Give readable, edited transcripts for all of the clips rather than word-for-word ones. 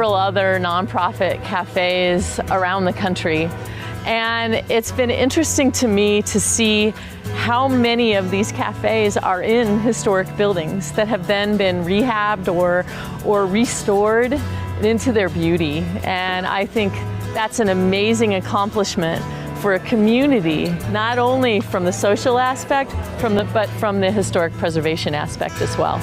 several other nonprofit cafes around the country. And it's been interesting to me to see how many of these cafes are in historic buildings that have then been rehabbed or restored into their beauty. And I think that's an amazing accomplishment for a community, not only from the social aspect, but from the historic preservation aspect as well.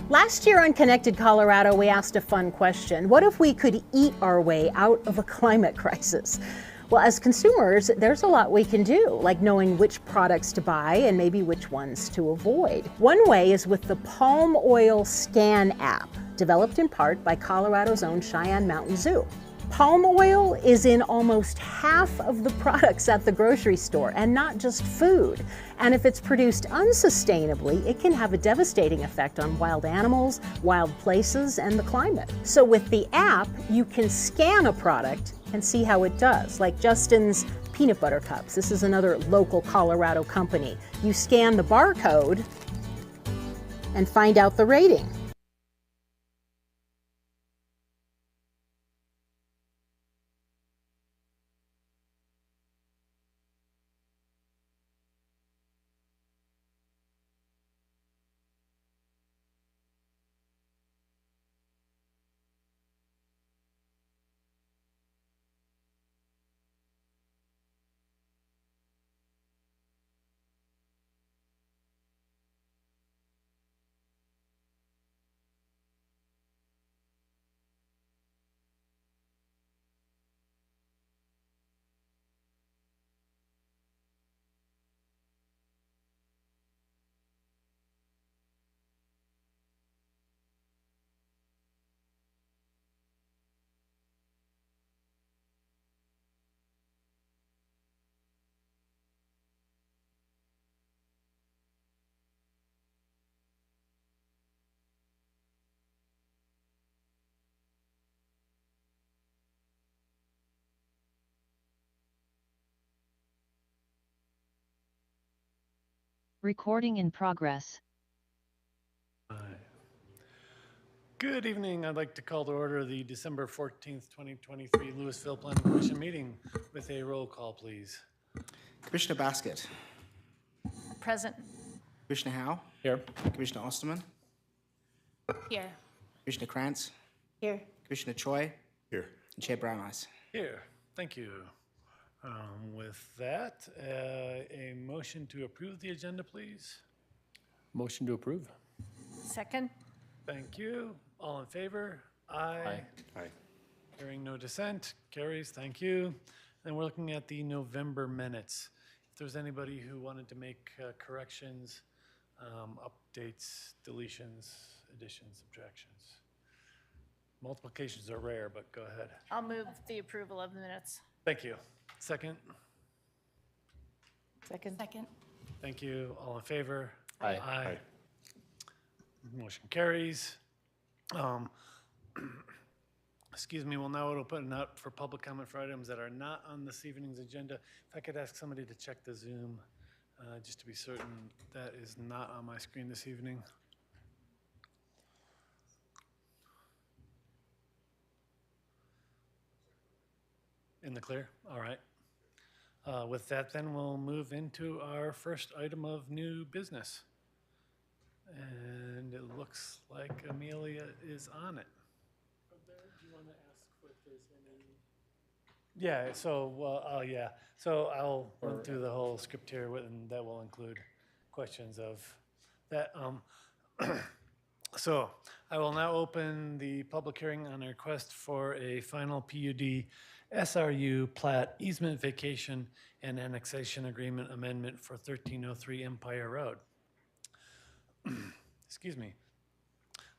Last year on Connected Colorado, we asked a fun question. What if we could eat our way out of a climate crisis? Well, as consumers, there's a lot we can do, like knowing which products to buy and maybe which ones to avoid. One way is with the Palm Oil Scan app, developed in part by Colorado's own Cheyenne Mountain Zoo. Palm oil is in almost half of the products at the grocery store, and not just food. And if it's produced unsustainably, it can have a devastating effect on wild animals, wild places, and the climate. So with the app, you can scan a product and see how it does, like Justin's peanut butter cups. This is another local Colorado company. You scan the barcode and find out the rating. Recording in progress. Good evening. I'd like to call to order the December 14th, 2023 Louisville Planning Commission meeting with a roll call, please. Commissioner Baskett. Present. Commissioner Howe. Here. Commissioner Osterman. Here. Commissioner Krantz. Here. Commissioner Choi. Here. And Chair Brown Eyes. Here. Thank you. With that, a motion to approve the agenda, please. Motion to approve. Second. Thank you. All in favor? Aye. Aye. Hearing no dissent, carries. Thank you. Then we're looking at the November minutes. If there's anybody who wanted to make corrections, updates, deletions, additions, subtractions. Multiplications are rare, but go ahead. I'll move the approval of the minutes. Thank you. Second. Second. Second. Thank you. All in favor? Aye. Aye. Motion carries. Excuse me, we'll now open it up for public comment for items that are not on this evening's agenda. If I could ask somebody to check the Zoom, just to be certain that is not on my screen this evening. In the clear? All right. With that, then we'll move into our first item of new business. And it looks like Amelia is on it. Do you want to ask if there's any? Yeah, so, yeah. So I'll run through the whole script here, and that will include questions of that. So I will now open the public hearing on a request for a final PUD SRU plat easement vacation and annexation agreement amendment for 1303 Empire Road. Excuse me.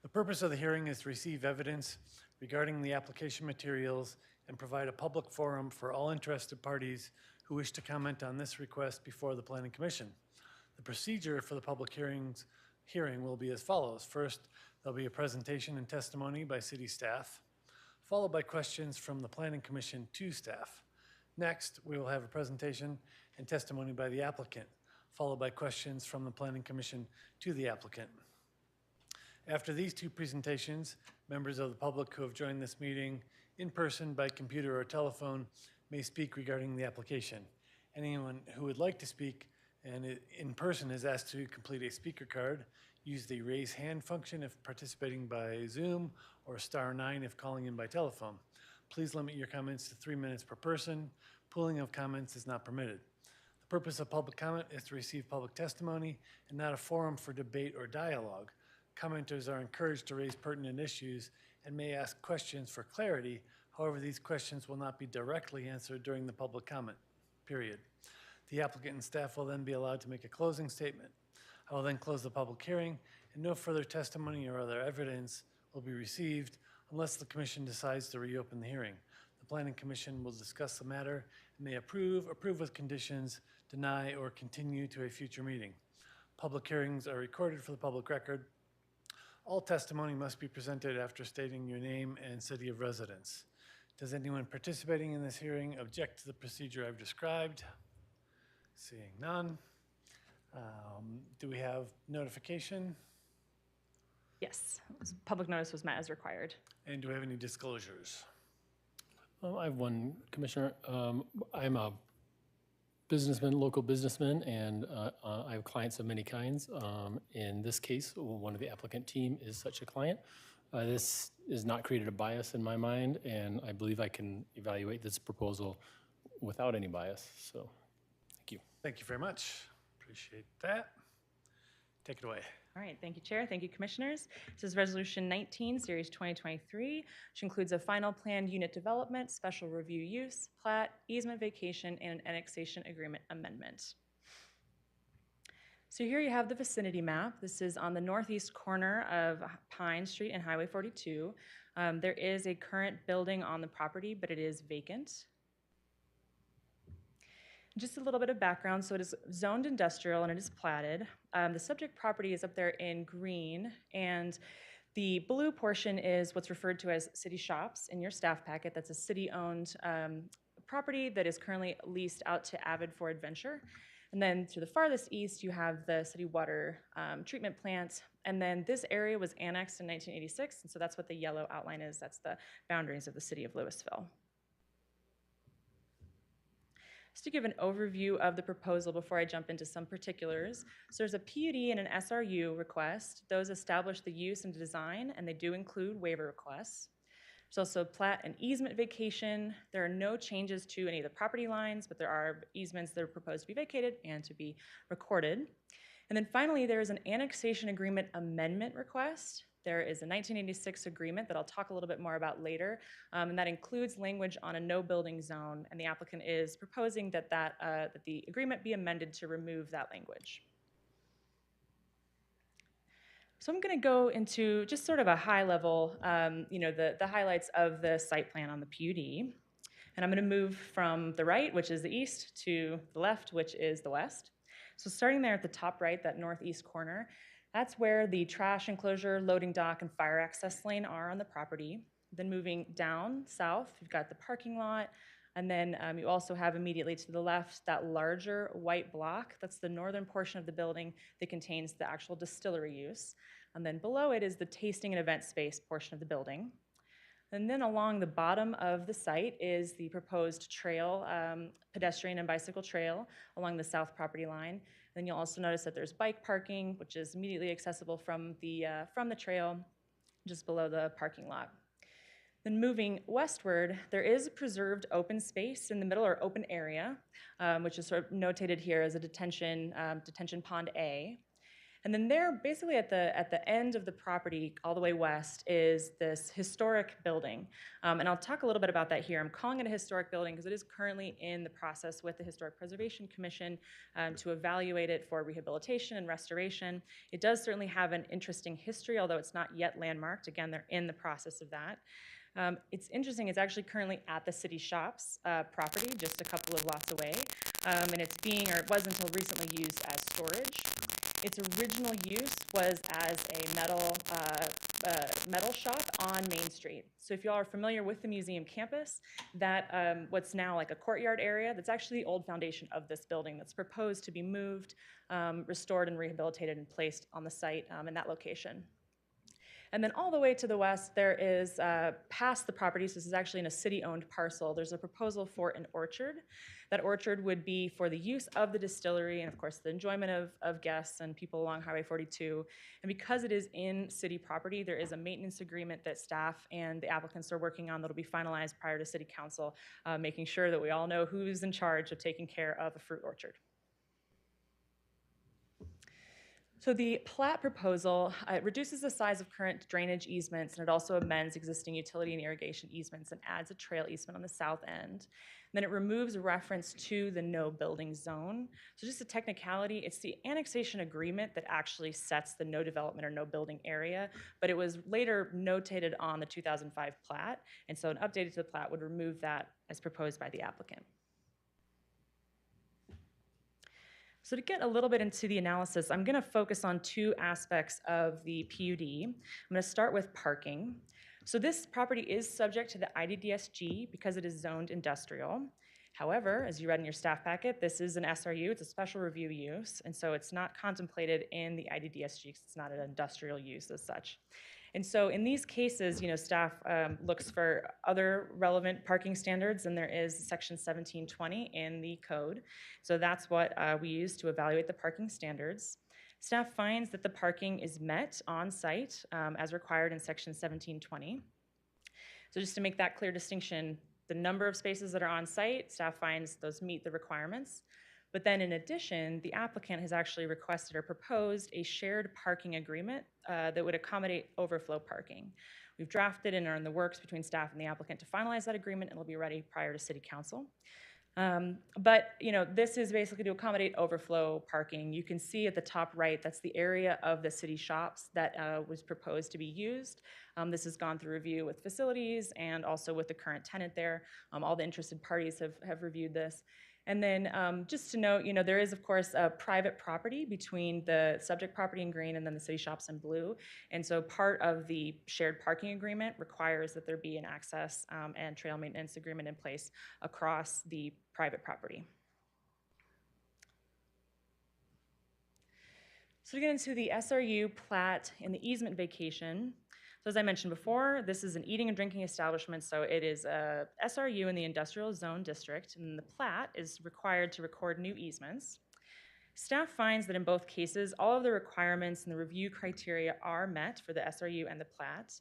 The purpose of the hearing is to receive evidence regarding the application materials and provide a public forum for all interested parties who wish to comment on this request before the Planning Commission. The procedure for the public hearings hearing will be as follows. First, there'll be a presentation and testimony by city staff, followed by questions from the Planning Commission to staff. Next, we will have a presentation and testimony by the applicant, followed by questions from the Planning Commission to the applicant. After these two presentations, members of the public who have joined this meeting in person, by computer, or telephone may speak regarding the application. Anyone who would like to speak and in person is asked to complete a speaker card, use the raise hand function if participating by Zoom, or *9 if calling in by telephone. Please limit your comments to 3 minutes per person. Pooling of comments is not permitted. The purpose of public comment is to receive public testimony and not a forum for debate or dialogue. Commenters are encouraged to raise pertinent issues and may ask questions for clarity. However, these questions will not be directly answered during the public comment period. The applicant and staff will then be allowed to make a closing statement. I will then close the public hearing, and no further testimony or other evidence will be received unless the commission decides to reopen the hearing. The Planning Commission will discuss the matter and may approve with conditions, deny, or continue to a future meeting. Public hearings are recorded for the public record. All testimony must be presented after stating your name and city of residence. Does anyone participating in this hearing object to the procedure I've described? Seeing none. Do we have notification? Yes, public notice was met as required. And do we have any disclosures? I have one, Commissioner. I'm a businessman, local businessman, and I have clients of many kinds. In this case, one of the applicant team is such a client. This has not created a bias in my mind, and I believe I can evaluate this proposal without any bias. So, thank you. Thank you very much. Appreciate that. Take it away. All right, thank you, Chair. Thank you, Commissioners. This is Resolution 19, Series 2023, which includes a final planned unit development, special review use, plat, easement vacation, and an annexation agreement amendment. So here you have the vicinity map. This is on the northeast corner of Pine Street and Highway 42. There is a current building on the property, but it is vacant. Just a little bit of background. So it is zoned industrial and it is platted. The subject property is up there in green, and the blue portion is what's referred to as city shops in your staff packet. That's a city-owned property that is currently leased out to Avid for Adventure. And then to the farthest east, you have the city water treatment plant. And then this area was annexed in 1986, and so that's what the yellow outline is. That's the boundaries of the city of Louisville. Just to give an overview of the proposal before I jump into some particulars. So there's a PUD and an SRU request. Those establish the use and design, and they do include waiver requests. There's also plat and easement vacation. There are no changes to any of the property lines, but there are easements that are proposed to be vacated and to be recorded. And then finally, there is an annexation agreement amendment request. There is a 1986 agreement that I'll talk a little bit more about later, and that includes language on a no building zone, and the applicant is proposing that the agreement be amended to remove that language. So I'm going to go into just sort of a high level, the highlights of the site plan on the PUD, and I'm going to move from the right, which is the east, to the left, which is the west. So starting there at the top right, that northeast corner, that's where the trash enclosure, loading dock, and fire access lane are on the property. Then moving down south, you've got the parking lot, and then you also have immediately to the left that larger white block. That's the northern portion of the building that contains the actual distillery use. And then below it is the tasting and event space portion of the building. And then along the bottom of the site is the proposed trail, pedestrian and bicycle trail along the south property line. Then you'll also notice that there's bike parking, which is immediately accessible from the trail, just below the parking lot. Then moving westward, there is a preserved open space in the middle, or open area, which is sort of notated here as a detention pond A. And then there, basically at the end of the property, all the way west, is this historic building. And I'll talk a little bit about that here. I'm calling it a historic building because it is currently in the process with the Historic Preservation Commission to evaluate it for rehabilitation and restoration. It does certainly have an interesting history, although it's not yet landmarked. Again, they're in the process of that. It's interesting, it's actually currently at the city shops property, just a couple of lots away. And it's it was until recently used as storage. Its original use was as a metal shop on Main Street. So if y'all are familiar with the museum campus, that what's now like a courtyard area, that's actually the old foundation of this building that's proposed to be moved, restored and rehabilitated and placed on the site in that location. And then all the way to the west, there is, past the properties, this is actually in a city-owned parcel, there's a proposal for an orchard. That orchard would be for the use of the distillery and, of course, the enjoyment of guests and people along Highway 42. And because it is in city property, there is a maintenance agreement that staff and the applicants are working on that'll be finalized prior to City Council, making sure that we all know who's in charge of taking care of a fruit orchard. So the plat proposal, it reduces the size of current drainage easements, and it also amends existing utility and irrigation easements and adds a trail easement on the south end. And then it removes a reference to the no building zone. So just a technicality, it's the annexation agreement that actually sets the no development or no building area, but it was later notated on the 2005 plat, and so an update to the plat would remove that as proposed by the applicant. So to get a little bit into the analysis, I'm going to focus on two aspects of the PUD. I'm going to start with parking. So this property is subject to the IDDSG because it is zoned industrial. However, as you read in your staff packet, this is an SRU, it's a special review use, and so it's not contemplated in the IDDSG because it's not an industrial use as such. And so in these cases, staff looks for other relevant parking standards, and there is section 1720 in the code. So that's what we use to evaluate the parking standards. Staff finds that the parking is met on site as required in section 1720. So just to make that clear distinction, the number of spaces that are on site, staff finds those meet the requirements. But then in addition, the applicant has actually requested or proposed a shared parking agreement that would accommodate overflow parking. We've drafted and are in the works between staff and the applicant to finalize that agreement, and it'll be ready prior to City Council. But this is basically to accommodate overflow parking. You can see at the top right, that's the area of the city shops that was proposed to be used. This has gone through review with facilities and also with the current tenant there. All the interested parties have reviewed this. And then just to note, there is, of course, a private property between the subject property in green and then the city shops in blue. And so part of the shared parking agreement requires that there be an access and trail maintenance agreement in place across the private property. So to get into the SRU plat and the easement vacation, so as I mentioned before, this is an eating and drinking establishment, so it is a SRU in the industrial zone district, and the plat is required to record new easements. Staff finds that in both cases, all of the requirements and the review criteria are met for the SRU and the plat.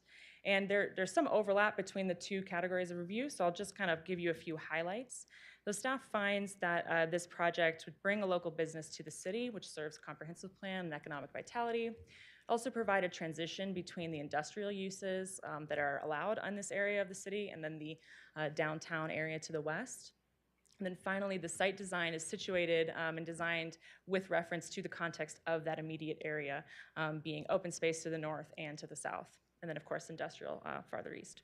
And there's some overlap between the two categories of review, so I'll just kind of give you a few highlights. The staff finds that this project would bring a local business to the city, which serves comprehensive plan and economic vitality. Also provide a transition between the industrial uses that are allowed on this area of the city and then the downtown area to the west. And then finally, the site design is situated and designed with reference to the context of that immediate area, being open space to the north and to the south, and then of course industrial farther east.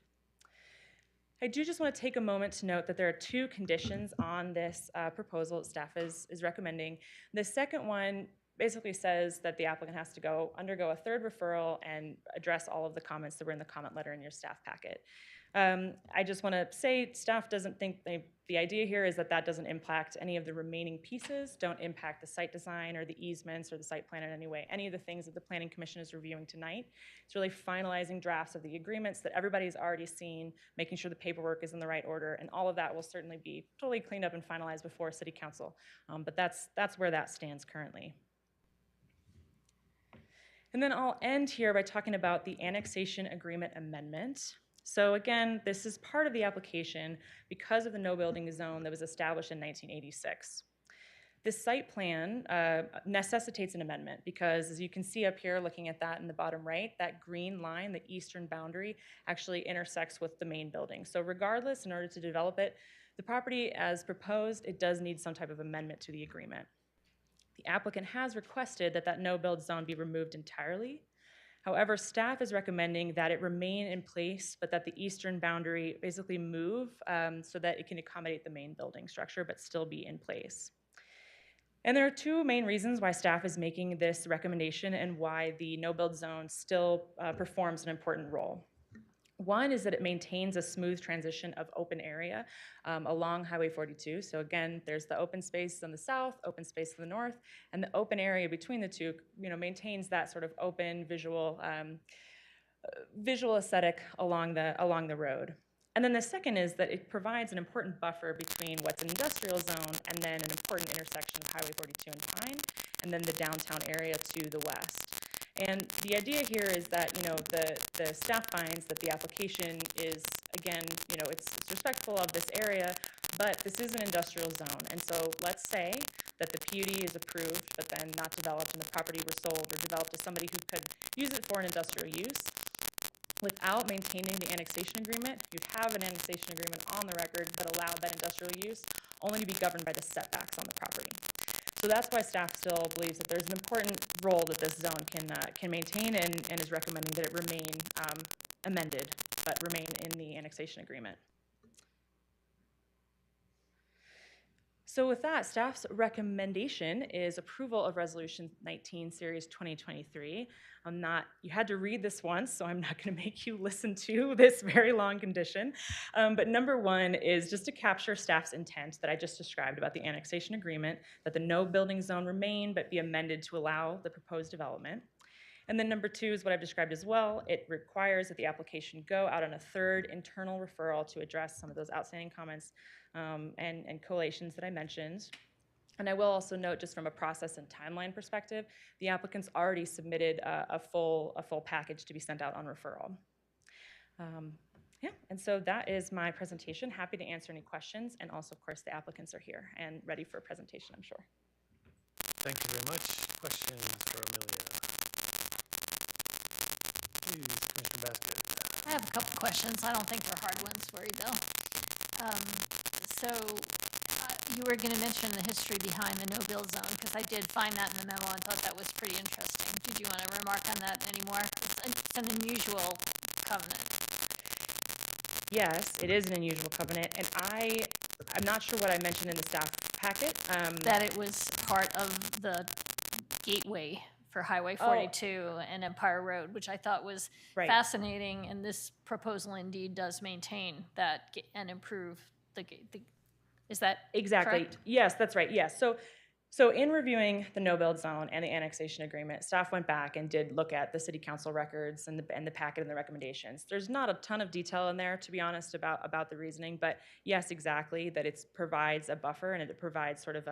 I do just want to take a moment to note that there are two conditions on this proposal that staff is recommending. The second one basically says that the applicant has to undergo a third referral and address all of the comments that were in the comment letter in your staff packet. I just want to say staff doesn't think the idea here is that doesn't impact any of the remaining pieces, don't impact the site design or the easements or the site plan in any way, any of the things that the Planning Commission is reviewing tonight. It's really finalizing drafts of the agreements that everybody's already seen, making sure the paperwork is in the right order, and all of that will certainly be totally cleaned up and finalized before City Council. But that's where that stands currently. And then I'll end here by talking about the annexation agreement amendment. So again, this is part of the application because of the no building zone that was established in 1986. This site plan necessitates an amendment because, as you can see up here, looking at that in the bottom right, that green line, the eastern boundary, actually intersects with the main building. So regardless, in order to develop it, the property as proposed, it does need some type of amendment to the agreement. The applicant has requested that no build zone be removed entirely. However, staff is recommending that it remain in place, but that the eastern boundary basically move so that it can accommodate the main building structure, but still be in place. And there are two main reasons why staff is making this recommendation and why the no-build zone still performs an important role. One is that it maintains a smooth transition of open area along Highway 42. So again, there's the open space on the south, open space to the north, and the open area between the two, maintains that sort of open visual aesthetic along the road. And then the second is that it provides an important buffer between what's an industrial zone and then an important intersection of Highway 42 and Pine, and then the downtown area to the west. And the idea here is that, the staff finds that the application is, again, it's respectful of this area, but this is an industrial zone. And so let's say that the PUD is approved, but then not developed, and the property were sold or developed to somebody who could use it for an industrial use. Without maintaining the annexation agreement, you'd have an annexation agreement on the record that allowed that industrial use only to be governed by the setbacks on the property. So that's why staff still believes that there's an important role that this zone can maintain and is recommending that it remain amended, but remain in the annexation agreement. So with that, staff's recommendation is approval of Resolution 19, Series 2023. You had to read this once, so I'm not going to make you listen to this very long condition. But number one is just to capture staff's intent that I just described about the annexation agreement, that the no building zone remain but be amended to allow the proposed development. And then number two is what I've described as well. It requires that the application go out on a third internal referral to address some of those outstanding comments and collations that I mentioned. And I will also note, just from a process and timeline perspective, the applicants already submitted a full package to be sent out on referral. And so that is my presentation. Happy to answer any questions, and also, of course, the applicants are here and ready for a presentation, I'm sure. Thank you very much. Questions for Amelia? Please, Commissioner Basket. I have a couple questions. I don't think they're hard ones for you, Bill. You were going to mention the history behind the no-build zone, because I did find that in the memo and thought that was pretty interesting. Did you want to remark on that anymore? It's an unusual covenant. Yes, it is an unusual covenant, and I'm not sure what I mentioned in the staff packet. That it was part of the gateway for Highway 42 and Empire Road, which I thought was fascinating, and this proposal indeed does maintain that and improve the is that exactly correct? Yes, that's right. Yes. So in reviewing the no-build zone and the annexation agreement, staff went back and did look at the city council records and the packet and the recommendations. There's not a ton of detail in there, to be honest, about the reasoning, but yes, exactly, that it provides a buffer and it provides sort of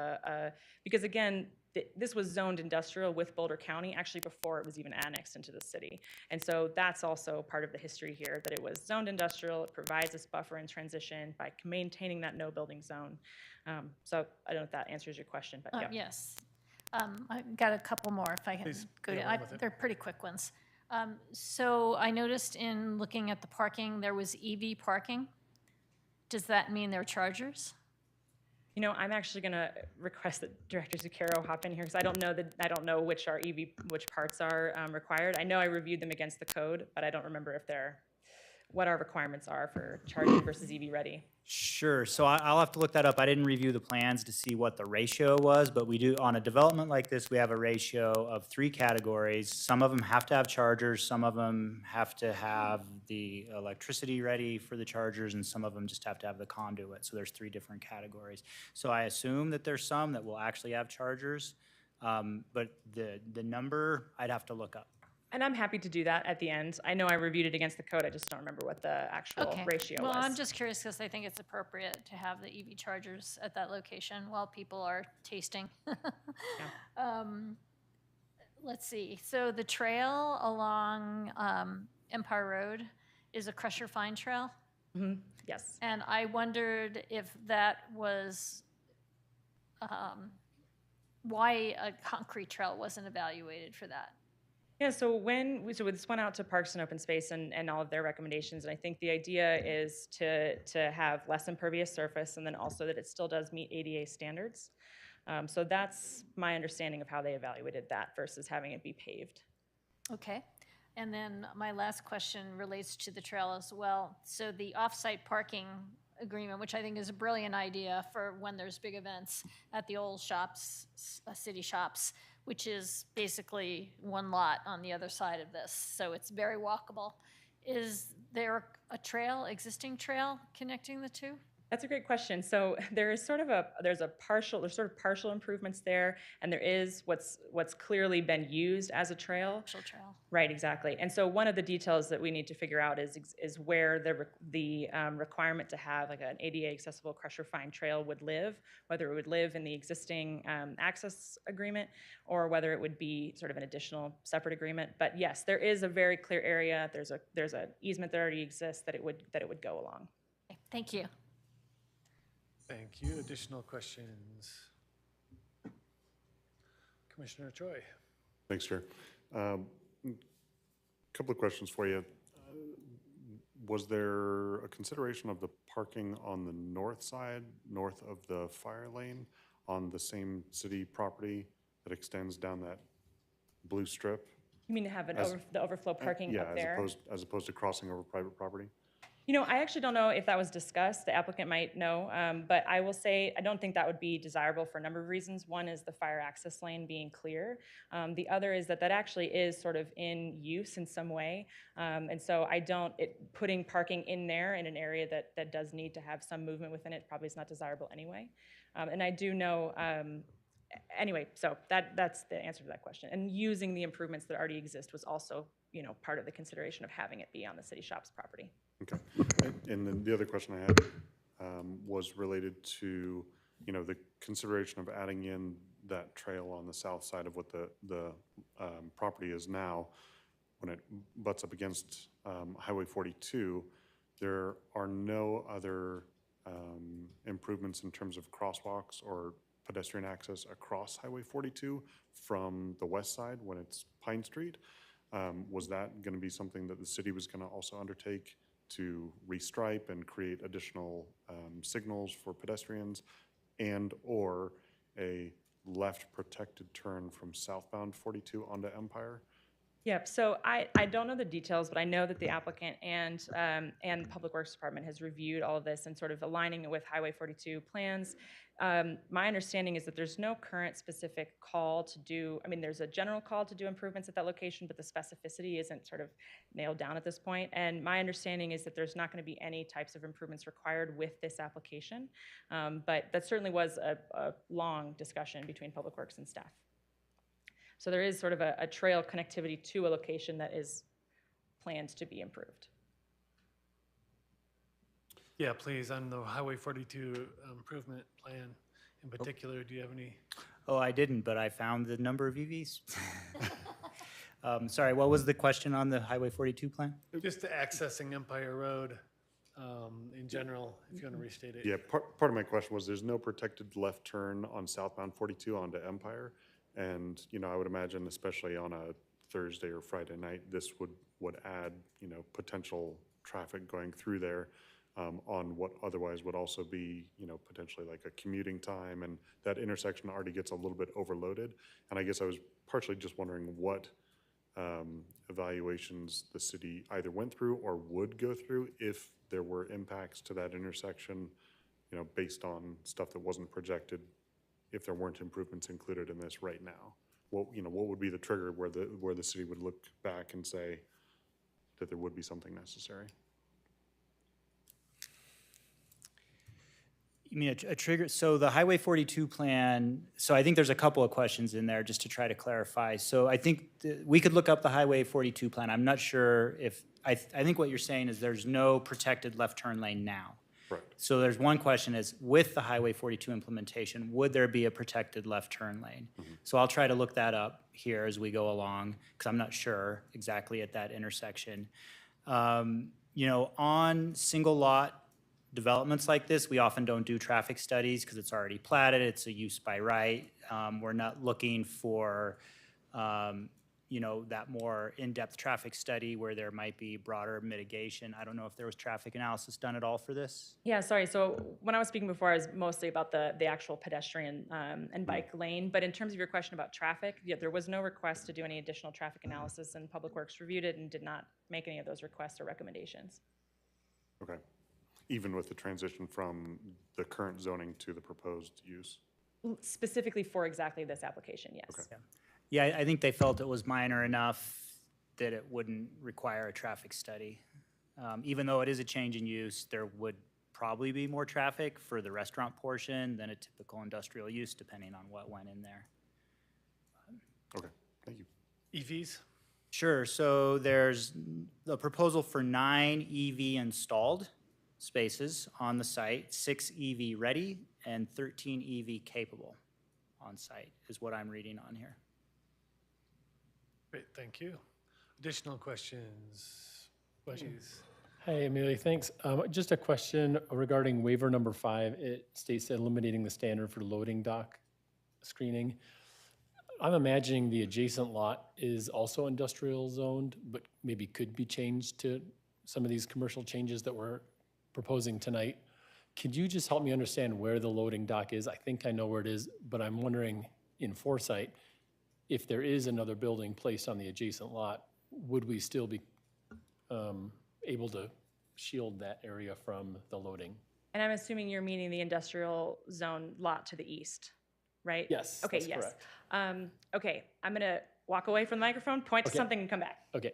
because again, this was zoned industrial with Boulder County actually before it was even annexed into the city. And so that's also part of the history here, that it was zoned industrial. It provides this buffer in transition by maintaining that no building zone. So I don't know if that answers your question, but yeah. Yes. I've got a couple more if I can Please, go go to. on with it. They're pretty quick ones. So I noticed in looking at the parking, there was EV parking. Does that mean they're chargers? I'm actually going to request that Director Zucchero hop in here, because I don't know which parts are required. I know I reviewed them against the code, but I don't remember what our requirements are for charging versus EV ready. Sure. So I'll have to look that up. I didn't review the plans to see what the ratio was, but we do, on a development like this, we have a ratio of 3 categories. Some of them have to have chargers, some of them have to have the electricity ready for the chargers, and some of them just have to have the conduit. So there's 3 different categories. So I assume that there's some that will actually have chargers, but the number I'd have to look up. And I'm happy to do that at the end. I know I reviewed it against the code. I just don't remember what the actual ratio Well, was. I'm just curious because I think it's appropriate to have the EV chargers at that location while people are tasting. Let's see. So the trail along Empire Road is a Crusher Fine Trail. Mm-hmm. Yes. And I wondered if that was why a concrete trail wasn't evaluated for that. Yeah, so this went out to Parks and Open Space and all of their recommendations, and I think the idea is to have less impervious surface, and then also that it still does meet ADA standards. So that's my understanding of how they evaluated that versus having it be paved. Okay. And then my last question relates to the trail as well. So the off-site parking agreement, which I think is a brilliant idea for when there's big events at the old shops, city shops, which is basically one lot on the other side of this. So it's very walkable. Is there a trail, existing trail connecting the two? That's a great question. So there is there's partial improvements there, and there is what's clearly been used as a trail. Partial trail. Right, exactly. And so one of the details that we need to figure out is where the requirement to have like an ADA accessible crusher fine trail would live, whether it would live in the existing access agreement or whether it would be sort of an additional separate agreement. But yes, there is a very clear area. There's an easement that already exists that it would go along. Okay, thank you. Thank you. Additional questions? Commissioner Choi. Thanks, Chair. Couple of questions for you. Was there a consideration of the parking on the north side, north of the fire lane, on the same city property that extends down that blue strip? You mean to have the overflow parking up there? Yeah, as opposed to crossing over private property? You know, I actually don't know if that was discussed. The applicant might know, but I will say I don't think that would be desirable for a number of reasons. One is the fire access lane being clear. The other is that actually is sort of in use in some way. And so putting parking in there in an area that does need to have some movement within it probably is not desirable anyway. And I do know, anyway, so that's the answer to that question. And using the improvements that already exist was also, part of the consideration of having it be on the city shops property. Okay. And then the other question I had was related to, the consideration of adding in that trail on the south side of what the property is now. When it butts up against Highway 42, there are no other improvements in terms of crosswalks or pedestrian access across Highway 42 from the west side when it's Pine Street. Was that going to be something that the city was going to also undertake to restripe and create additional signals for pedestrians and or a left protected turn from southbound 42 onto Empire? Yep, so I don't know the details, but I know that the applicant and the Public Works Department has reviewed all of this and sort of aligning it with Highway 42 plans. My understanding is that there's no current specific call to do, there's a general call to do improvements at that location, but the specificity isn't sort of nailed down at this point. And my understanding is that there's not going to be any types of improvements required with this application. But that certainly was a long discussion between Public Works and staff. So there is sort of a trail connectivity to a location that is planned to be improved. Yeah, please, on the Highway 42 improvement plan in particular, do you have any? Oh, I didn't, but I found the number of EVs. Sorry, what was the question on the Highway 42 plan? Just accessing Empire Road in general, if you want to restate it. Yeah, part of my question was there's no protected left turn on southbound 42 onto Empire. And, I would imagine, especially on a Thursday or Friday night, this would add, potential traffic going through there on what otherwise would also be, potentially like a commuting time. And that intersection already gets a little bit overloaded. And I guess I was partially just wondering what evaluations the city either went through or would go through if there were impacts to that intersection, based on stuff that wasn't projected, if there weren't improvements included in this right now. What would be the trigger where the city would look back and say that there would be something necessary? You mean a trigger? So the Highway 42 plan, so I think there's a couple of questions in there just to try to clarify. So I think we could look up the Highway 42 plan. I'm not sure if, I think what you're saying is there's no protected left turn lane now. Right. So there's one question is, with the Highway 42 implementation, would there be a protected left turn lane? Mm-hmm. So I'll try to look that up here as we go along, because I'm not sure exactly at that intersection. On single lot developments like this, we often don't do traffic studies because it's already platted, it's a use by right. We're not looking for that more in-depth traffic study where there might be broader mitigation. I don't know if there was traffic analysis done at all for this? Yeah, sorry. So when I was speaking before, I was mostly about the actual pedestrian and bike lane. But in terms of your question about traffic, yeah, there was no request to do any additional traffic analysis, and Public Works reviewed it and did not make any of those requests or recommendations. Okay. even with the transition from the current zoning to the proposed use? Specifically for exactly this application, yes. Okay. Yeah, I think they felt it was minor enough that it wouldn't require a traffic study. Even though it is a change in use, there would probably be more traffic for the restaurant portion than a typical industrial use, depending on what went in there. Okay, thank you. EVs? Sure, so there's a proposal for 9 EV installed spaces on the site, 6 EV ready, and 13 EV capable on site, is what I'm reading on here. Great, thank you. Additional questions? Please. Hey, Amelia, thanks. Just a question regarding waiver number 5. It states eliminating the standard for loading dock screening. I'm imagining the adjacent lot is also industrial zoned, but maybe could be changed to some of these commercial changes that we're proposing tonight. Could you just help me understand where the loading dock is? I think I know where it is, but I'm wondering in foresight, if there is another building placed on the adjacent lot, would we still be able to shield that area from the loading? And I'm assuming you're meaning the industrial zone lot to the east, right? Yes, Okay, that's yes. correct. Okay, I'm gonna walk away from the microphone, point to Okay. something and come back. Okay.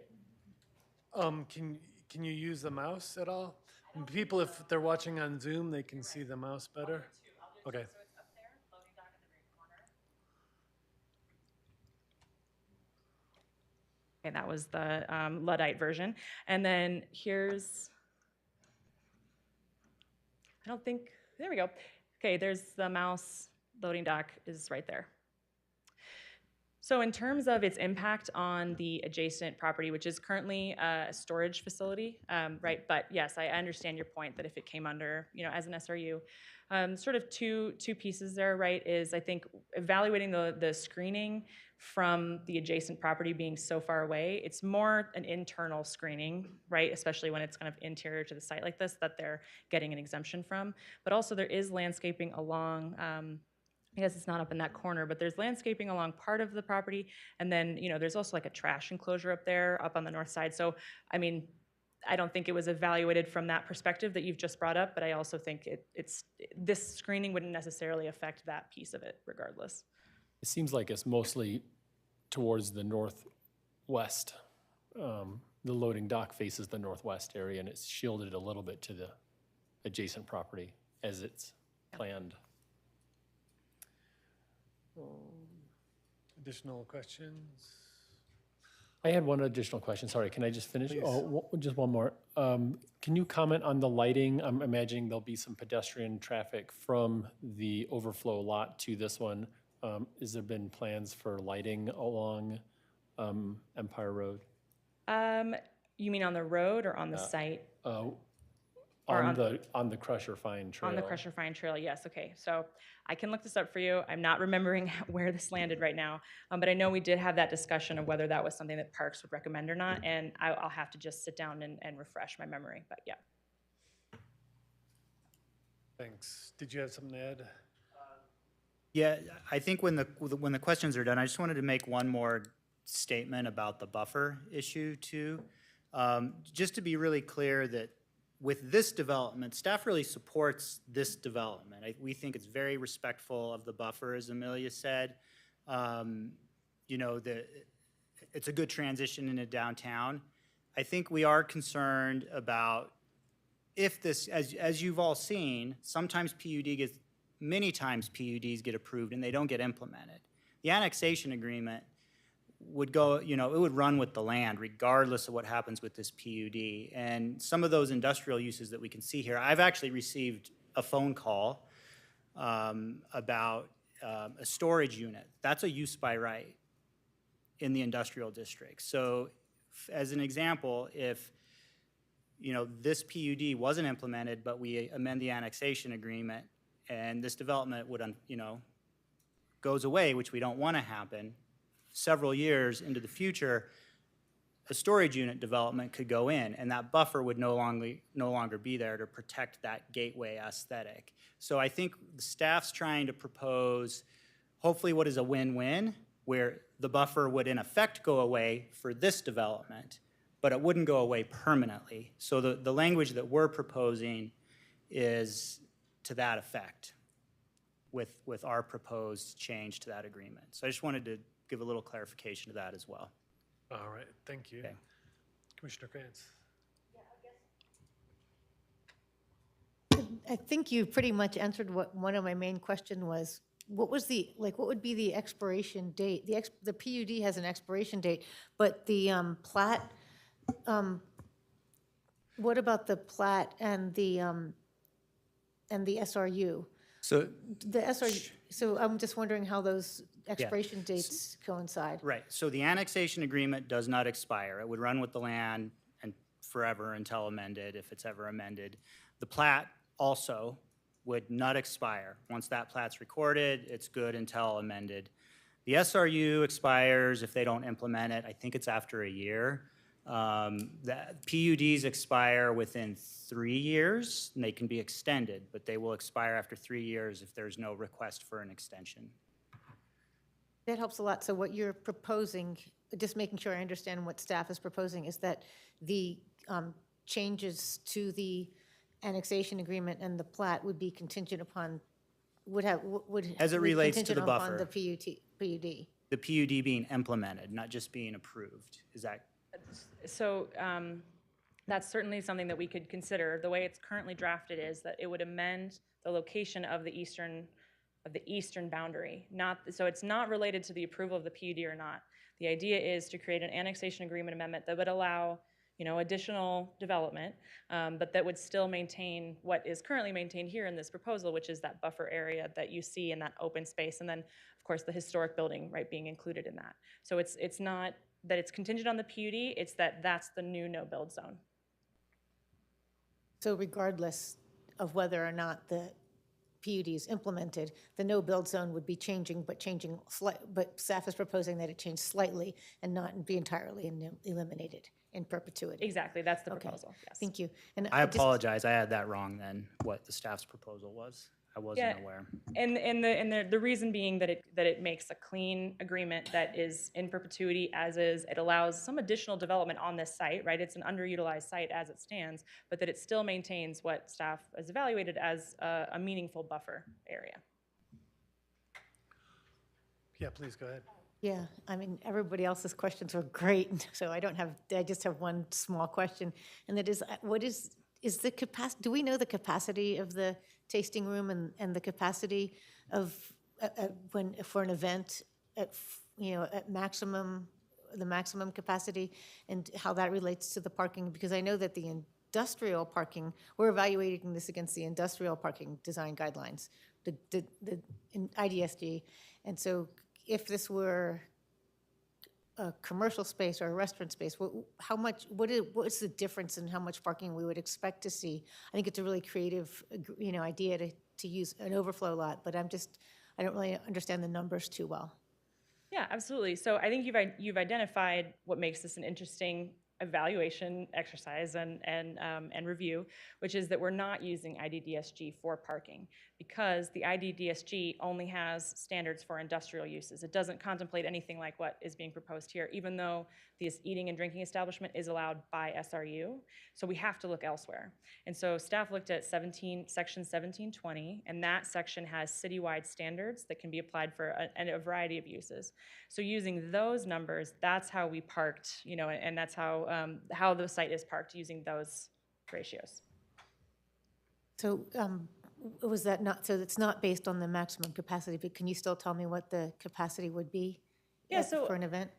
Can you use the mouse at all? And people, if they're watching on Zoom, they can see the mouse better? Okay. Okay, that was the Luddite version. And then here's, I don't think, there we go. Okay, there's the mouse, loading dock is right there. So in terms of its impact on the adjacent property, which is currently a storage facility, right? But yes, I understand your point that if it came under, as an SRU, sort of two pieces there, right? Is I think evaluating the screening from the adjacent property being so far away, it's more an internal screening, right? Especially when it's kind of interior to the site like this that they're getting an exemption from. But also there is landscaping along, I guess it's not up in that corner, but there's landscaping along part of the property. And then, there's also like a trash enclosure up there, up on the north side. So, I mean, I don't think it was evaluated from that perspective that you've just brought up, but I also think this screening wouldn't necessarily affect that piece of it regardless. It seems like it's mostly towards the northwest. The loading dock faces the northwest area, and it's shielded a little bit to the adjacent property as it's planned. Additional questions? I had one additional question. Sorry, can I just finish? Please. Just one more. Can you comment on the lighting? I'm imagining there'll be some pedestrian traffic from the overflow lot to this one. Has there been plans for lighting along Empire Road? You mean on the road or on the site? On the Crusher Fine Trail. On the Crusher Fine Trail, yes, okay. So I can look this up for you. I'm not remembering where this landed right now, but I know we did have that discussion of whether that was something that Parks would recommend or not, and I'll have to just sit down and refresh my memory, but yeah. Thanks. Did you have something to add? Yeah, I think when the questions are done, I just wanted to make one more statement about the buffer issue too. Just to be really clear that with this development, staff really supports this development. We think it's very respectful of the buffer, as Amelia said. It's a good transition into downtown. I think we are concerned about if this, as you've all seen, many times PUDs get approved and they don't get implemented. The annexation agreement would go, it would run with the land regardless of what happens with this PUD. And some of those industrial uses that we can see here, I've actually received a phone call about a storage unit. That's a use by right in the industrial district. So as an example, if this PUD wasn't implemented, but we amend the annexation agreement and this development would, goes away, which we don't want to happen, several years into the future, a storage unit development could go in, and that buffer would no longer be there to protect that gateway aesthetic. So I think the staff's trying to propose, hopefully, what is a win-win, where the buffer would in effect go away for this development, but it wouldn't go away permanently. So the language that we're proposing is to that effect with our proposed change to that agreement. So I just wanted to give a little clarification to that as well. All right, thank you. Okay. Commissioner Krantz. I think you pretty much answered what one of my main question was. What was the, like, what would be the expiration date? The PUD has an expiration date, but the plat, what about the plat and the SRU? So, The SRU, so I'm just wondering how those expiration dates coincide. right, so the annexation agreement does not expire. It would run with the land and forever until amended, if it's ever amended. The plat also would not expire. Once that plat's recorded, it's good until amended. The SRU expires if they don't implement it. I think it's after a year. The PUDs expire within 3 years, and they can be extended, but they will expire after 3 years if there's no request for an extension. That helps a lot. So what you're proposing, just making sure I understand what staff is proposing, is that the changes to the annexation agreement and the plat would be contingent upon, would As it be relates to the contingent upon buffer. the PUD. The PUD being implemented, not just being approved. Is that? So that's certainly something that we could consider. The way it's currently drafted is that it would amend the location of the eastern boundary. So it's not related to the approval of the PUD or not. The idea is to create an annexation agreement amendment that would allow, additional development, but that would still maintain what is currently maintained here in this proposal, which is that buffer area that you see in that open space, and then, of course, the historic building, right, being included in that. So it's not that it's contingent on the PUD, it's that that's the new no-build zone. So regardless of whether or not the PUD is implemented, the no-build zone would be changing, but but staff is proposing that it change slightly and not be entirely eliminated in perpetuity. Exactly, that's the Okay. proposal, yes. Thank you. And I just- apologize, I had that wrong then, what the staff's proposal was. I wasn't aware. And the reason being that it makes a clean agreement that is in perpetuity as is. It allows some additional development on this site, right? It's an underutilized site as it stands, but that it still maintains what staff has evaluated as a meaningful buffer area. Yeah, please, go ahead. Yeah, I mean, everybody else's questions were great, so I just have one small question, and that is, is the capacity, do we know the capacity of the tasting room and the capacity of, for an event at the maximum capacity, and how that relates to the parking? Because I know that the industrial parking, we're evaluating this against the industrial parking design guidelines, the IDSG, and so if this were a commercial space or a restaurant space, what's the difference in how much parking we would expect to see? I think it's a really creative, idea to use an overflow lot, but I don't really understand the numbers too well. Yeah, absolutely. So I think you've identified what makes this an interesting evaluation exercise and review, which is that we're not using IDDSG for parking, because the IDDSG only has standards for industrial uses. It doesn't contemplate anything like what is being proposed here, even though this eating and drinking establishment is allowed by SRU. So we have to look elsewhere. And so staff looked at section 1720, and that section has citywide standards that can be applied for a variety of uses. So using those numbers, that's how we parked, and that's how the site is parked, using those ratios. So was that not, so it's not based on the maximum capacity, but can you still tell me what the capacity would be for an event?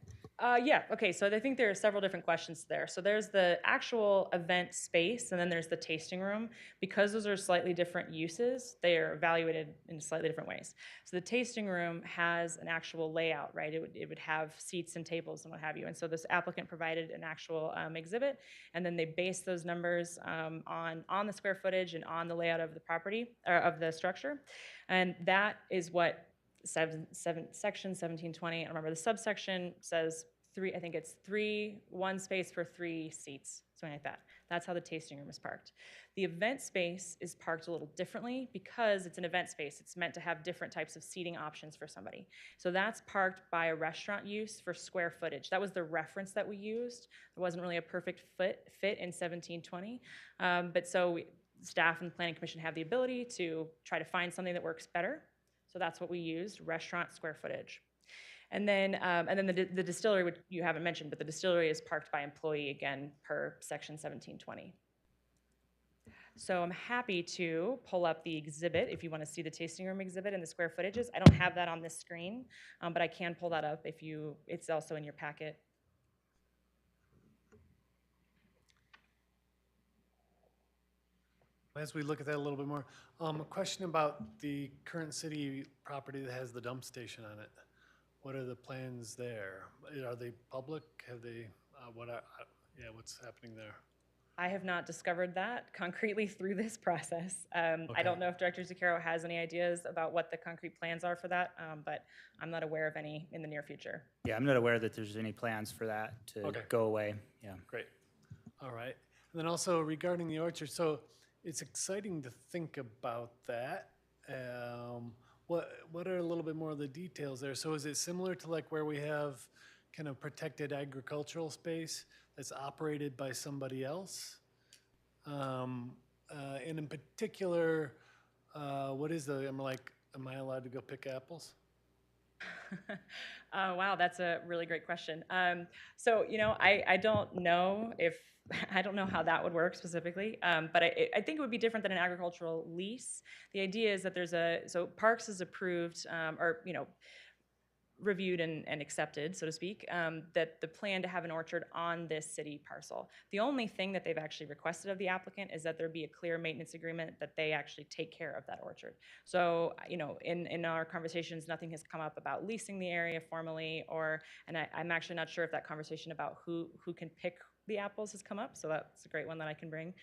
Yeah, okay, so I think there are several different questions there. So there's the actual event space, and then there's the tasting room. Because those are slightly different uses, they are evaluated in slightly different ways. So the tasting room has an actual layout, right? It would have seats and tables and what have you. And so this applicant provided an actual exhibit, and then they based those numbers on the square footage and on the layout of the property, or of the structure. And that is what section 1720, I remember the subsection says one space for 3 seats, something like that. That's how the tasting room is parked. The event space is parked a little differently because it's an event space. It's meant to have different types of seating options for somebody. So that's parked by a restaurant use for square footage. That was the reference that we used. It wasn't really a perfect fit in 1720. But so staff and the planning commission have the ability to try to find something that works better. So that's what we used, restaurant square footage. And then the distillery, which you haven't mentioned, but the distillery is parked by employee, again, per section 1720. So I'm happy to pull up the exhibit if you want to see the tasting room exhibit and the square footages. I don't have that on this screen, but I can pull that up if you, it's also in your packet. As we look at that a little bit more, a question about the current city property that has the dump station on it. What are the plans there? Are they public? Have they, what's happening there? I have not discovered that concretely through this process. I don't know if Director Zucchero has any ideas about what the concrete plans are for that, but I'm not aware of any in the near future. Yeah, I'm not aware that there's any plans for that to go away. Yeah. Great. All right. And then also regarding the orchard, so it's exciting to think about that. What are a little bit more of the details there? So is it similar to like where we have kind of protected agricultural space that's operated by somebody else? And in particular, what is am I allowed to go pick apples? Wow, that's a really great question. So, I don't know I don't know how that would work specifically, but I think it would be different than an agricultural lease. The idea is that so Parks is approved, reviewed and accepted, so to speak, that the plan to have an orchard on this city parcel. The only thing that they've actually requested of the applicant is that there be a clear maintenance agreement that they actually take care of that orchard. So, in our conversations, nothing has come up about leasing the area formally, and I'm actually not sure if that conversation about who can pick the apples has come up, so that's a great one that I can bring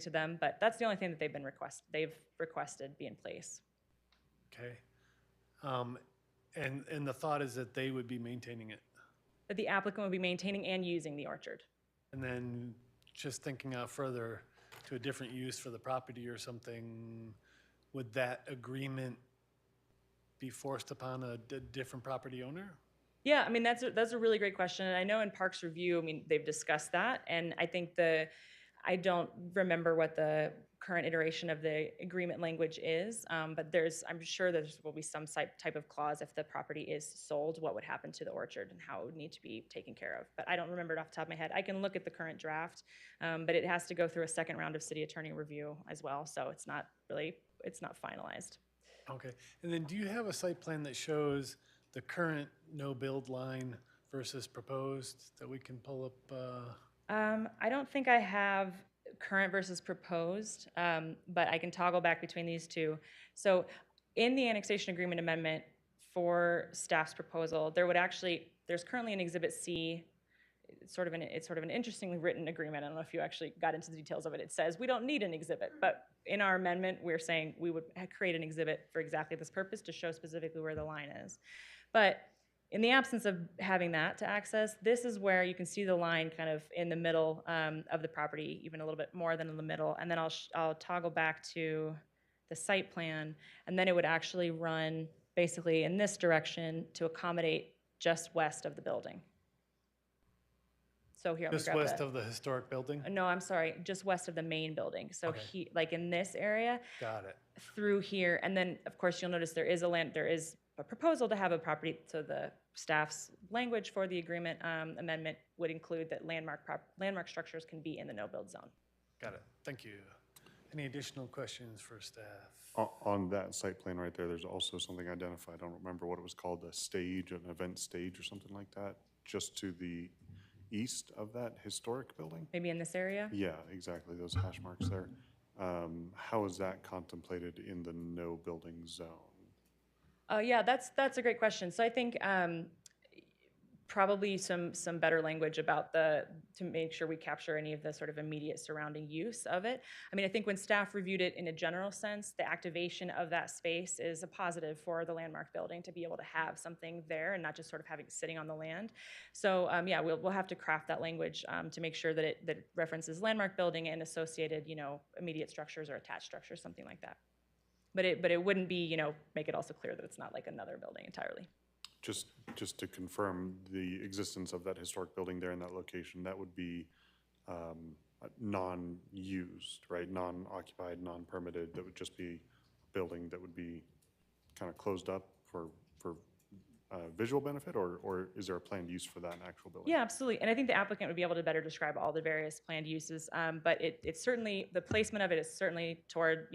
to them. But that's the only thing that they've requested be in place. Okay. And the thought is that they would be maintaining it. That the applicant would be maintaining and using the orchard. And then just thinking out further to a different use for the property or something, would that agreement be forced upon a different property owner? Yeah, I mean, that's a really great question. And I know in Parks Review, they've discussed that. And I think I don't remember what the current iteration of the agreement language is, but I'm sure there will be some type of clause if the property is sold, what would happen to the orchard and how it would need to be taken care of. But I don't remember it off the top of my head. I can look at the current draft, but it has to go through a second round of city attorney review as well. So it's not finalized. Okay. And then do you have a site plan that shows the current no-build line versus proposed that we can pull up? I don't think I have current versus proposed, but I can toggle back between these two. So in the annexation agreement amendment for staff's proposal, there's currently an Exhibit C. It's sort of an interestingly written agreement. I don't know if you actually got into the details of it. It says we don't need an exhibit, but in our amendment, we're saying we would create an exhibit for exactly this purpose to show specifically where the line is. But in the absence of having that to access, this is where you can see the line kind of in the middle of the property, even a little bit more than in the middle. And then I'll toggle back to the site plan, and then it would actually run basically in this direction to accommodate just west of the building. So here, just west of the historic building? No, I'm sorry, just west of the main building. So okay. Like in this area. Got it. Through here, and then of course you'll notice there is a proposal to have a property. So the staff's language for the agreement amendment would include that landmark structures can be in the no-build zone. Got it. Thank you. Any additional questions for staff? On that site plan right there, there's also something identified. I don't remember what it was called, a stage, an event stage or something like that, just to the east of that historic building? Maybe in this area? Yeah, exactly, those hash marks there. How is that contemplated in the no building zone? Yeah, that's a great question. So I think probably some better language about to make sure we capture any of the sort of immediate surrounding use of it. I mean, I think when staff reviewed it in a general sense, the activation of that space is a positive for the landmark building to be able to have something there and not just sort of having it sitting on the land. So yeah, we'll have to craft that language to make sure that it references landmark building and associated, immediate structures or attached structures, something like that. But it wouldn't be, make it also clear that it's not like another building entirely. Just to confirm the existence of that historic building there in that location, that would be non-used, right? Non-occupied, non-permitted, that would just be a building that would be kind of closed up for visual benefit, or is there a planned use for that actual building? Yeah, absolutely. And I think the applicant would be able to better describe all the various planned uses. But it's certainly, the placement of it is certainly toward,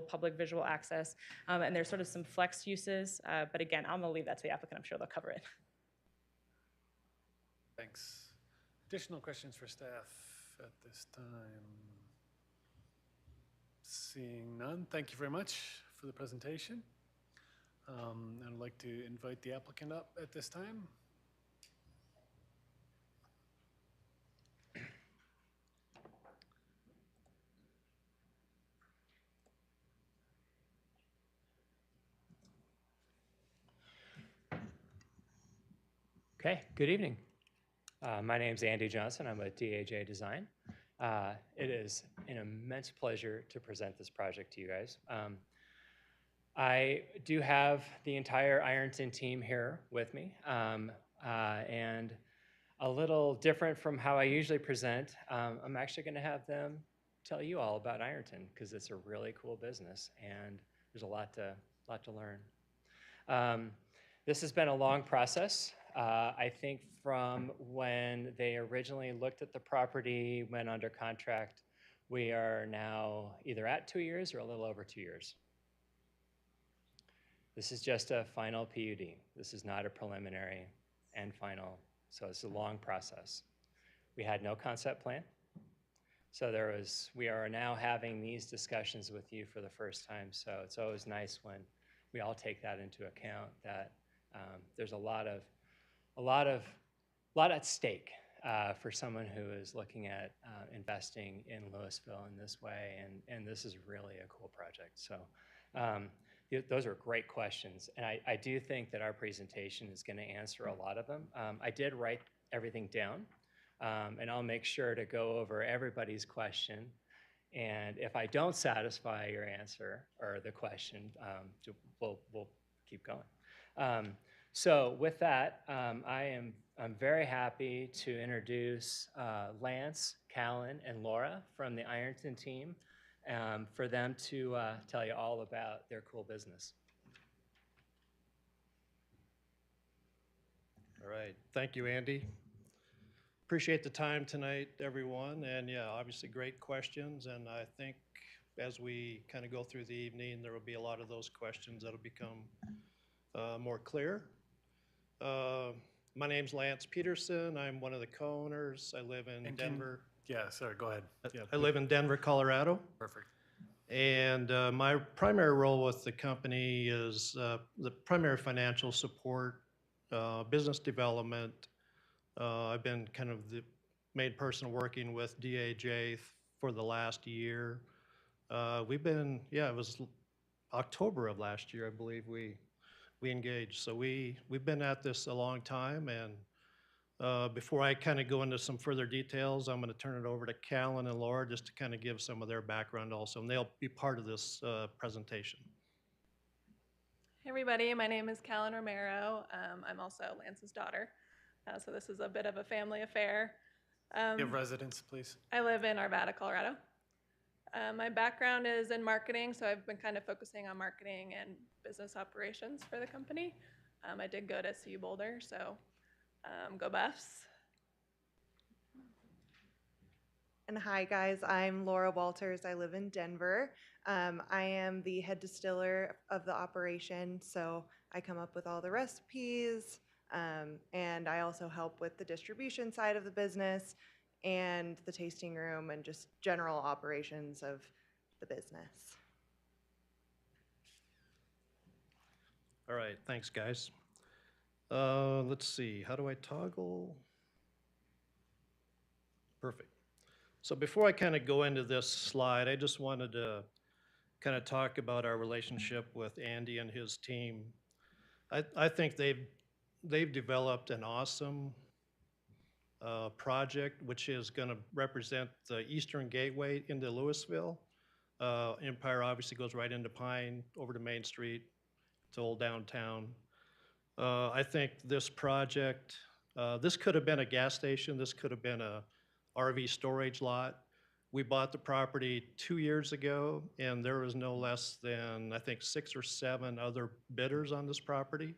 public visual access. And there's sort of some flex uses. But again, I'm going to leave that to the applicant. I'm sure they'll cover it. Thanks. Additional questions for staff at this time? Seeing none, thank you very much for the presentation. I'd like to invite the applicant up at this time. Okay, good evening. My name's Andy Johnson. I'm with DAJ Design. It is an immense pleasure to present this project to you guys. I do have the entire Ironton team here with me, and a little different from how I usually present, I'm actually going to have them tell you all about Ironton because it's a really cool business and there's a lot to learn. This has been a long process. I think from when they originally looked at the property, went under contract, we are now either at 2 years or a little over 2 years. This is just a final PUD. This is not a preliminary and final, so it's a long process. We had no concept plan. So we are now having these discussions with you for the first time, so it's always nice when we all take that into account, that there's a lot at stake for someone who is looking at investing in Louisville in this way, and this is really a cool project. So those are great questions, and I do think that our presentation is going to answer a lot of them. I did write everything down, and I'll make sure to go over everybody's question, and if I don't satisfy your answer or the question, we'll keep going. So with that, I'm very happy to introduce Lance, Callan, and Laura from the Ironton team for them to tell you all about their cool business. All right, thank you, Andy. Appreciate the time tonight, everyone, and yeah, obviously great questions, and I think as we kind of go through the evening, there will be a lot of those questions that'll become more clear. My name's Lance Peterson. I'm one of the co-owners. I live in Denver. Yeah, sorry, go ahead. Yeah, I live in Denver, Colorado. perfect. And my primary role with the company is the primary financial support, business development. I've been kind of the main person working with DAJ for the last year. We've been, yeah, it was October of last year, I believe we engaged. So we've been at this a long time, and before I kind of go into some further details, I'm going to turn it over to Callan and Laura just to kind of give some of their background also, and they'll be part of this presentation. Hey everybody, my name is Callan Romero. I'm also Lance's daughter, so this is a bit of a family affair. Give residence, please. I live in Arvada, Colorado. My background is in marketing, so I've been kind of focusing on marketing and business operations for the company. I did go to CU Boulder, so go Buffs. And hi guys, I'm Laura Walters. I live in Denver. I am the head distiller of the operation, so I come up with all the recipes, and I also help with the distribution side of the business and the tasting room and just general operations of the business. All right, thanks guys. Let's see, how do I toggle? Perfect. So before I kind of go into this slide, I just wanted to kind of talk about our relationship with Andy and his team. I think they've developed an awesome project, which is going to represent the Eastern Gateway into Louisville. Empire obviously goes right into Pine, over to Main Street, to old downtown. I think this project, this could have been a gas station, this could have been a RV storage lot. We bought the property 2 years ago, and there was no less than, I think, 6 or 7 other bidders on this property.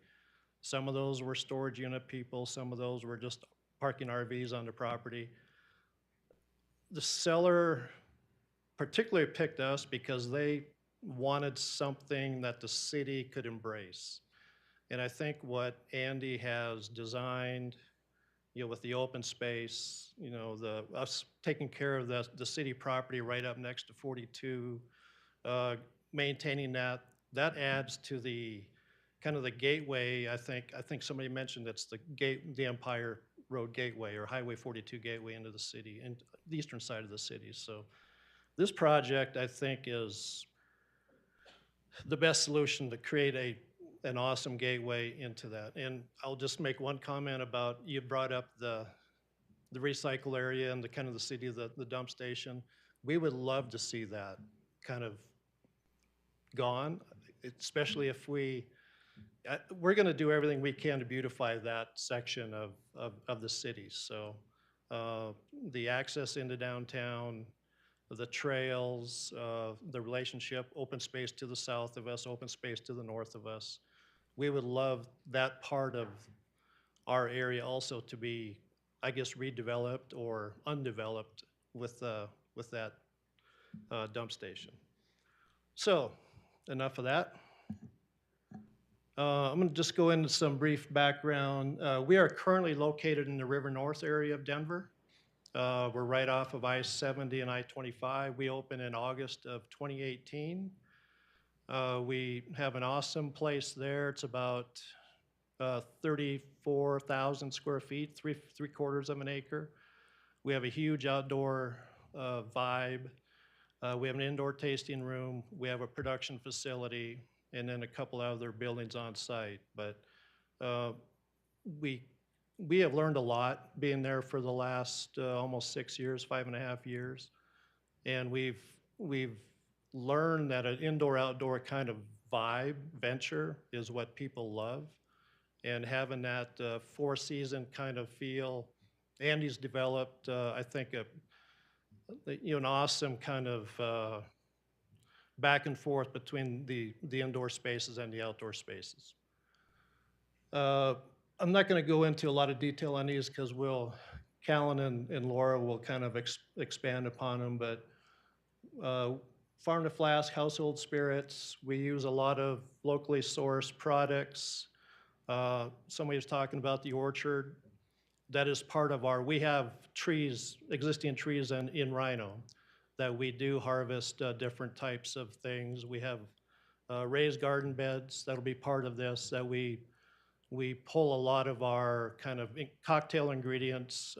Some of those were storage unit people, some of those were just parking RVs on the property. The seller particularly picked us because they wanted something that the city could embrace. And I think what Andy has designed, with the open space, us taking care of the city property right up next to 42, maintaining that adds to the kind of the gateway. I think somebody mentioned it's the Empire Road Gateway or Highway 42 gateway into the city and the eastern side of the city. So this project, I think, is the best solution to create an awesome gateway into that. And I'll just make one comment about, you brought up the recycle area and the kind of the city, the dump station. We would love to see that kind of gone, especially if we're going to do everything we can to beautify that section of the city. So the access into downtown, the trails, the relationship, open space to the south of us, open space to the north of us. We would love that part of our area also to be, I guess, redeveloped or undeveloped with that dump station. So enough of that. I'm going to just go into some brief background. We are currently located in the River North area of Denver. We're right off of I-70 and I-25. We opened in August of 2018. We have an awesome place there. It's about 34,000 square feet, three quarters of an acre. We have a huge outdoor vibe. We have an indoor tasting room. We have a production facility, and then a couple other buildings on site. But we have learned a lot being there for the last almost 6 years, 5.5 years. And we've learned that an indoor-outdoor kind of vibe, venture, is what people love. And having that four-season kind of feel, Andy's developed, I think, an awesome kind of back and forth between the indoor spaces and the outdoor spaces. I'm not going to go into a lot of detail on these because Callan and Laura will kind of expand upon them, but farm to flask, household spirits, we use a lot of locally sourced products. Somebody was talking about the orchard. That is part of we have trees, existing trees in Rhino that we do harvest different types of things. We have raised garden beds that'll be part of this, that we pull a lot of our kind of cocktail ingredients.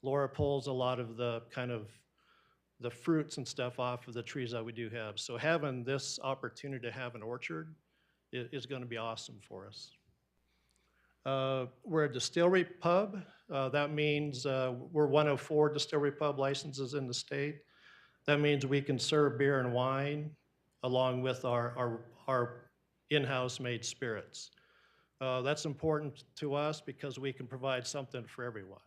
Laura pulls a lot of the kind of the fruits and stuff off of the trees that we do have. So having this opportunity to have an orchard is going to be awesome for us. We're a distillery pub. That means we're one of 4 distillery pub licenses in the state. That means we can serve beer and wine along with our in-house made spirits. That's important to us because we can provide something for everyone.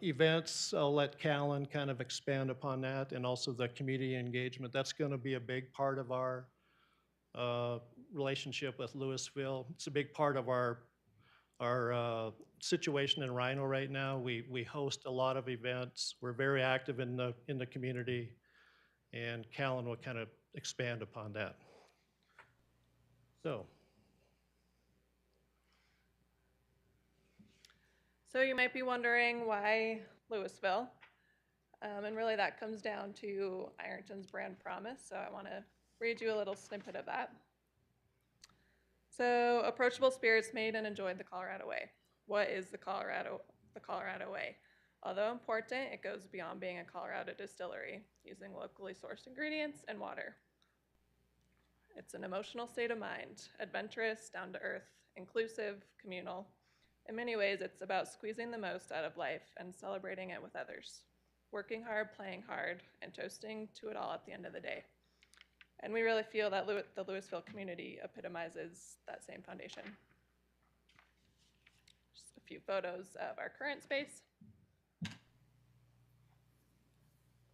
Events, I'll let Callan kind of expand upon that, and also the community engagement. That's going to be a big part of our relationship with Louisville. It's a big part of our situation in Rhino right now. We host a lot of events. We're very active in the community, and Callan will kind of expand upon that. So you might be wondering why Louisville, and really that comes down to Ironton's brand promise. So I want to read you a little snippet of that. So, approachable spirits made and enjoyed the Colorado way. What is the Colorado way? Although important, it goes beyond being a Colorado distillery, using locally sourced ingredients and water. It's an emotional state of mind, adventurous, down to earth, inclusive, communal. In many ways, it's about squeezing the most out of life and celebrating it with others, working hard, playing hard, and toasting to it all at the end of the day. And we really feel that the Louisville community epitomizes that same foundation. Just a few photos of our current space.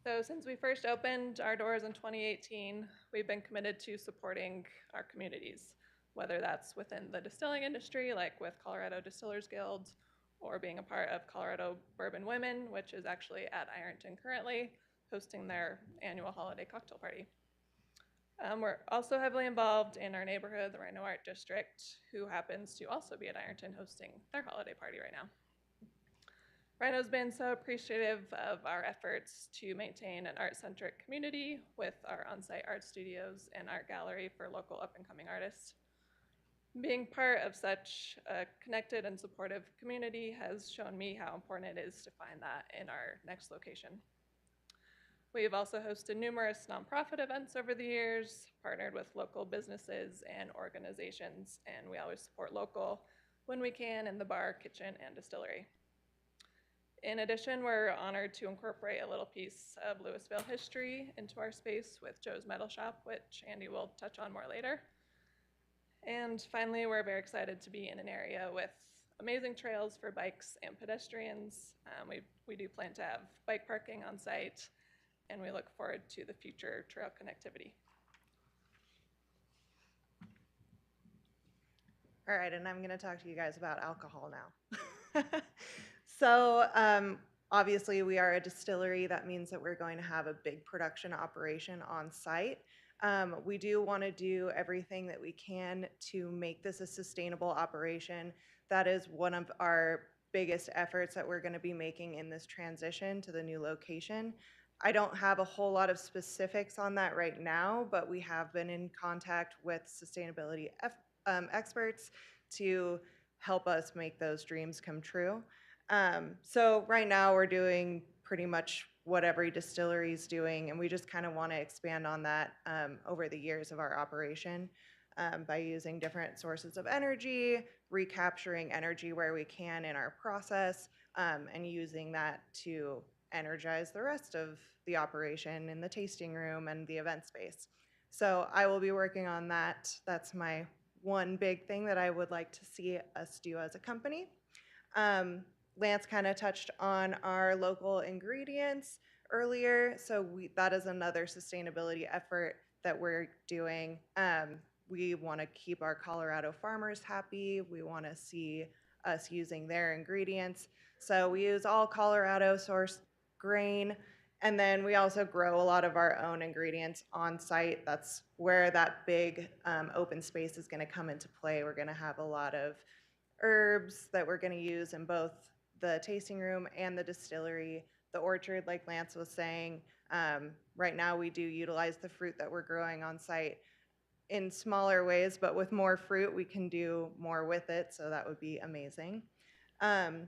So since we first opened our doors in 2018, we've been committed to supporting our communities, whether that's within the distilling industry, like with Colorado Distillers Guild, or being a part of Colorado Bourbon Women, which is actually at Ironton currently, hosting their annual holiday cocktail party. We're also heavily involved in our neighborhood, the Rhino Art District, who happens to also be at Ironton hosting their holiday party right now. Rhino's been so appreciative of our efforts to maintain an art-centric community with our on-site art studios and art gallery for local up-and-coming artists. Being part of such a connected and supportive community has shown me how important it is to find that in our next location. We've also hosted numerous nonprofit events over the years, partnered with local businesses and organizations, and we always support local when we can in the bar, kitchen, and distillery. In addition, we're honored to incorporate a little piece of Louisville history into our space with Joe's Metal Shop, which Andy will touch on more later. And finally, we're very excited to be in an area with amazing trails for bikes and pedestrians. We do plan to have bike parking on site, and we look forward to the future trail connectivity. All right, and I'm going to talk to you guys about alcohol now. So obviously we are a distillery. That means that we're going to have a big production operation on site. We do want to do everything that we can to make this a sustainable operation. That is one of our biggest efforts that we're going to be making in this transition to the new location. I don't have a whole lot of specifics on that right now, but we have been in contact with sustainability experts to help us make those dreams come true. So right now we're doing pretty much what every distillery is doing, and we just kind of want to expand on that over the years of our operation by using different sources of energy, recapturing energy where we can in our process, and using that to energize the rest of the operation in the tasting room and the event space. So I will be working on that. That's my one big thing that I would like to see us do as a company. Lance kind of touched on our local ingredients earlier, so that is another sustainability effort that we're doing. We want to keep our Colorado farmers happy. We want to see us using their ingredients. So we use all Colorado sourced grain, and then we also grow a lot of our own ingredients on site. That's where that big open space is going to come into play. We're going to have a lot of herbs that we're going to use in both the tasting room and the distillery. The orchard, like Lance was saying, right now we do utilize the fruit that we're growing on site in smaller ways, but with more fruit we can do more with it, so that would be amazing. And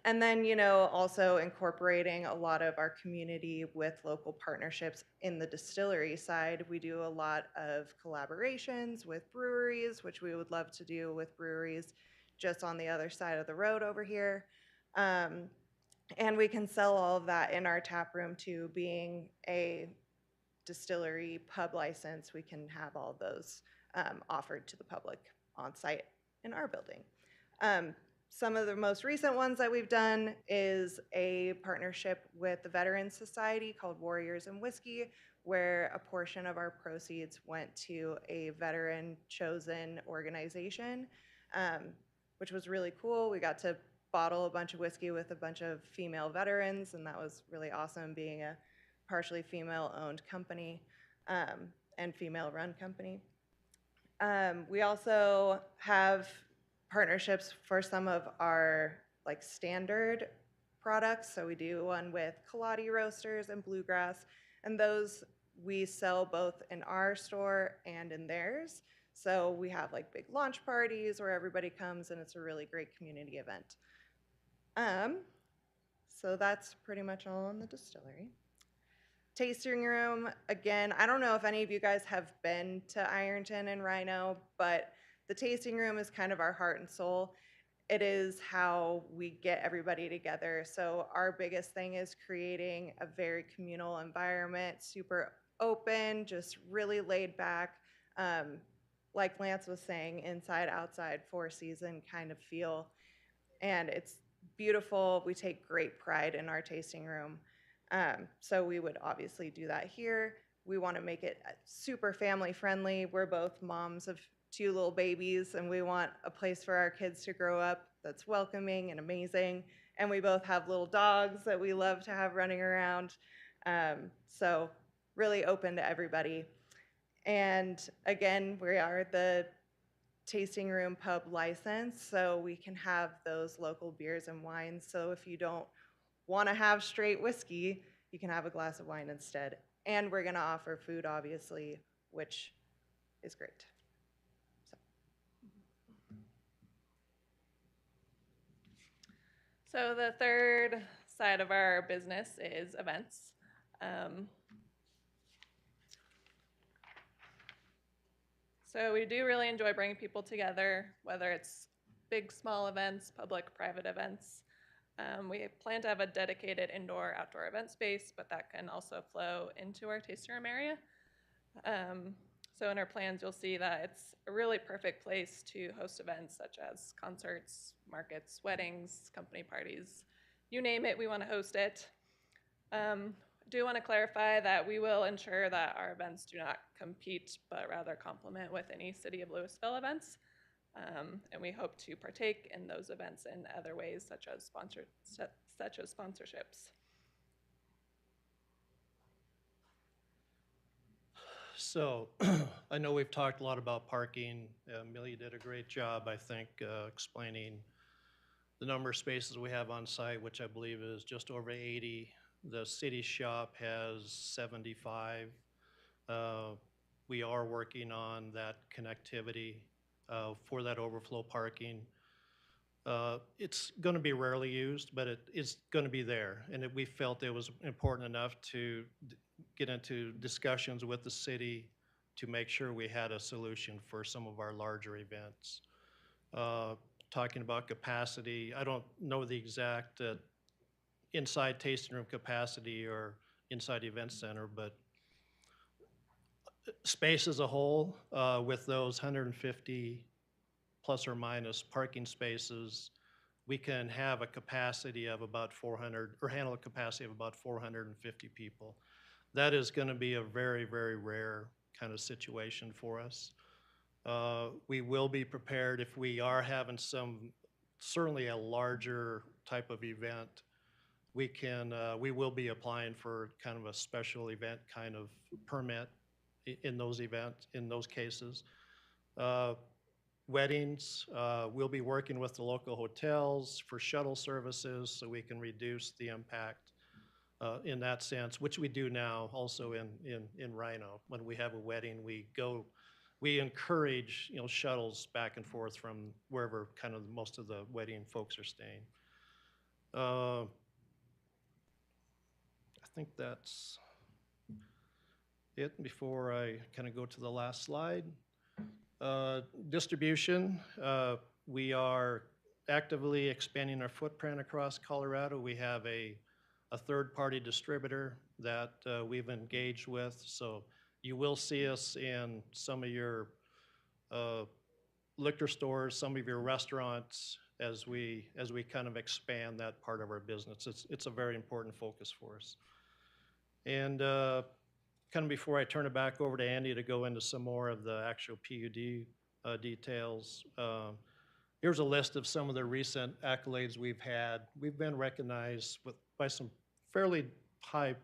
then, you know, also incorporating a lot of our community with local partnerships in the distillery side. We do a lot of collaborations with breweries, which we would love to do with breweries just on the other side of the road over here. And we can sell all of that in our tap room too. Being a distillery pub license, we can have all of those offered to the public on site in our building. Some of the most recent ones that we've done is a partnership with the Veterans Society called Warriors and Whiskey, where a portion of our proceeds went to a veteran chosen organization, which was really cool. We got to bottle a bunch of whiskey with a bunch of female veterans, and that was really awesome, being a partially female-owned company and female-run company. We also have partnerships for some of our like standard products. So we do one with Kaladi Roasters and Bluegrass, and those we sell both in our store and in theirs. So we have like big launch parties where everybody comes, and it's a really great community event. So that's pretty much all on the distillery. Tasting room, again, I don't know if any of you guys have been to Ironton and Rhino, but the tasting room is kind of our heart and soul. It is how we get everybody together. So our biggest thing is creating a very communal environment, super open, just really laid back. Like Lance was saying, inside, outside, four season kind of feel. And it's beautiful. We take great pride in our tasting room. So we would obviously do that here. We want to make it super family friendly. We're both moms of 2 little babies, and we want a place for our kids to grow up that's welcoming and amazing. And we both have little dogs that we love to have running around. So really open to everybody. And again, we are the tasting room pub license, so we can have those local beers and wines. So if you don't want to have straight whiskey, you can have a glass of wine instead. And we're going to offer food, obviously, which is great. So the third side of our business is events. So we do really enjoy bringing people together, whether it's big, small events, public, private events. We plan to have a dedicated indoor-outdoor event space, but that can also flow into our tasting room area. So in our plans, you'll see that it's a really perfect place to host events such as concerts, markets, weddings, company parties, you name it, we want to host it. Do want to clarify that we will ensure that our events do not compete, but rather complement with any City of Louisville events. And we hope to partake in those events in other ways, such as sponsorships. So I know we've talked a lot about parking. Amelia did a great job, I think, explaining the number of spaces we have on site, which I believe is just over 80. The city shop has 75. We are working on that connectivity for that overflow parking. It's going to be rarely used, but it is going to be there. And we felt it was important enough to get into discussions with the city to make sure we had a solution for some of our larger events. Talking about capacity, I don't know the exact inside tasting room capacity or inside event center, but space as a whole, with those 150 plus or minus parking spaces, we can have a capacity of about 400, or handle a capacity of about 450 people. That is going to be a very, very rare kind of situation for us. We will be prepared if we are having certainly a larger type of event. We will be applying for kind of a special event kind of permit in those events, in those cases. Weddings, we'll be working with the local hotels for shuttle services so we can reduce the impact in that sense, which we do now also in Rhino. When we have a wedding, we encourage shuttles back and forth from wherever kind of most of the wedding folks are staying. I think that's it before I kind of go to the last slide. Distribution, we are actively expanding our footprint across Colorado. We have a third-party distributor that we've engaged with, so you will see us in some of your liquor stores, some of your restaurants as we kind of expand that part of our business. It's a very important focus for us. And kind of before I turn it back over to Andy to go into some more of the actual PUD details, here's a list of some of the recent accolades we've had. We've been recognized by some fairly high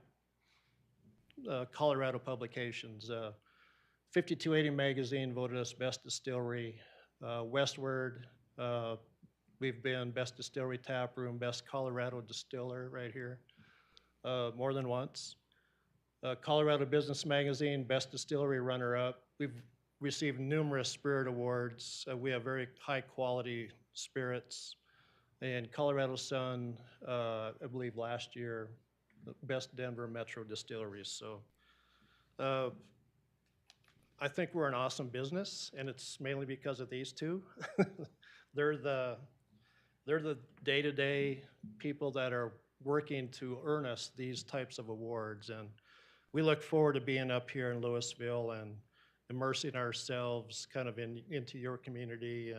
Colorado publications. 5280 magazine voted us best distillery. Westward, we've been best distillery tap room, best Colorado distiller right here, more than once. Colorado Business Magazine, best distillery runner-up. We've received numerous spirit awards. We have very high quality spirits. And Colorado Sun, I believe last year, best Denver Metro distilleries. So I think we're an awesome business, and it's mainly because of these two. They're the day-to-day people that are working to earn us these types of awards. And we look forward to being up here in Louisville and immersing ourselves kind of into your community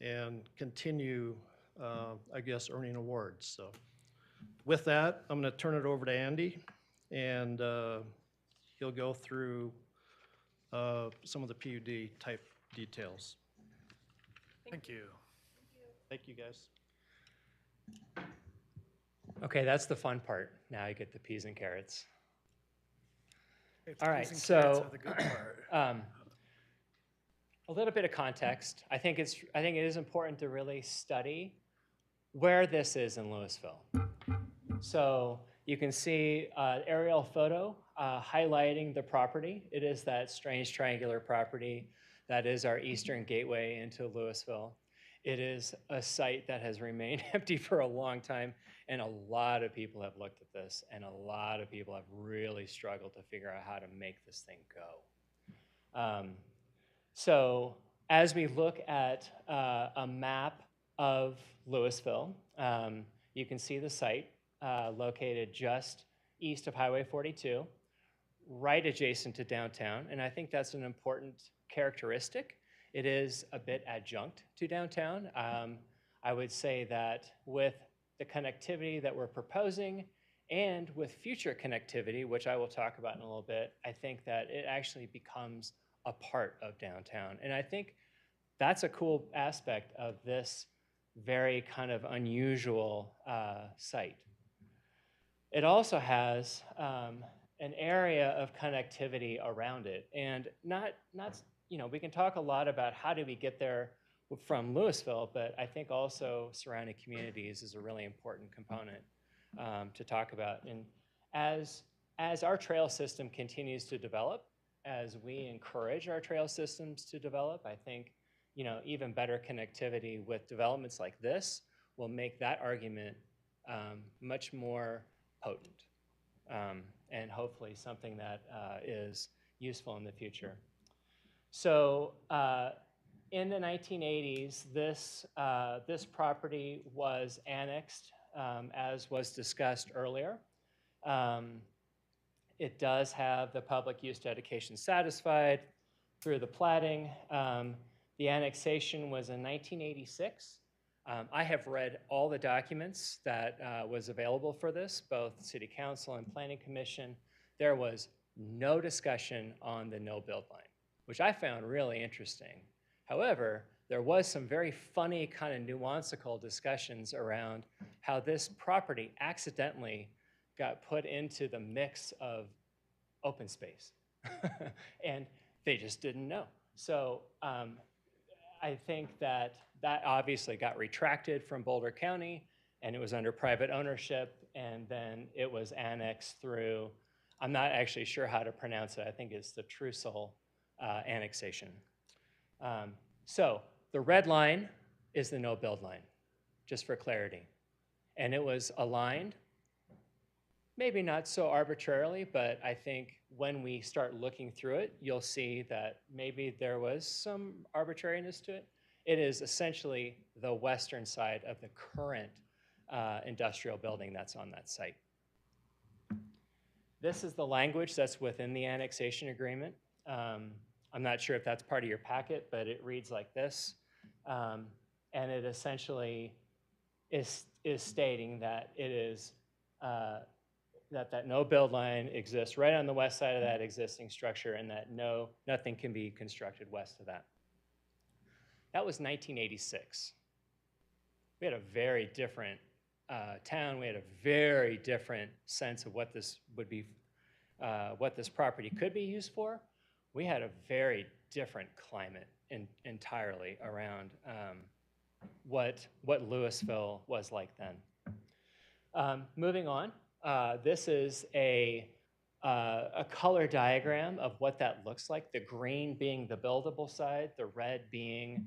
and continue, I guess, earning awards. So With that, I'm going to turn it over to Andy, and he'll go through some of the PUD type details. Thank you. Thank you, guys. Okay, that's the fun part. Now you get the peas and carrots. It's All right, peas and carrots so are the good part. a little bit of context. I think it is important to really study where this is in Louisville. So you can see aerial photo highlighting the property. It is that strange triangular property that is our eastern gateway into Louisville. It is a site that has remained empty for a long time, and a lot of people have looked at this, and a lot of people have really struggled to figure out how to make this thing go. So as we look at a map of Louisville, you can see the site located just east of Highway 42, right adjacent to downtown, and I think that's an important characteristic. It is a bit adjunct to downtown. I would say that with the connectivity that we're proposing and with future connectivity, which I will talk about in a little bit, I think that it actually becomes a part of downtown. And I think that's a cool aspect of this very kind of unusual site. It also has an area of connectivity around it, and not we can talk a lot about how do we get there from Louisville, but I think also surrounding communities is a really important component to talk about. And as our trail system continues to develop, as we encourage our trail systems to develop, I think even better connectivity with developments like this will make that argument much more potent, and hopefully something that is useful in the future. So in the 1980s, this property was annexed, as was discussed earlier. It does have the public use dedication satisfied through the platting. The annexation was in 1986. I have read all the documents that was available for this, both City Council and Planning Commission. There was no discussion on the no-build line, which I found really interesting. However, there was some very funny kind of nuancical discussions around how this property accidentally got put into the mix of open space. And they just didn't know. So I think that obviously got retracted from Boulder County, and it was under private ownership, and then it was annexed through, I'm not actually sure how to pronounce it, I think it's the Trussell annexation. So the red line is the no-build line, just for clarity. And it was aligned, maybe not so arbitrarily, but I think when we start looking through it, you'll see that maybe there was some arbitrariness to it. It is essentially the western side of the current industrial building that's on that site. This is the language that's within the annexation agreement. I'm not sure if that's part of your packet, but it reads like this. And it essentially is stating that it is that no build line exists right on the west side of that existing structure, and that nothing can be constructed west of that. That was 1986. We had a very different town. We had a very different sense of what this would be, what this property could be used for. We had a very different climate entirely around what Louisville was like then. Moving on, this is a color diagram of what that looks like. The green being the buildable side, the red being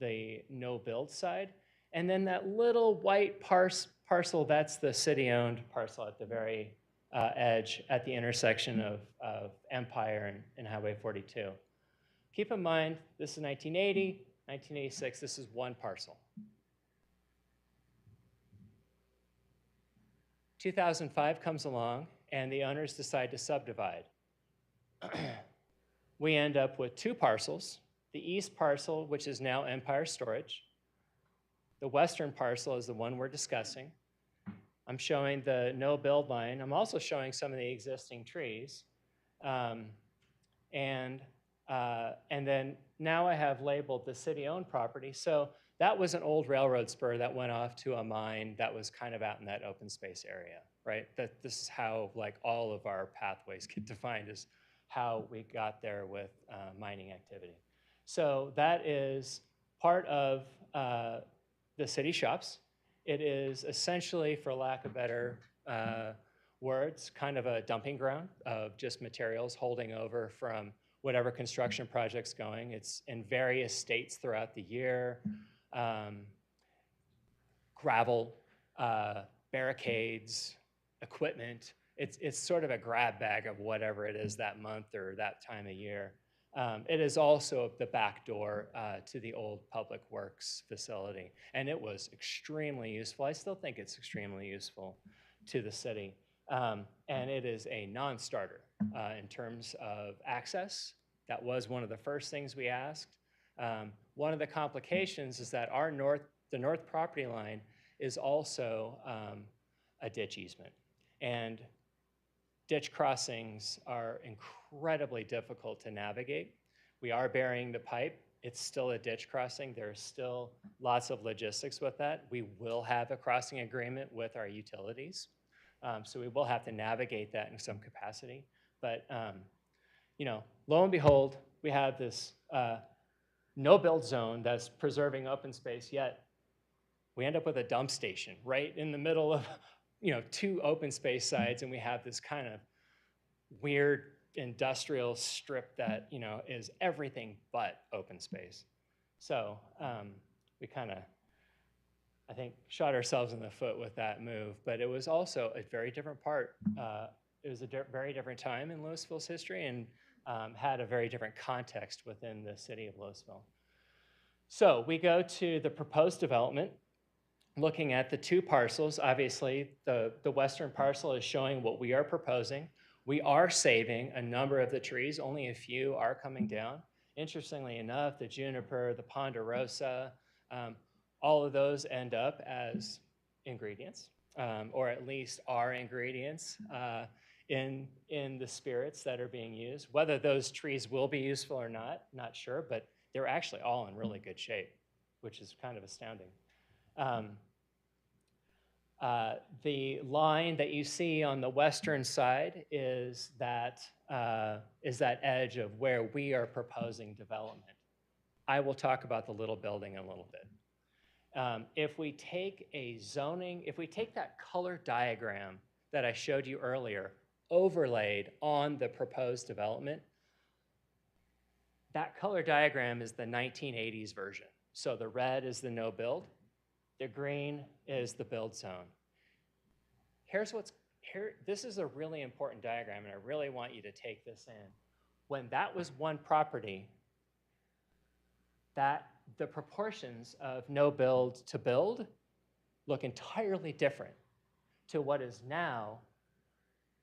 the no-build side, and then that little white parcel, that's the city-owned parcel at the very edge at the intersection of Empire and Highway 42. Keep in mind, this is 1980, 1986, this is one parcel. 2005 comes along, and the owners decide to subdivide. We end up with two parcels. The east parcel, which is now Empire Storage. The western parcel is the one we're discussing. I'm showing the no build line. I'm also showing some of the existing trees. And then now I have labeled the city-owned property. So that was an old railroad spur that went off to a mine that was kind of out in that open space area, right? This is how like all of our pathways get defined, is how we got there with mining activity. So that is part of the city shops. It is essentially, for lack of better words, kind of a dumping ground of just materials holding over from whatever construction project's going. It's in various states throughout the year. Gravel, barricades, equipment. It's sort of a grab bag of whatever it is that month or that time of year. It is also the back door to the old Public Works facility. And it was extremely useful. I still think it's extremely useful to the city. And it is a non-starter in terms of access. That was one of the first things we asked. One of the complications is that the north property line is also a ditch easement. And ditch crossings are incredibly difficult to navigate. We are burying the pipe. It's still a ditch crossing. There's still lots of logistics with that. We will have a crossing agreement with our utilities. So we will have to navigate that in some capacity. But lo and behold, we have this no-build zone that's preserving open space, yet we end up with a dump station right in the middle of two open space sites, and we have this kind of weird industrial strip that is everything but open space. So we kind of, I think, shot ourselves in the foot with that move, but it was also a very different part. It was a very different time in Louisville's history, and had a very different context within the city of Louisville. So we go to the proposed development, looking at the two parcels. Obviously, the western parcel is showing what we are proposing. We are saving a number of the trees. Only a few are coming down. Interestingly enough, the juniper, the ponderosa, all of those end up as ingredients, or at least are ingredients in the spirits that are being used. Whether those trees will be useful or not sure, but they're actually all in really good shape, which is kind of astounding. The line that you see on the western side is that edge of where we are proposing development. I will talk about the little building in a little bit. If we take that color diagram that I showed you earlier, overlaid on the proposed development, that color diagram is the 1980s version. So the red is the no build, the green is the build zone. This is a really important diagram, and I really want you to take this in. When that was one property, the proportions of no build to build look entirely different to what is now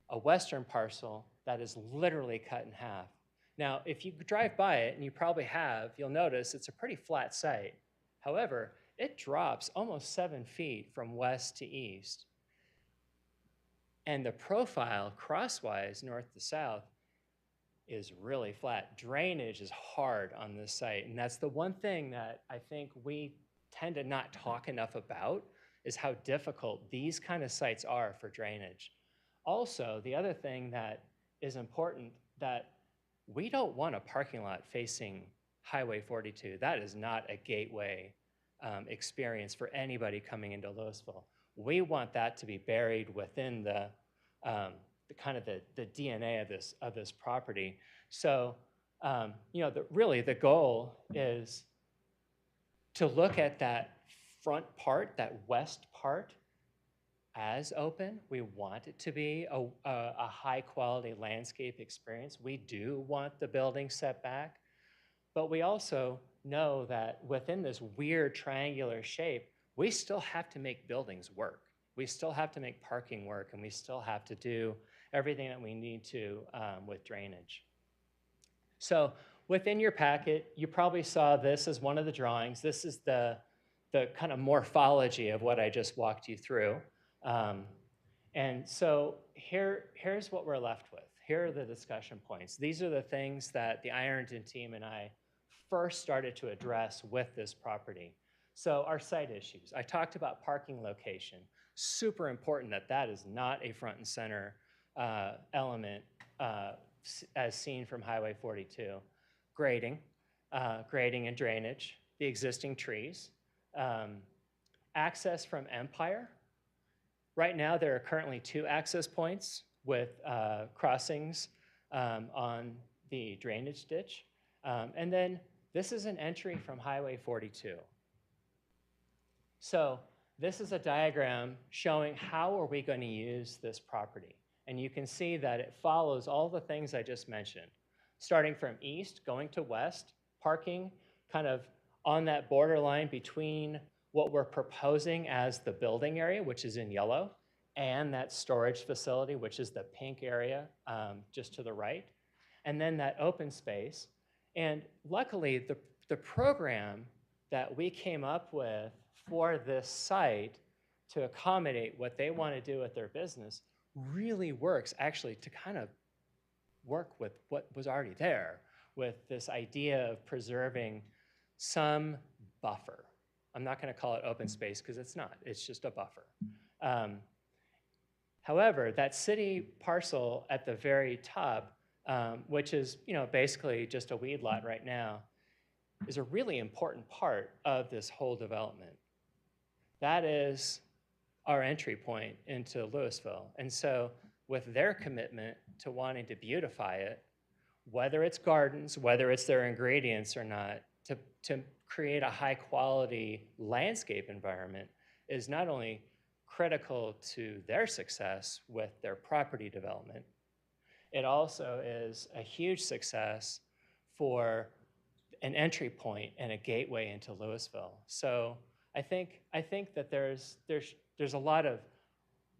a western parcel that is literally cut in half. Now, if you drive by it, and you probably have, you'll notice it's a pretty flat site. However, it drops almost 7 feet from west to east. And the profile crosswise, north to south, is really flat. Drainage is hard on this site, and that's the one thing that I think we tend to not talk enough about, is how difficult these kind of sites are for drainage. Also, the other thing that is important, that we don't want a parking lot facing Highway 42. That is not a gateway experience for anybody coming into Louisville. We want that to be buried within the kind of the DNA of this property. So, really the goal is to look at that front part, that west part, as open. We want it to be a high quality landscape experience. We do want the building set back, but we also know that within this weird triangular shape, we still have to make buildings work. We still have to make parking work, and we still have to do everything that we need to with drainage. So within your packet, you probably saw this as one of the drawings. This is the kind of morphology of what I just walked you through. And so here's what we're left with. Here are the discussion points. These are the things that the Ironton team and I first started to address with this property. So our site issues. I talked about parking location. Super important that that is not a front and center element as seen from Highway 42. Grading and drainage, the existing trees, access from Empire. Right now, there are currently 2 access points with crossings on the drainage ditch. And then this is an entry from Highway 42. So this is a diagram showing how are we going to use this property. And you can see that it follows all the things I just mentioned. Starting from east, going to west, parking kind of on that borderline between what we're proposing as the building area, which is in yellow, and that storage facility, which is the pink area just to the right, and then that open space. And luckily, the program that we came up with for this site to accommodate what they want to do with their business really works actually to kind of work with what was already there, with this idea of preserving some buffer. I'm not going to call it open space because it's not. It's just a buffer. However, that city parcel at the very top, which is basically just a weed lot right now, is a really important part of this whole development. That is our entry point into Louisville. And so with their commitment to wanting to beautify it, whether it's gardens, whether it's their ingredients or not, to create a high quality landscape environment is not only critical to their success with their property development, it also is a huge success for an entry point and a gateway into Louisville. So I think that there's a lot of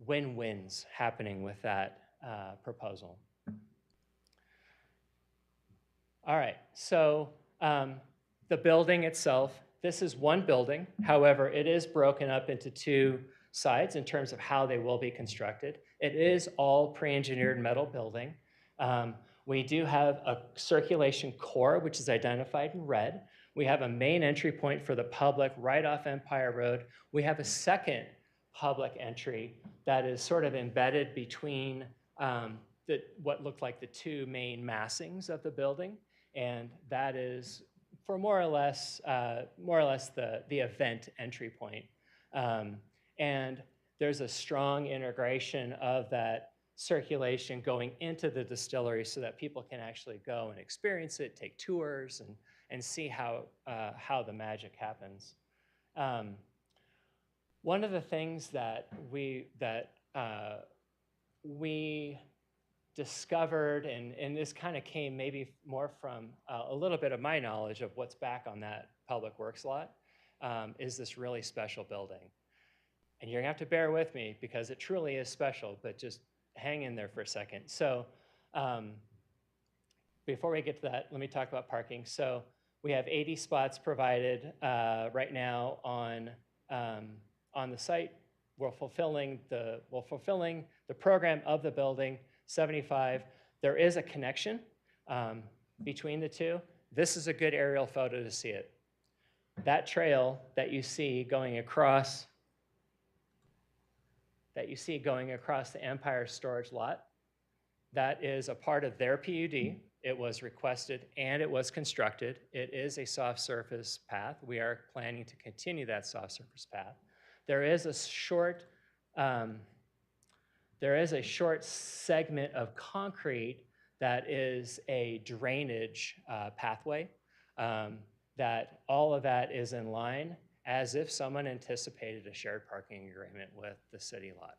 win-wins happening with that proposal. All right, so the building itself, this is one building. However, it is broken up into 2 sides in terms of how they will be constructed. It is all pre-engineered metal building. We do have a circulation core, which is identified in red. We have a main entry point for the public right off Empire Road. We have a second public entry that is sort of embedded between what looked like the 2 main massings of the building, and that is for more or less the event entry point. And there's a strong integration of that circulation going into the distillery so that people can actually go and experience it, take tours, and see how the magic happens. One of the things that we discovered, and this kind of came maybe more from a little bit of my knowledge of what's back on that public works lot, is this really special building. And you're gonna have to bear with me because it truly is special, but just hang in there for a second. So before we get to that, let me talk about parking. So we have 80 spots provided right now on the site. We're fulfilling the program of the building, 75. There is a connection between the 2. This is a good aerial photo to see it. That trail that you see going across the Empire storage lot, that is a part of their PUD. It was requested and it was constructed. It is a soft surface path. We are planning to continue that soft surface path. There is a short segment of concrete that is a drainage pathway. That all of that is in line as if someone anticipated a shared parking agreement with the city lot.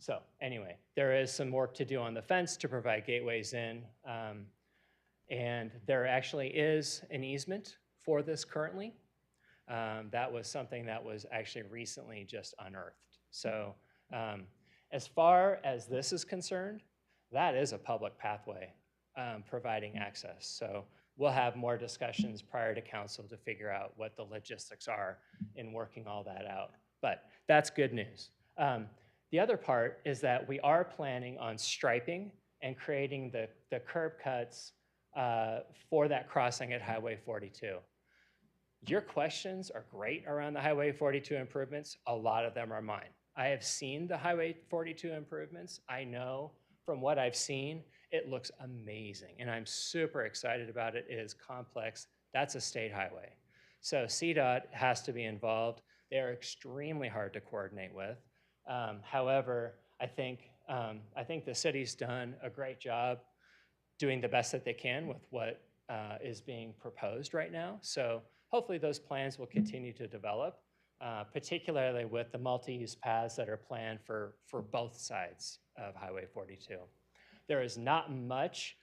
So anyway, there is some work to do on the fence to provide gateways in. And there actually is an easement for this currently. That was something that was actually recently just unearthed. So as far as this is concerned, that is a public pathway providing access. So we'll have more discussions prior to council to figure out what the logistics are in working all that out. But that's good news. The other part is that we are planning on striping and creating the curb cuts for that crossing at Highway 42. Your questions are great around the Highway 42 improvements. A lot of them are mine. I have seen the Highway 42 improvements. I know from what I've seen, it looks amazing, and I'm super excited about it. It is complex. That's a state highway. So CDOT has to be involved. They are extremely hard to coordinate with. However, I think the city's done a great job doing the best that they can with what is being proposed right now. So hopefully those plans will continue to develop, particularly with the multi-use paths that are planned for both sides of Highway 42. There is not much,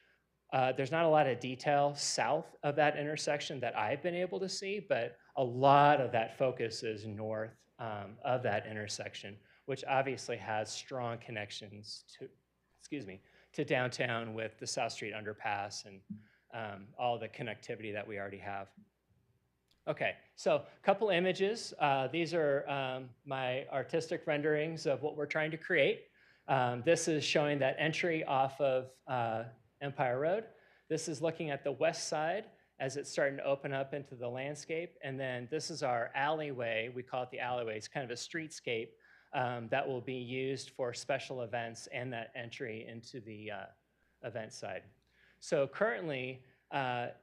there's not a lot of detail south of that intersection that I've been able to see, but a lot of that focus is north of that intersection, which obviously has strong connections to downtown with the South Street underpass and all the connectivity that we already have. Okay, so a couple images. These are my artistic renderings of what we're trying to create. This is showing that entry off of Empire Road. This is looking at the west side as it's starting to open up into the landscape. And then this is our alleyway. We call it the alleyway. It's kind of a streetscape that will be used for special events and that entry into the event side. So currently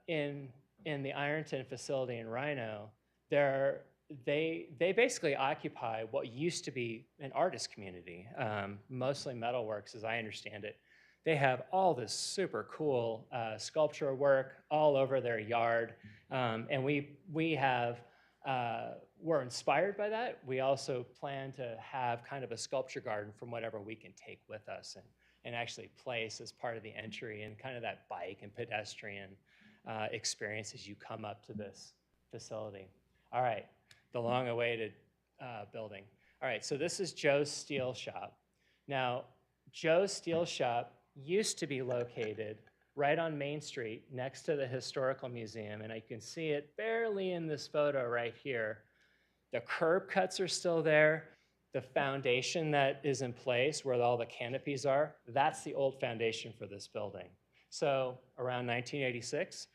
in the Ironton facility in Rhino, they basically occupy what used to be an artist community, mostly metalworks as I understand it. They have all this super cool sculpture work all over their yard, and we're inspired by that. We also plan to have kind of a sculpture garden from whatever we can take with us and actually place as part of the entry and kind of that bike and pedestrian experience as you come up to this facility. All right, the long-awaited building. All right, so this is Joe's Steel Shop. Now, Joe's Steel Shop used to be located right on Main Street next to the Historical Museum, and I can see it barely in this photo right here. The curb cuts are still there. The foundation that is in place where all the canopies are, that's the old foundation for this building. So around 1986,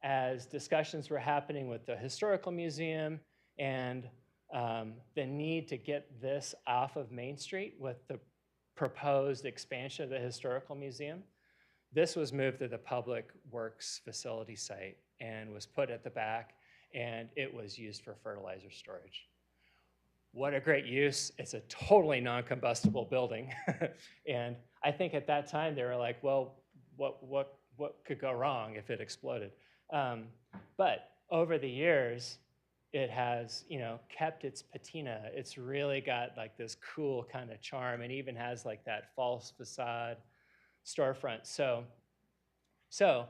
as discussions were happening with the Historical Museum and the need to get this off of Main Street with the proposed expansion of the Historical Museum, this was moved to the Public Works facility site and was put at the back, and it was used for fertilizer storage. What a great use. It's a totally non-combustible building. And I think at that time they were like, well, what could go wrong if it exploded? But over the years, it has, kept its patina. It's really got like this cool kind of charm, and even has like that false facade storefront. So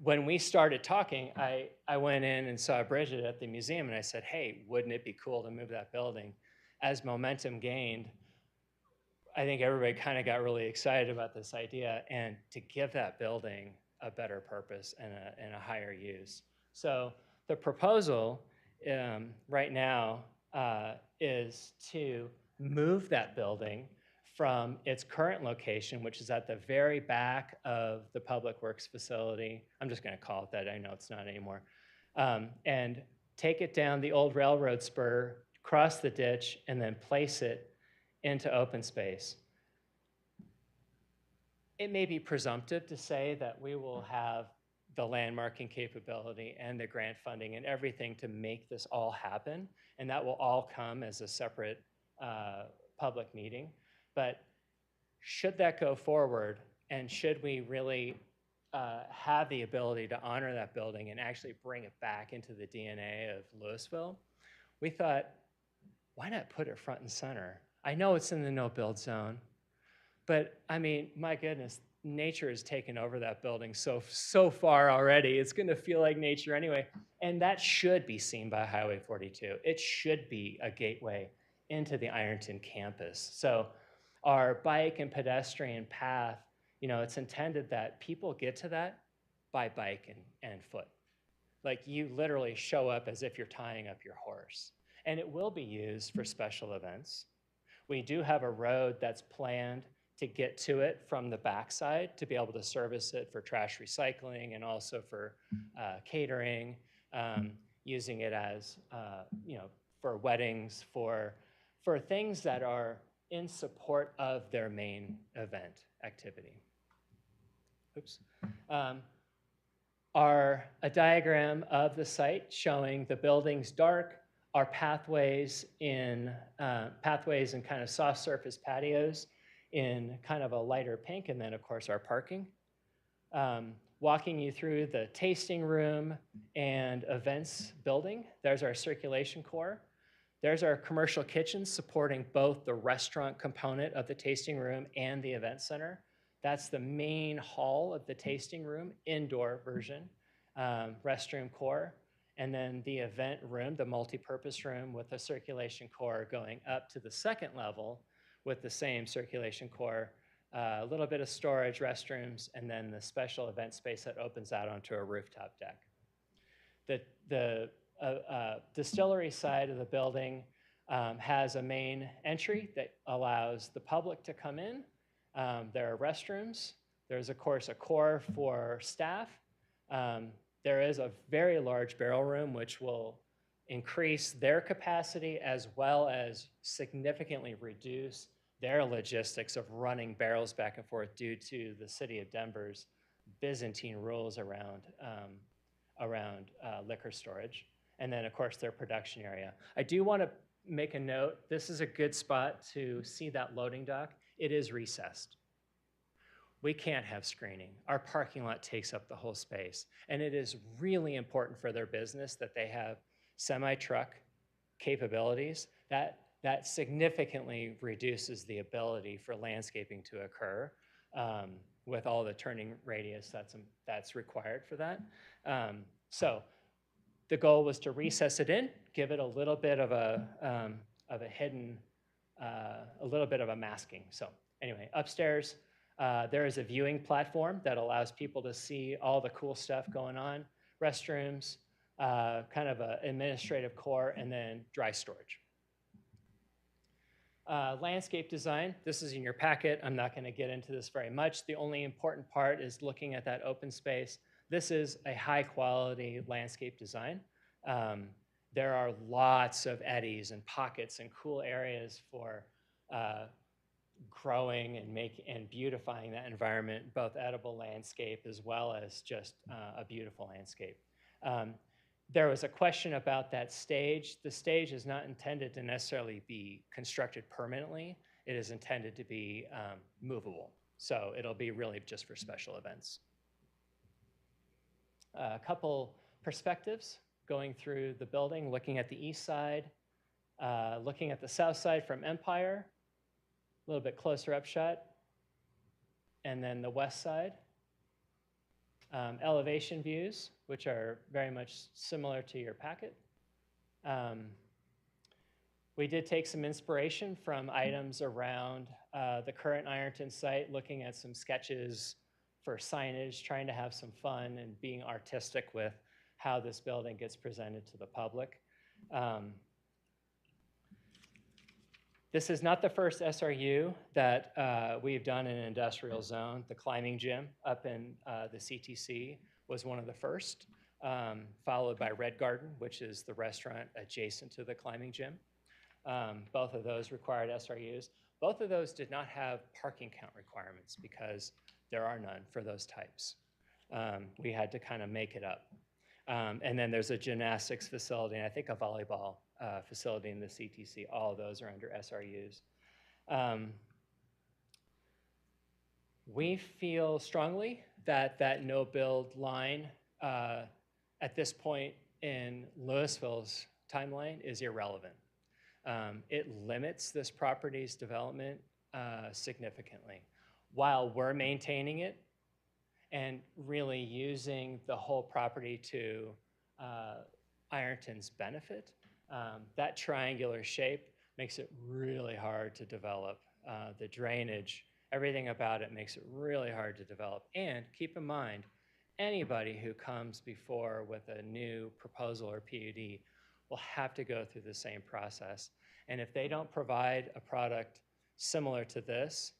when we started talking, I went in and saw Bridget at the museum, and I said, hey, wouldn't it be cool to move that building? As momentum gained, I think everybody kind of got really excited about this idea and to give that building a better purpose and a higher use. So the proposal right now is to move that building from its current location, which is at the very back of the Public Works facility. I'm just gonna call it that, I know it's not anymore. And take it down the old railroad spur, cross the ditch, and then place it into open space. It may be presumptive to say that we will have the landmarking capability and the grant funding and everything to make this all happen, and that will all come as a separate public meeting. But should that go forward, and should we really have the ability to honor that building and actually bring it back into the DNA of Louisville, we thought, why not put it front and center? I know it's in the no-build zone, but I mean, my goodness, nature has taken over that building so far already. It's gonna feel like nature anyway. And that should be seen by Highway 42. It should be a gateway into the Ironton campus. So our bike and pedestrian path, it's intended that people get to that by bike and foot. Like you literally show up as if you're tying up your horse. And it will be used for special events. We do have a road that's planned to get to it from the backside to be able to service it for trash recycling and also for catering, using it as, for weddings, for things that are in support of their main event activity. Oops. Are a diagram of the site showing the buildings dark, our pathways and kind of soft surface patios in kind of a lighter pink, and then of course our parking. Walking you through the tasting room and events building. There's our circulation core. There's our commercial kitchen supporting both the restaurant component of the tasting room and the event center. That's the main hall of the tasting room, indoor version, restroom core. And then the event room, the multi-purpose room with the circulation core going up to the second level with the same circulation core, a little bit of storage, restrooms, and then the special event space that opens out onto a rooftop deck. The distillery side of the building has a main entry that allows the public to come in. There are restrooms. There's, of course, a core for staff. There is a very large barrel room, which will increase their capacity as well as significantly reduce their logistics of running barrels back and forth due to the city of Denver's Byzantine rules around liquor storage. And then, of course, their production area. I do want to make a note. This is a good spot to see that loading dock. It is recessed. We can't have screening. Our parking lot takes up the whole space. And it is really important for their business that they have semi-truck capabilities. That significantly reduces the ability for landscaping to occur with all the turning radius that's required for that. So the goal was to recess it in, give it a little bit of a hidden, a little bit of a masking. So anyway, upstairs, there is a viewing platform that allows people to see all the cool stuff going on. Restrooms, kind of an administrative core, and then dry storage. Landscape design, this is in your packet. I'm not going to get into this very much. The only important part is looking at that open space. This is a high quality landscape design. There are lots of eddies and pockets and cool areas for growing and beautifying that environment, both edible landscape as well as just a beautiful landscape. There was a question about that stage. The stage is not intended to necessarily be constructed permanently. It is intended to be movable. So it'll be really just for special events. A couple perspectives going through the building, looking at the east side, looking at the south side from Empire, a little bit closer up shot, and then the west side. Elevation views, which are very much similar to your packet. We did take some inspiration from items around the current Ironton site, looking at some sketches for signage, trying to have some fun and being artistic with how this building gets presented to the public. This is not the first SRU that we've done in an industrial zone. The climbing gym up in the CTC was one of the first, followed by Red Garden, which is the restaurant adjacent to the climbing gym. Both of those required SRUs. Both of those did not have parking count requirements because there are none for those types. We had to kind of make it up. And then there's a gymnastics facility and I think a volleyball facility in the CTC. All of those are under SRUs. We feel strongly that that no-build line at this point in Louisville's timeline is irrelevant. It limits this property's development significantly. While we're maintaining it and really using the whole property to Ironton's benefit, that triangular shape makes it really hard to develop. The drainage, everything about it makes it really hard to develop. And keep in mind, anybody who comes before with a new proposal or PUD will have to go through the same process. And if they don't provide a product similar to this,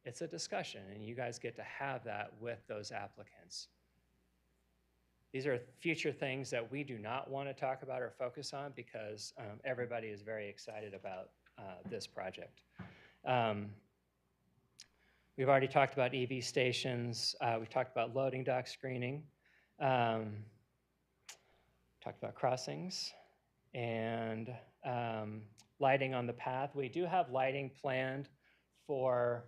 it's a discussion, and you guys get to have that with those applicants. These are future things that we do not want to talk about or focus on because everybody is very excited about this project. We've already talked about EV stations. We've talked about loading dock screening. Talked about crossings and lighting on the path. We do have lighting planned for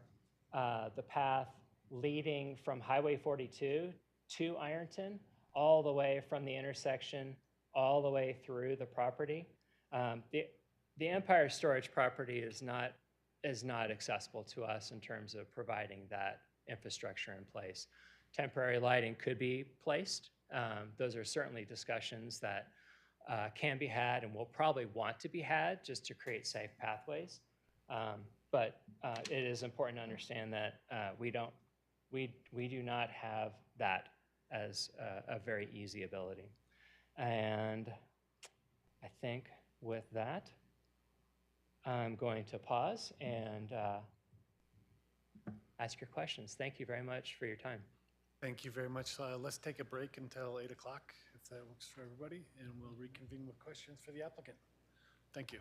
the path leading from Highway 42 to Ironton, all the way from the intersection, all the way through the property. The Empire Storage property is not accessible to us in terms of providing that infrastructure in place. Temporary lighting could be placed. Those are certainly discussions that can be had and will probably want to be had just to create safe pathways. But it is important to understand that we do not have that as a very easy ability. And I think with that, I'm going to pause and ask your questions. Thank you very much for your time. Thank you very much. Let's take a break until 8 o'clock, if that works for everybody, and we'll reconvene with questions for the applicant. Thank you.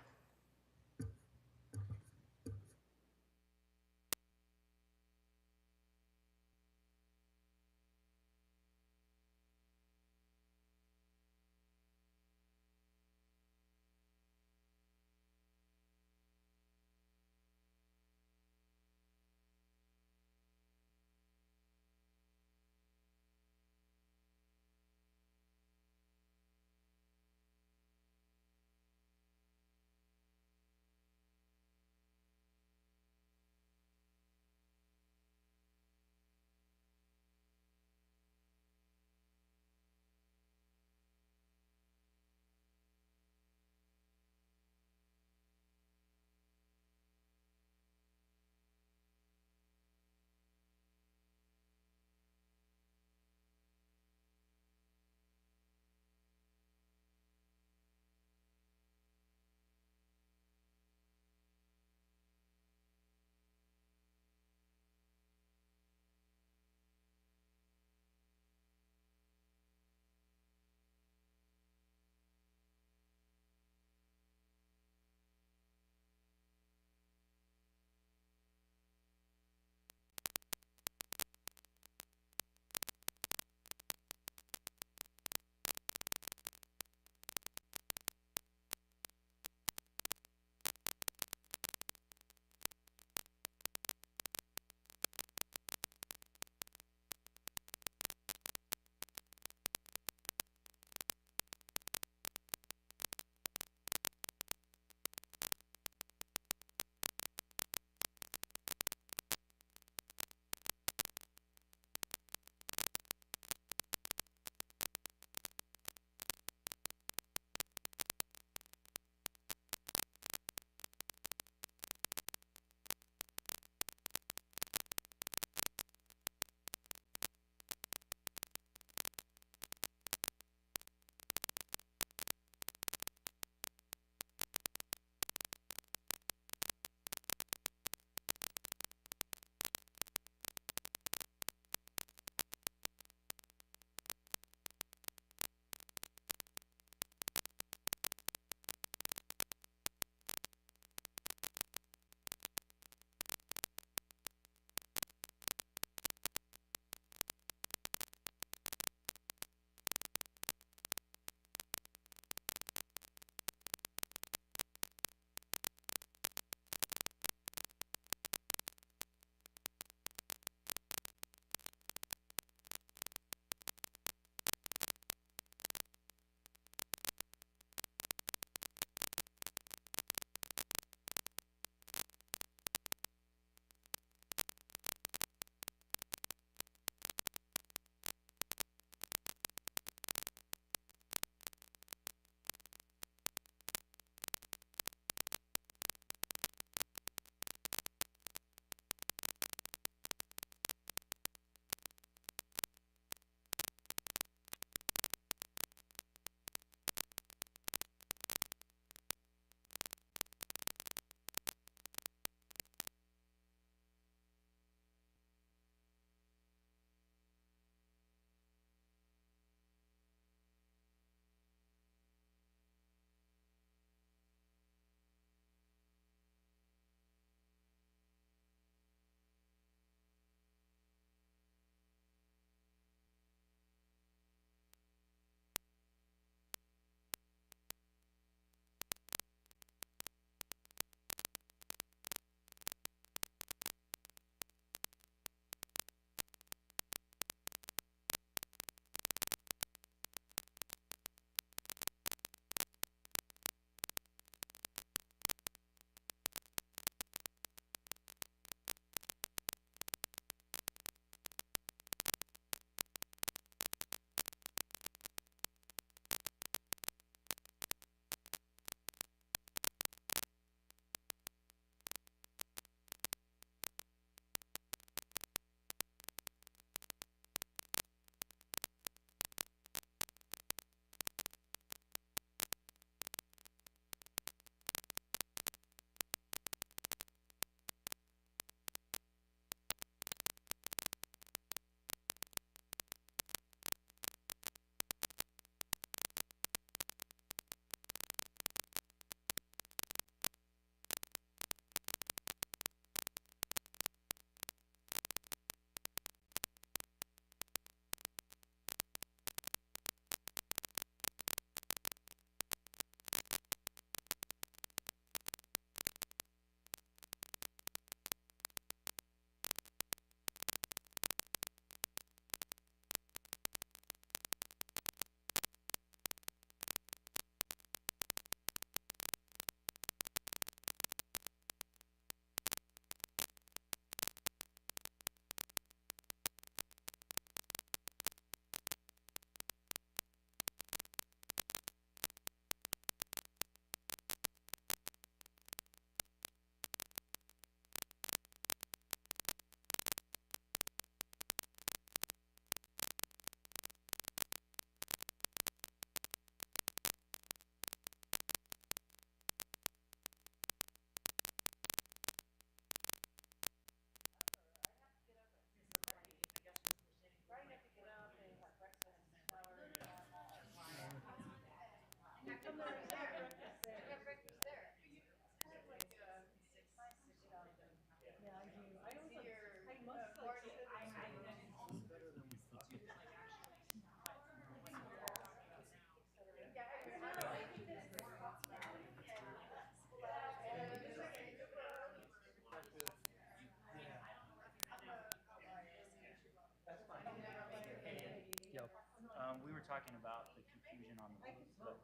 We were talking about the confusion on the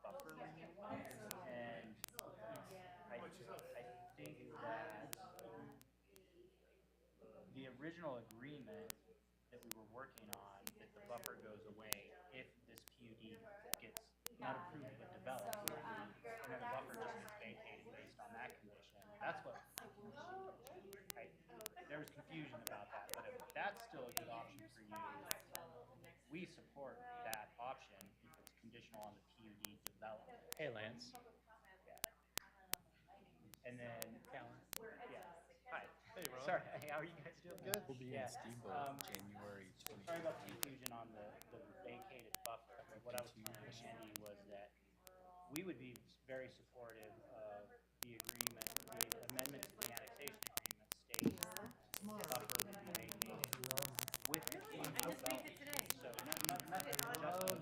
buffer removal, and I think that the original agreement that we were working on, that the buffer goes away if this PUD gets not approved but developed, and then the buffer just gets vacated based on that condition. That's what there was confusion about that, but if that's still a good option for you, we support that option if it's conditional on the PUD development. Hey, Lance. And then, Callan. yeah, hi. Hey, Rob. Sorry, hey, how are you guys doing? Good. We'll be in Steamboat January 20. Sorry about the confusion on the vacated buffer. What I was telling Andy was that we would be very supportive of the agreement, the amendment to the annexation agreement stating buffer would be vacated with the PUD development. So nothing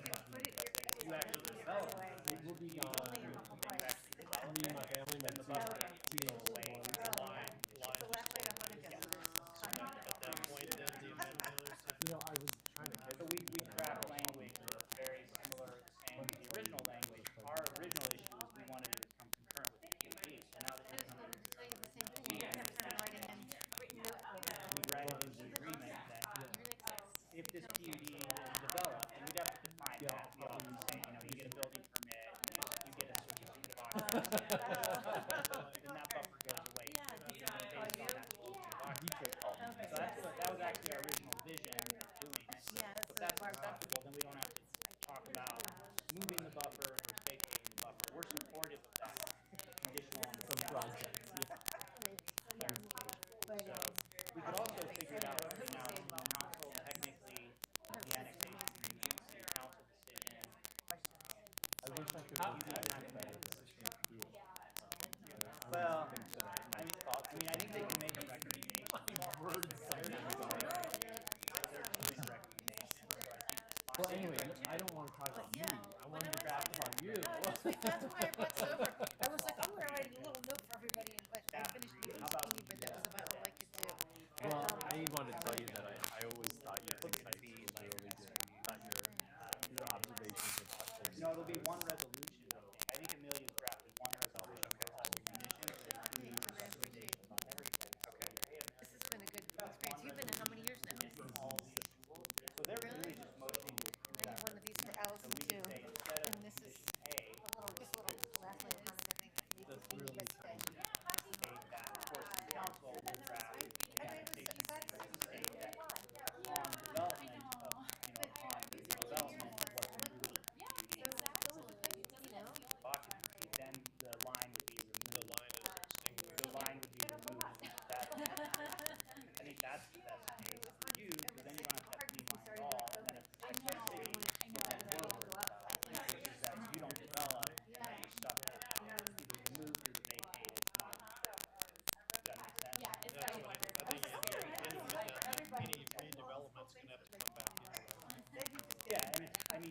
just if you actually develop it will be me and my family, then the buffer will go away. I was trying to So we craft language very similar, saying the original language, our original issue was we wanted it to come concurrent with the PUD. So now that it's coming we write it into the agreement that if this PUD is developed, and we'd have to define that, we often say, you get a building permit, you get a certificate of occupancy, then that buffer goes away. Based on that certificate of occupancy. So that was actually our original vision of doing it. If that's acceptable, then we don't have to talk about moving the buffer or vacating the buffer. We're supportive of that conditional on the project. So we could also figure it out right now, not until technically the annexation agreement, city council decision. I wish I could Well, I mean, I think they can make a recommendation. Well, anyway, I don't want to talk about me. I want to talk about you. That's why I brought this over. I was like, I'm gonna write a little note for everybody, but I finished the meeting, but that was about all I could do. Well, I want to tell you that I always thought your insights were really good. Thought your observations were touching. No, it'll be one resolution, I think. I think Amelia's drafted one resolution for all the conditions. This has been a good experience. You've been in how many years now? So they're really just motioning to approve I that. have one of these for Allison too, and this is this little last little comment, I think. That's really State that, of course, the council will draft the annexation agreement to state that upon development of, upon development of what we do with the occupancy, then the line would be removed. The line would be removed. That, I think that's the best case for you, because then you don't have to have any line at all, and then if the city moves forward, which is that you don't develop, and then you're stuck with move to the vacated. Does that make sense? I think any redevelopment's gonna have to come back anyway. Yeah, and it's, I mean,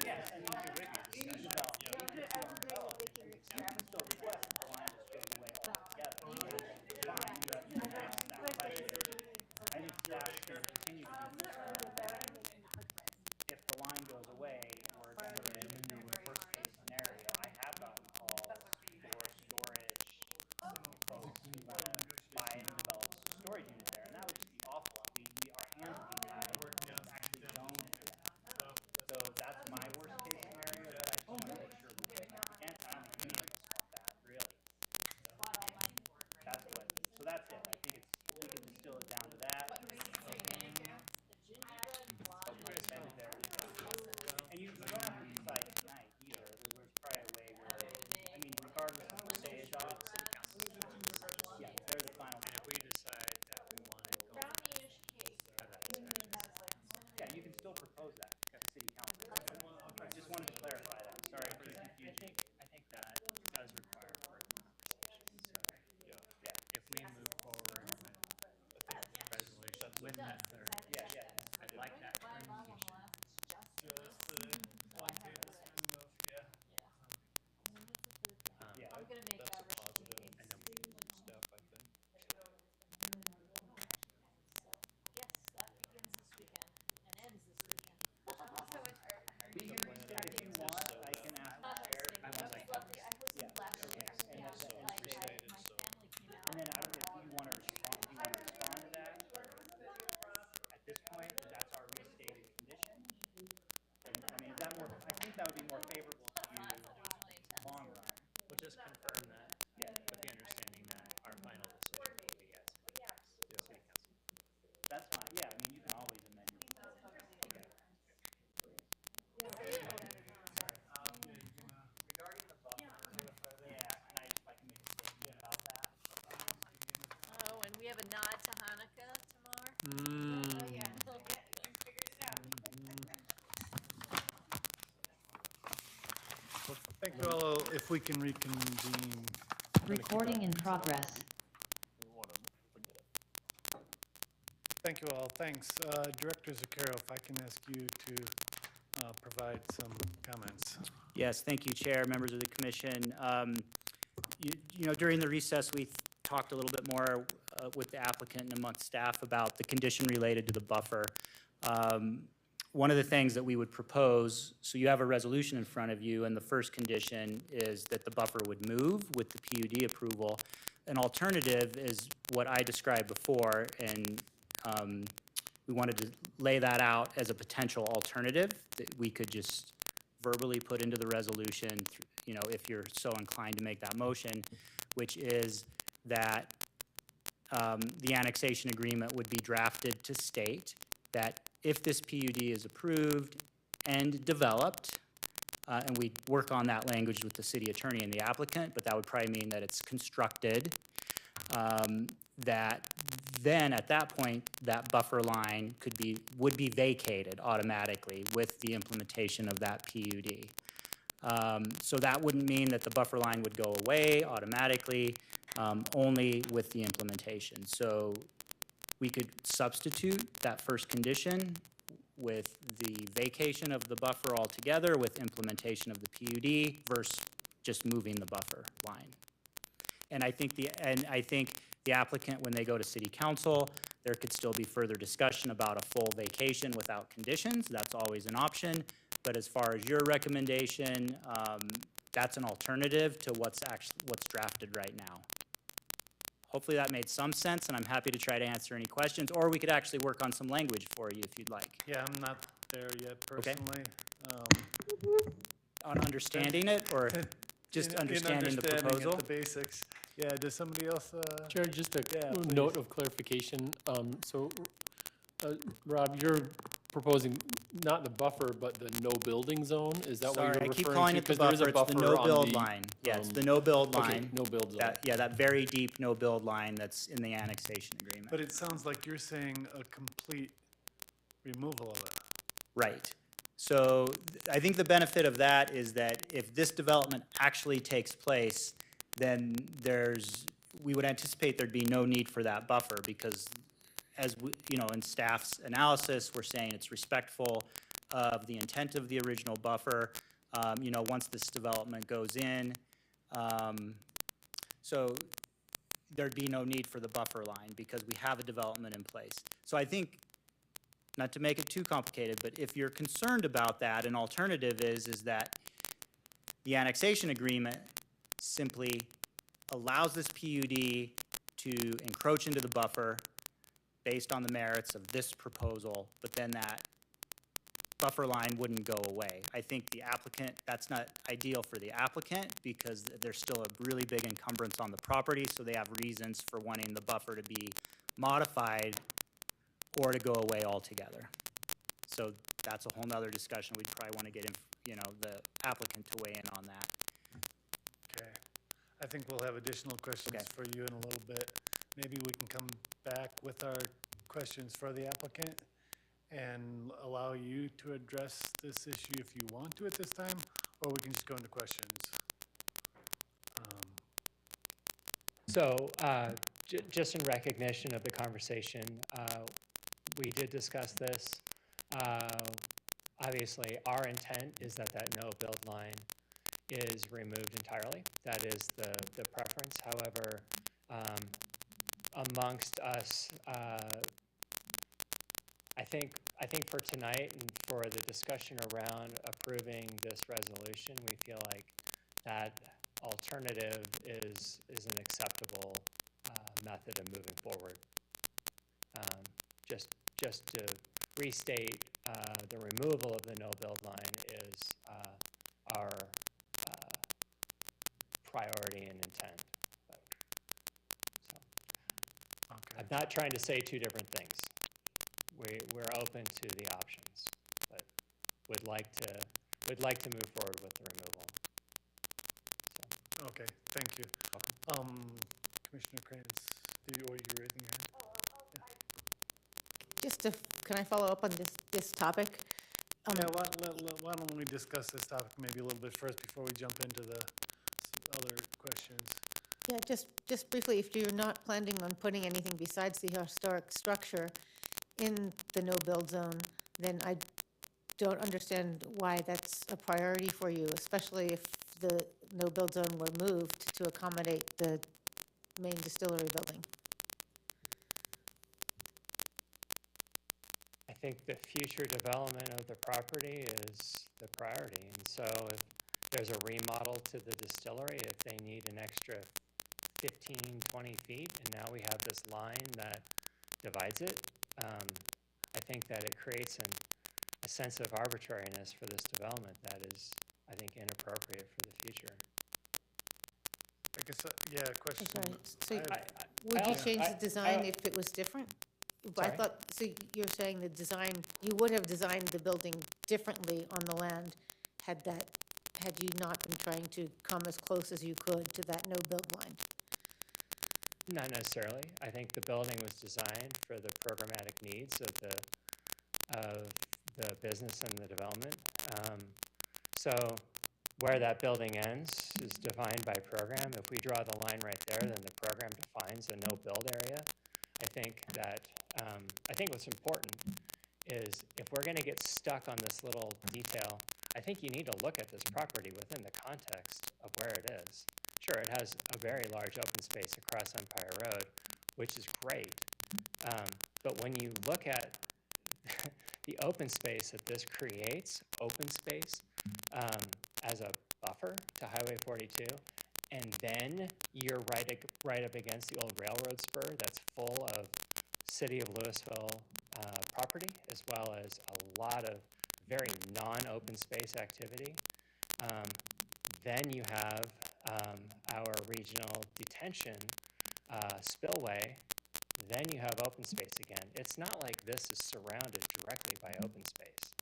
yes, I mean, you develop, even if you don't develop, you can still request the line just goes away altogether. Fine, you have to ask that question. I think staff should continue to do this. If the line goes away, or in the worst case scenario, I have gotten calls for storage folks who want to buy and develop storage units there, and that would just be awful. I mean, our hands would be tied, we're actually zoned for that. So that's my worst case scenario, that I just want I'd like that. I'm gonna make that recipe. Yes, that begins this weekend and ends this weekend. If you want, I can ask. I hosted last year. Yeah, my family came out. And then I don't know if you want to respond, to that at this point, but that's our restated condition. And, I mean, is that more, I think that would be more favorable to you long run. We'll just confirm that, with the understanding that our final decision will be at city council. That's fine, yeah, I mean, you can always amend your. Regarding the buffer, and I can make a statement about that. Oh, and we have a nod to Hanukkah tomorrow. Mm. Oh, yeah. Well, thank you all. If we can reconvene. Recording in progress. Thank you all. Thanks. Director Zucchero, if I can ask you to provide some comments. Yes, thank you, Chair, members of the commission. You know, during the recess, we talked a little bit more with the applicant and amongst staff about the condition related to the buffer. One of the things that we would propose, so you have a resolution in front of you, and the first condition is that the buffer would move with the PUD approval. An alternative is what I described before, and we wanted to lay that out as a potential alternative that we could just verbally put into the resolution, you know, if you're so inclined to make that motion, which is that the annexation agreement would be drafted to state that if this PUD is approved and developed, and we work on that language with the city attorney and the applicant, but that would probably mean that it's constructed, that then at that point, that buffer line would be vacated automatically with the implementation of that PUD. So that wouldn't mean that the buffer line would go away automatically, only with the implementation. So we could substitute that first condition with the vacation of the buffer altogether with implementation of the PUD versus just moving the buffer line. And I think the applicant, when they go to city council, there could still be further discussion about a full vacation without conditions. That's always an option. But as far as your recommendation, that's an alternative to what's drafted right now. Hopefully that made some sense, and I'm happy to try to answer any questions, or we could actually work on some language for you if you'd like. Yeah, I'm not there yet personally. On understanding it, or just understanding the proposal? The basics. Yeah, does somebody else? Chair, just a note of clarification. Rob, you're proposing not the buffer, but the no building zone? Is that what you're referring to? Sorry, I keep calling it the buffer. It's the no build line. Yeah, it's the no build line. Okay, no build zone. That very deep no build line that's in the annexation agreement. But it sounds like you're saying a complete removal of it. Right. So I think the benefit of that is that if this development actually takes place, then we would anticipate there'd be no need for that buffer, because as we, you know, in staff's analysis, we're saying it's respectful of the intent of the original buffer, you know, once this development goes in. So there'd be no need for the buffer line because we have a development in place. So I think, not to make it too complicated, but if you're concerned about that, an alternative is that the annexation agreement simply allows this PUD to encroach into the buffer based on the merits of this proposal, but then that buffer line wouldn't go away. I think the applicant, that's not ideal for the applicant because there's still a really big encumbrance on the property, so they have reasons for wanting the buffer to be modified or to go away altogether. So that's a whole nother discussion. We'd probably want to get, you know, the applicant to weigh in on that. Okay. I think we'll have additional questions for you in a little bit. Maybe we can come back with our questions for the applicant and allow you to address this issue if you want to at this time, or we can just go into questions. So just in recognition of the conversation, we did discuss this. Obviously, our intent is that that no build line is removed entirely. That is the preference. However, amongst us, I think for tonight and for the discussion around approving this resolution, we feel like that alternative is an acceptable method of moving forward. Just to restate, the removal of the no build line is our priority and intent. Okay. I'm not trying to say two different things. We're open to the options, but would like to move forward with the removal. Okay, thank you. Commissioner Krantz, you were raising your hand? Can I follow up on this topic? Yeah, why don't we discuss this topic maybe a little bit first before we jump into the other questions? Yeah, just briefly, if you're not planning on putting anything besides the historic structure in the no-build zone, then I don't understand why that's a priority for you, especially if the no-build zone were moved to accommodate the main distillery building. I think the future development of the property is the priority. And so if there's a remodel to the distillery, if they need an extra 15, 20 feet, and now we have this line that divides it, I think that it creates a sense of arbitrariness for this development that is, I think, inappropriate for the future. I guess, yeah, question. So would you change the design if it was different? I Sorry? thought, so you're saying the design, you would have designed the building differently on the land had you not been trying to come as close as you could to that no-build line? Not necessarily. I think the building was designed for the programmatic needs of the business and the development. So where that building ends is defined by program. If we draw the line right there, then the program defines a no-build area. I think what's important is if we're going to get stuck on this little detail, I think you need to look at this property within the context of where it is. Sure, it has a very large open space across Empire Road, which is great. But when you look at the open space that this creates, open space, as a buffer to Highway 42, and then you're right up against the old railroad spur that's full of City of Louisville property, as well as a lot of very non-open space activity. Then you have our regional detention spillway. Then you have open space again. It's not like this is surrounded directly by open space.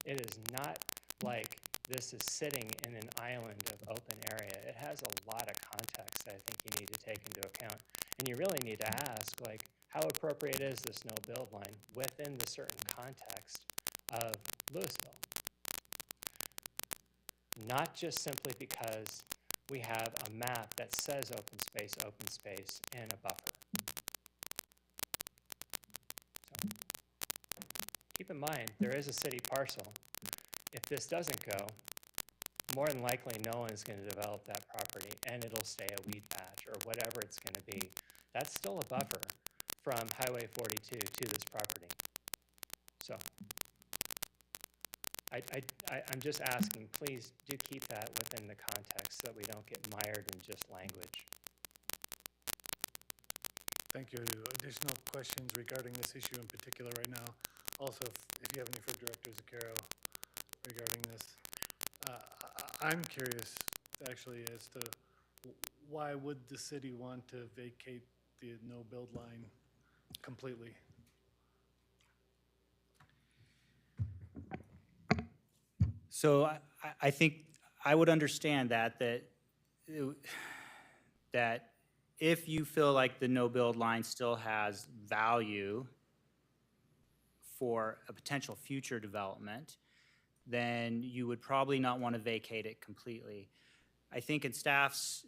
It is not like this is sitting in an island of open area. It has a lot of context that I think you need to take into account. And you really need to ask, like, how appropriate is this no-build line within the certain context of Louisville? Not just simply because we have a map that says open space, and a buffer. So, keep in mind, there is a city parcel. If this doesn't go, more than likely no one is going to develop that property and it'll stay a weed patch or whatever it's going to be. That's still a buffer from Highway 42 to this property. So I'm just asking, please do keep that within the context so that we don't get mired in just language. Thank you. Additional questions regarding this issue in particular right now? Also, if you have any for Director Zucchero regarding this. I'm curious, actually, as to why would the city want to vacate the no-build line completely? So I think I would understand that if you feel like the no-build line still has value for a potential future development, then you would probably not want to vacate it completely. I think in staff's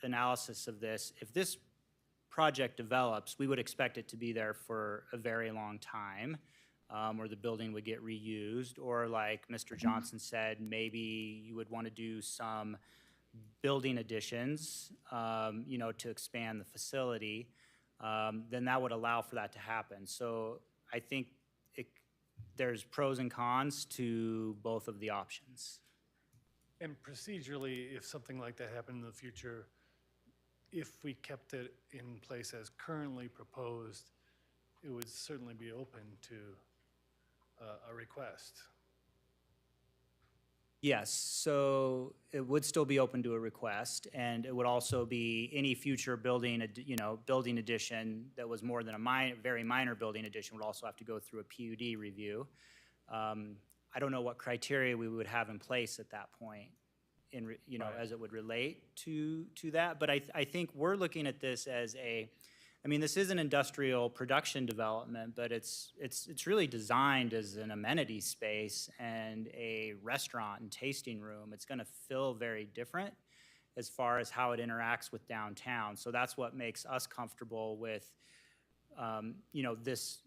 analysis of this, if this project develops, we would expect it to be there for a very long time, or the building would get reused, or like Mr. Johnson said, maybe you would want to do some building additions, you know, to expand the facility, then that would allow for that to happen. So I think there's pros and cons to both of the options. And procedurally, if something like that happened in the future, if we kept it in place as currently proposed, it would certainly be open to a request. Yes, so it would still be open to a request, and it would also be any future building, you know, building addition that was more than a very minor building addition would also have to go through a PUD review. I don't know what criteria we would have in place at that point, you know, as it would relate to that. But I think we're looking at this as I mean, this is an industrial production development, but it's really designed as an amenity space and a restaurant and tasting room. It's going to feel very different as far as how it interacts with downtown. So that's what makes us comfortable with, you know, this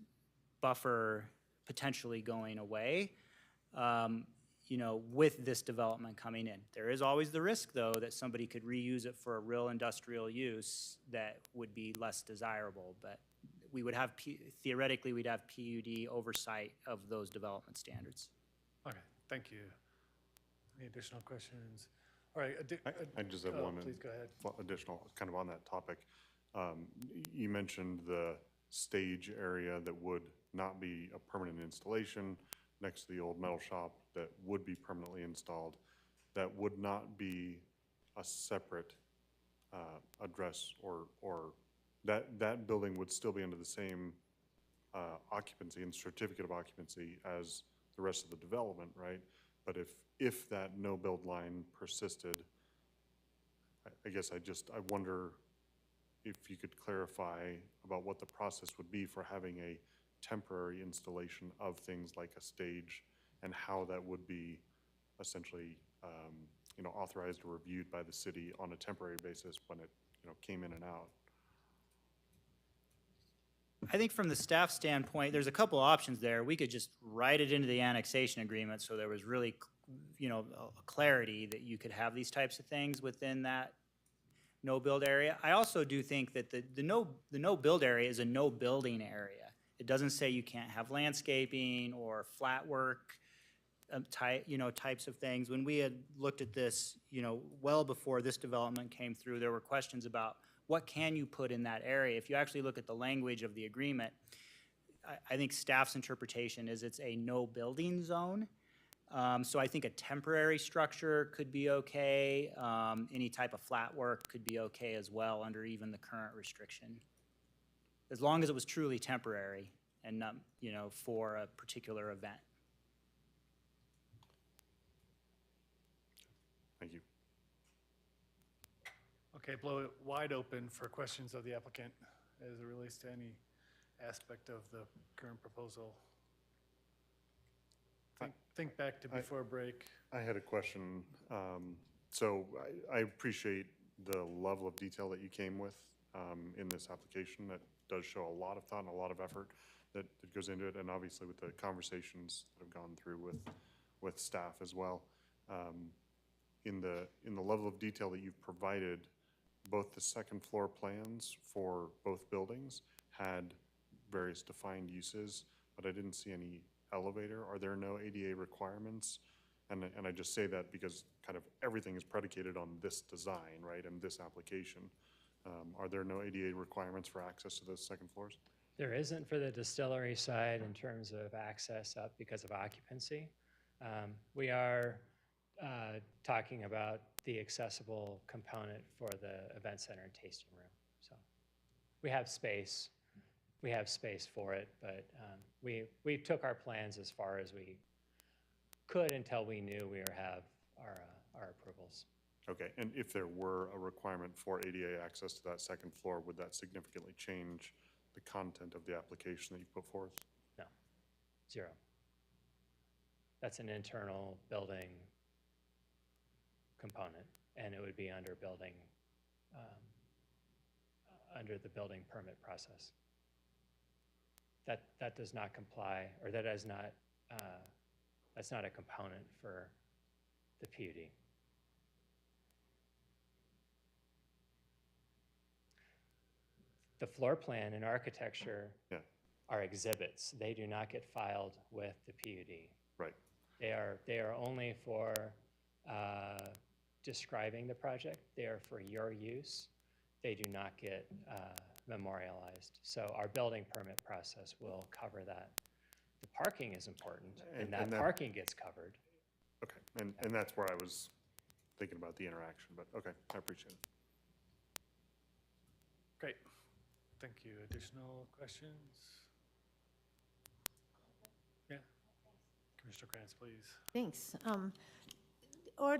buffer potentially going away, you know, with this development coming in. There is always the risk, though, that somebody could reuse it for a real industrial use that would be less desirable. But we would have, theoretically, we'd have PUD oversight of those development standards. Okay, thank you. Any additional questions? All right. I just have one. Please go ahead. Additional, kind of on that topic. You mentioned the stage area that would not be a permanent installation next to the old metal shop that would be permanently installed. That would not be a separate address, or that building would still be under the same occupancy and certificate of occupancy as the rest of the development, right? But if that no build line persisted, I guess I wonder if you could clarify about what the process would be for having a temporary installation of things like a stage, and how that would be essentially, you know, authorized or reviewed by the city on a temporary basis when it, you know, came in and out. I think from the staff standpoint, there's a couple options there. We could just write it into the annexation agreement so there was really, you know, a clarity that you could have these types of things within that no build area. I also do think that the no build area is a no building area. It doesn't say you can't have landscaping or flat work types of things. When we had looked at this, you know, well before this development came through, there were questions about what can you put in that area. If you actually look at the language of the agreement, I think staff's interpretation is it's a no building zone. So I think a temporary structure could be okay. Any type of flat work could be okay as well under even the current restriction, as long as it was truly temporary and not, you know, for a particular event. Thank you. Okay, blow it wide open for questions of the applicant as it relates to any aspect of the current proposal. Think back to before break. I had a question. So I appreciate the level of detail that you came with in this application. That does show a lot of thought and a lot of effort that goes into it, and obviously with the conversations that have gone through with staff as well. In the level of detail that you've provided, both the second floor plans for both buildings had various defined uses, but I didn't see any elevator. Are there no ADA requirements? And I just say that because kind of everything is predicated on this design, right, and this application. Are there no ADA requirements for access to those second floors? There isn't for the distillery side in terms of access up because of occupancy. We are talking about the accessible component for the event center and tasting room. So we have space. We have space for it, but we took our plans as far as we could until we knew we would have our approvals. Okay, and if there were a requirement for ADA access to that second floor, would that significantly change the content of the application that you put forth? No, zero. That's an internal building component, and it would be under building under the building permit process. That does not comply, or that is not, that's not a component for the PUD. The floor plan and architecture are exhibits. They do not get filed with the PUD. Right. They are only for describing the project. They are for your use. They do not get memorialized. So our building permit process will cover that. The parking is important, and that parking gets covered. Okay, and that's where I was thinking about the interaction, but okay, I appreciate it. Great. Thank you. Additional questions? Yeah. Commissioner Krantz, please. Thanks. Are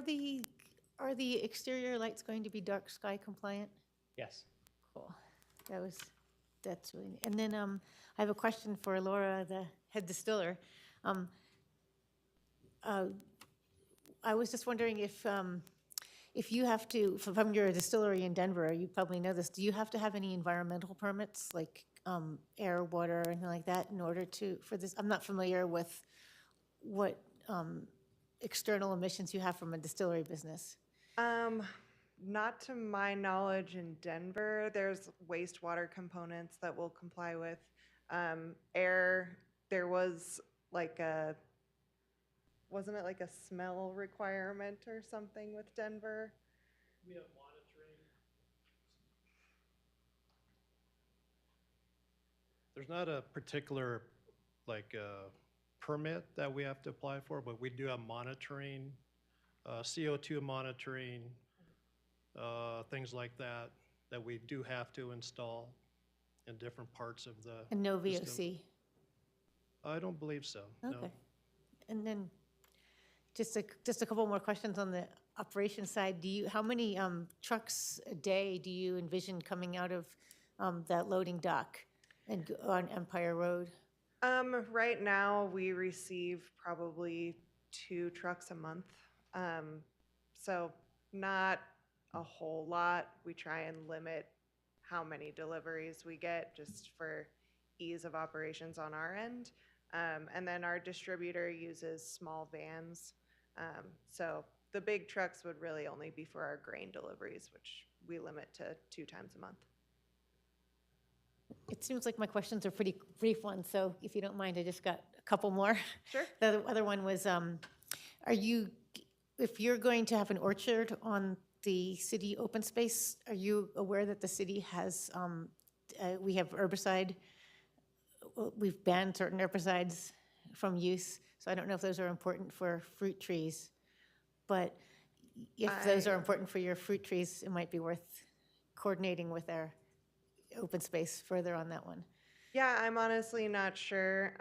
the exterior lights going to be dark sky compliant? Yes. Cool. That's really, and then I have a question for Laura, the head distiller. I was just wondering if you have to, from your distillery in Denver, you probably know this, do you have to have any environmental permits, like air, water, anything like that, in order to, for this? I'm not familiar with what external emissions you have from a distillery business. Not to my knowledge in Denver. There's wastewater components that we'll comply with. Air, there was like wasn't it like a smell requirement or something with Denver? We have monitoring. There's not a particular permit that we have to apply for, but we do have monitoring, CO2 monitoring, things like that we do have to install in different parts of the And no VOC? system. I don't believe so, Okay. no. And then just a couple more questions on the operation side. How many trucks a day do you envision coming out of that loading dock and on Empire Road? Right now, we receive probably 2 trucks a month. So not a whole lot. We try and limit how many deliveries we get just for ease of operations on our end. And then our distributor uses small vans. So the big trucks would really only be for our grain deliveries, which we limit to 2 times a month. It seems like my questions are pretty brief ones, so if you don't mind, I just got a couple more. Sure. The other one was, if you're going to have an orchard on the city open space, are you aware that the city has, we have herbicide, we've banned certain herbicides from use, so I don't know if those are important for fruit trees, but if those are important for your fruit trees, it might be worth coordinating with our open space further on that one. Yeah, I'm honestly not sure.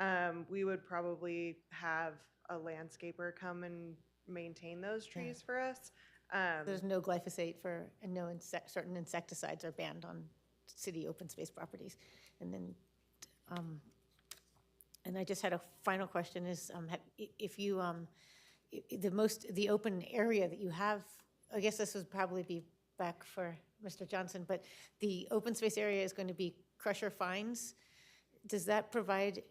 We would probably have a landscaper come and maintain those trees for us. There's no glyphosate and no certain insecticides are banned on city open space properties. And then, and I just had a final question is, if you, the open area that you have, I guess this would probably be back for Mr. Johnson, but the open space area is going to be crusher fines. Does that provide,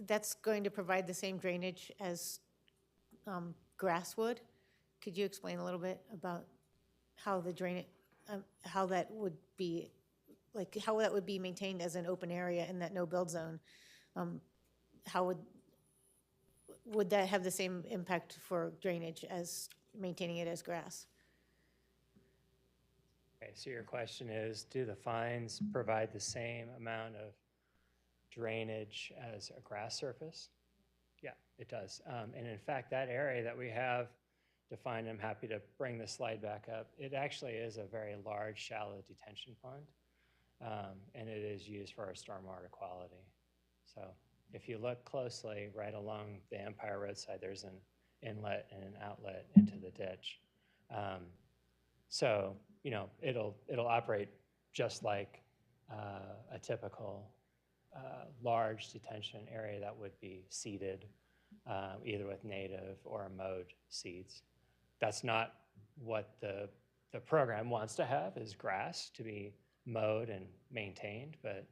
that's going to provide the same drainage as grass would? Could you explain a little bit about how the drainage, how that would be, like how that would be maintained as an open area in that no build zone? How would that have the same impact for drainage as maintaining it as grass? Okay, so your question is, do the fines provide the same amount of drainage as a grass surface? Yeah, it does. And in fact, that area that we have defined, I'm happy to bring the slide back up. It actually is a very large, shallow detention pond, and it is used for our stormwater quality. So if you look closely, right along the Empire Road side, there's an inlet and an outlet into the ditch. So, you know, it'll operate just like a typical large detention area that would be seeded either with native or mowed seeds. That's not what the the program wants to have is grass to be mowed and maintained, but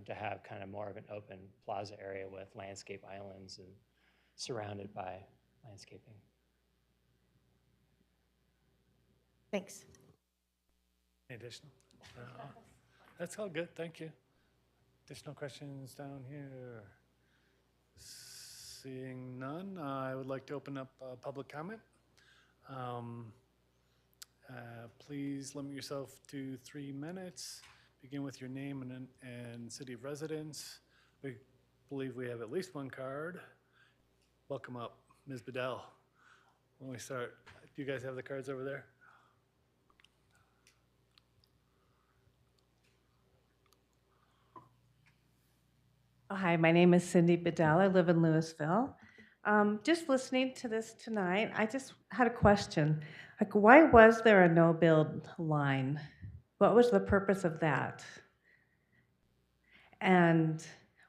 to have kind of more of an open plaza area with landscape islands and surrounded by landscaping. Thanks. Any additional? That's all good, thank you. Additional questions down here? Seeing none, I would like to open up public comment. Please limit yourself to 3 minutes. Begin with your name and city of residence. We believe we have at least one card. Welcome up, Ms. Bedell. When we start, do you guys have the cards over there? Hi, my name is Cindy Bedell. I live in Louisville. Just listening to this tonight, I just had a question. Like, why was there a no-build line? What was the purpose of that? And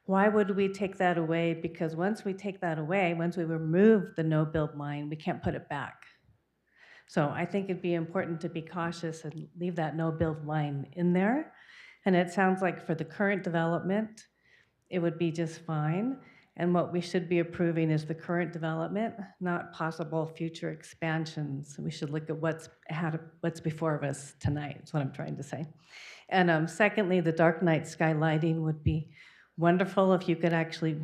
why would we take that away? Because once we take that away, once we remove the no-build line, we can't put it back. So I think it'd be important to be cautious and leave that no-build line in there. And it sounds like for the current development, it would be just fine. And what we should be approving is the current development, not possible future expansions. We should look at what's before of us tonight, is what I'm trying to say. And secondly, the dark night sky lighting would be wonderful if you could actually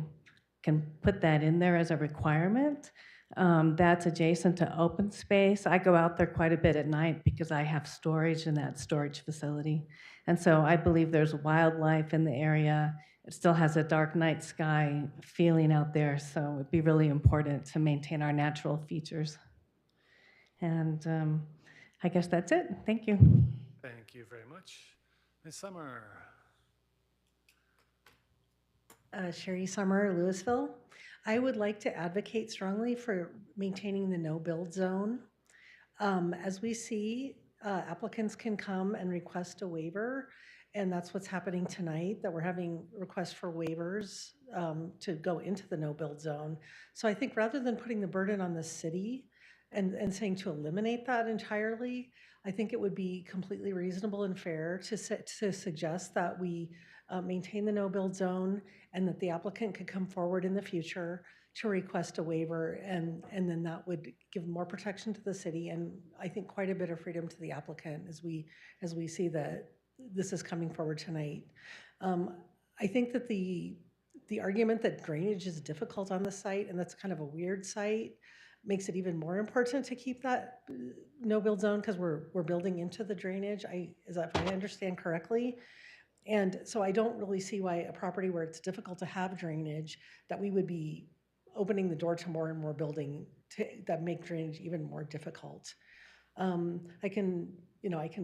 can put that in there as a requirement. That's adjacent to open space. I go out there quite a bit at night because I have storage in that storage facility. And so I believe there's wildlife in the area. It still has a dark night sky feeling out there, so it'd be really important to maintain our natural features. And I guess that's it. Thank you. Thank you very much. Ms. Summer. Sherry Summer, Louisville. I would like to advocate strongly for maintaining the no-build zone. As we see, applicants can come and request a waiver, and that's what's happening tonight, that we're having requests for waivers to go into the no-build zone. So I think rather than putting the burden on the city and saying to eliminate that entirely, I think it would be completely reasonable and fair to suggest that we maintain the no-build zone and that the applicant could come forward in the future to request a waiver, and then that would give more protection to the city and I think quite a bit of freedom to the applicant as we see that this is coming forward tonight. I think that the argument that drainage is difficult on the site, and that's kind of a weird site, makes it even more important to keep that no-build zone because we're building into the drainage, if I understand correctly. And so I don't really see why a property where it's difficult to have drainage, that we would be opening the door to more and more building that make drainage even more difficult. I can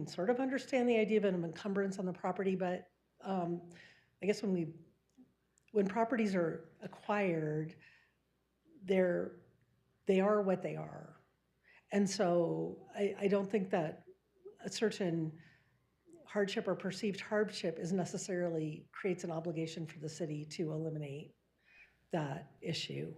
sort of understand the idea of an encumbrance on the property, but I guess when properties are acquired, they are what they are. And so I don't think that a certain hardship or perceived hardship is necessarily creates an obligation for the city to eliminate that issue.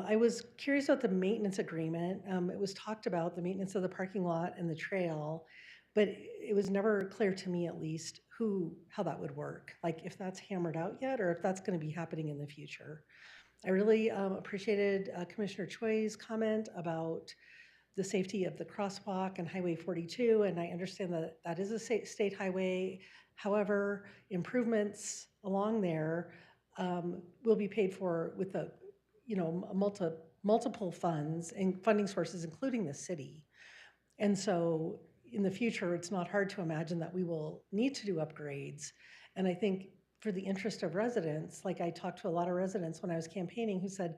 I was curious about the maintenance agreement. It was talked about the maintenance of the parking lot and the trail, but it was never clear to me, at least, how that would work. Like if that's hammered out yet, or if that's going to be happening in the future. I really appreciated Commissioner Choi's comment about the safety of the crosswalk and Highway 42, and I understand that that is a state highway. However, improvements along there will be paid for with multiple funds and funding sources, including the city. And so in the future, it's not hard to imagine that we will need to do upgrades. And I think for the interest of residents, like I talked to a lot of residents when I was campaigning who said,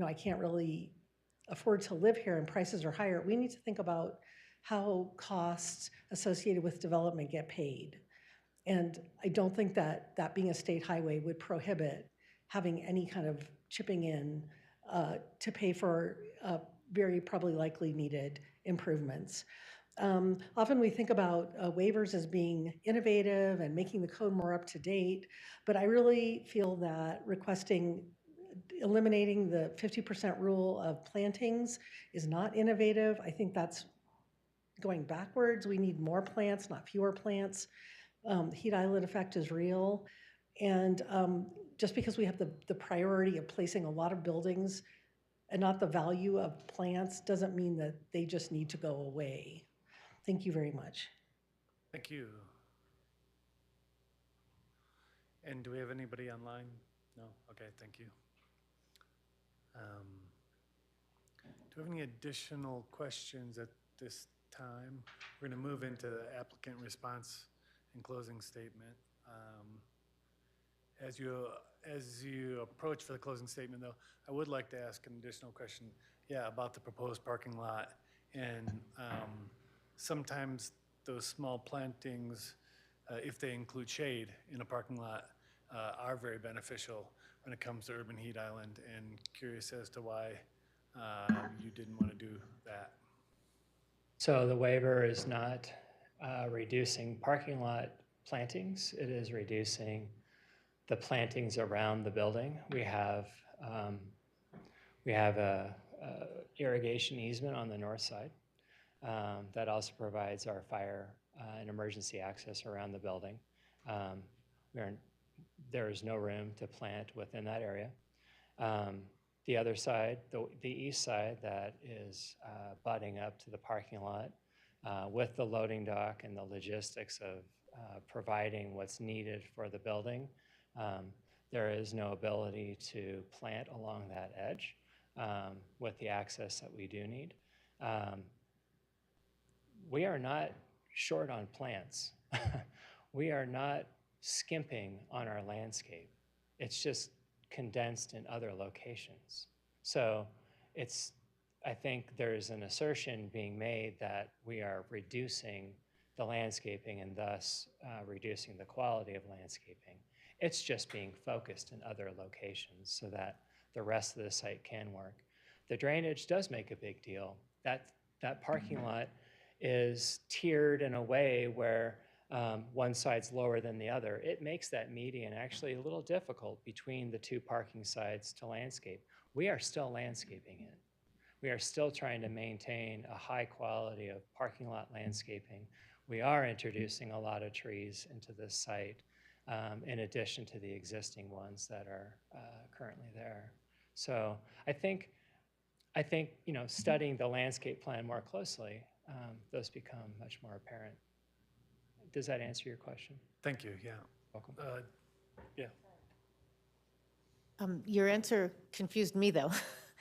I can't really afford to live here and prices are higher. We need to think about how costs associated with development get paid. And I don't think that being a state highway would prohibit having any kind of chipping in to pay for very probably likely needed improvements. Often we think about waivers as being innovative and making the code more up to date, but I really feel that requesting eliminating the 50% rule of plantings is not innovative. I think that's going backwards. We need more plants, not fewer plants. The heat island effect is real. And just because we have the priority of placing a lot of buildings and not the value of plants doesn't mean that they just need to go away. Thank you very much. Thank you. And do we have anybody online? No? Okay, thank you. Do we have any additional questions at this time? We're going to move into the applicant response and closing statement. As you approach for the closing statement, though, I would like to ask an additional question, about the proposed parking lot. And sometimes those small plantings, if they include shade in a parking lot, are very beneficial when it comes to urban heat island, and curious as to why you didn't want to do that. So the waiver is not reducing parking lot plantings. It is reducing the plantings around the building. We have a irrigation easement on the north side that also provides our fire and emergency access around the building. There is no room to plant within that area. The other side, the east side, that is butting up to the parking lot with the loading dock and the logistics of providing what's needed for the building. There is no ability to plant along that edge with the access that we do need. We are not short on plants. We are not skimping on our landscape. It's just condensed in other locations. So I think there's an assertion being made that we are reducing the landscaping and thus reducing the quality of landscaping. It's just being focused in other locations so that the rest of the site can work. The drainage does make a big deal. That parking lot is tiered in a way where one side's lower than the other. It makes that median actually a little difficult between the two parking sides to landscape. We are still landscaping it. We are still trying to maintain a high quality of parking lot landscaping. We are introducing a lot of trees into this site in addition to the existing ones that are currently there. So I think studying the landscape plan more closely, those become much more apparent. Does that answer your question? Thank you, yeah. Welcome. Yeah. Your answer confused me, though.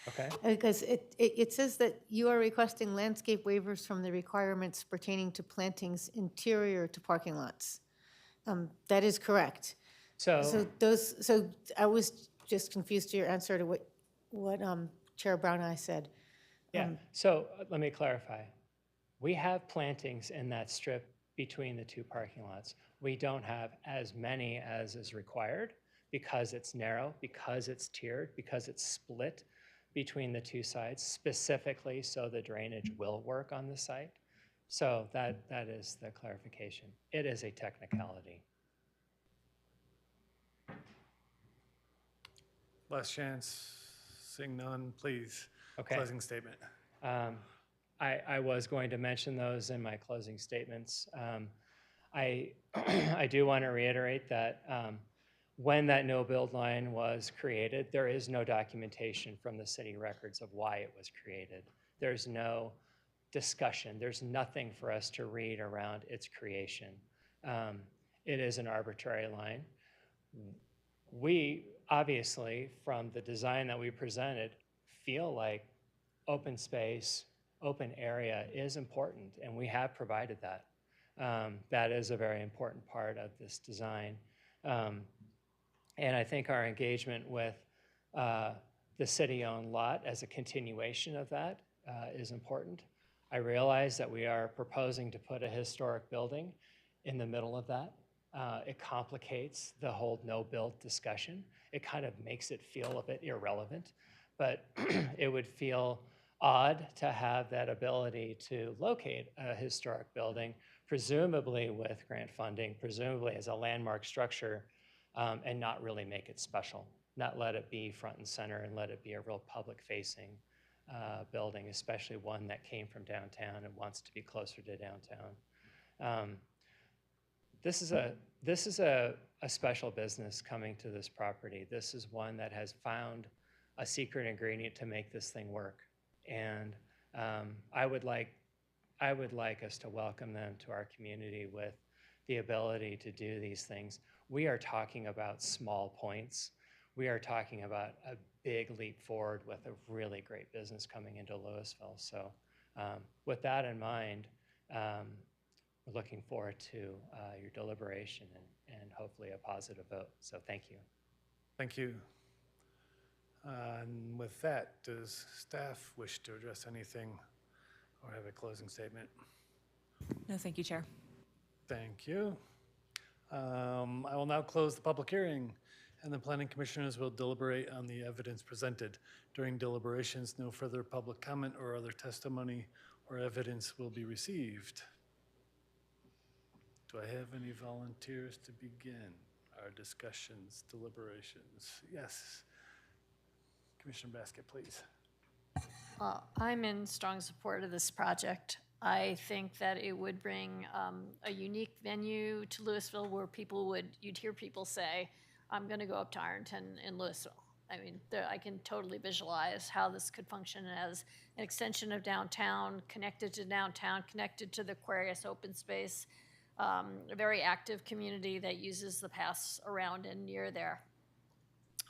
Okay. Because it says that you are requesting landscape waivers from the requirements pertaining to plantings interior to parking lots. That is correct. So I was just confused to your answer to what Chair Brown and I said. Yeah, so let me clarify. We have plantings in that strip between the two parking lots. We don't have as many as is required because it's narrow, because it's tiered, because it's split between the two sides, specifically so the drainage will work on the site. So that is the clarification. It is a technicality. Last chance, seeing none, please. Okay. Closing statement. I was going to mention those in my closing statements. I do want to reiterate that when that no-build line was created, there is no documentation from the city records of why it was created. There's no discussion. There's nothing for us to read around its creation. It is an arbitrary line. We, obviously, from the design that we presented, feel like open space, open area is important, and we have provided that. That is a very important part of this design. And I think our engagement with the city-owned lot as a continuation of that is important. I realize that we are proposing to put a historic building in the middle of that. It complicates the whole no-build discussion. It kind of makes it feel a bit irrelevant, but it would feel odd to have that ability to locate a historic building, presumably with grant funding, presumably as a landmark structure, and not really make it special. not let it be front and center and let it be a real public-facing building, especially one that came from downtown and wants to be closer to downtown. This is a special business coming to this property. This is one that has found a secret ingredient to make this thing work. And I would like us to welcome them to our community with the ability to do these things. We are talking about small points. We are talking about a big leap forward with a really great business coming into Louisville. So with that in mind, we're looking forward to your deliberation and hopefully a positive vote. So thank you. Thank you. And with that, does staff wish to address anything or have a closing statement? No, thank you, Chair. Thank you. I will now close the public hearing, and the planning commissioners will deliberate on the evidence presented. During deliberations, no further public comment or other testimony or evidence will be received. Do I have any volunteers to begin our discussions, deliberations? Yes. Commissioner Baskett, please. I'm in strong support of this project. I think that it would bring a unique venue to Louisville where you'd hear people say, I'm going to go up to Ironton in Louisville. I mean, I can totally visualize how this could function as an extension of downtown, connected to downtown, connected to the Aquarius open space, a very active community that uses the paths around and near there.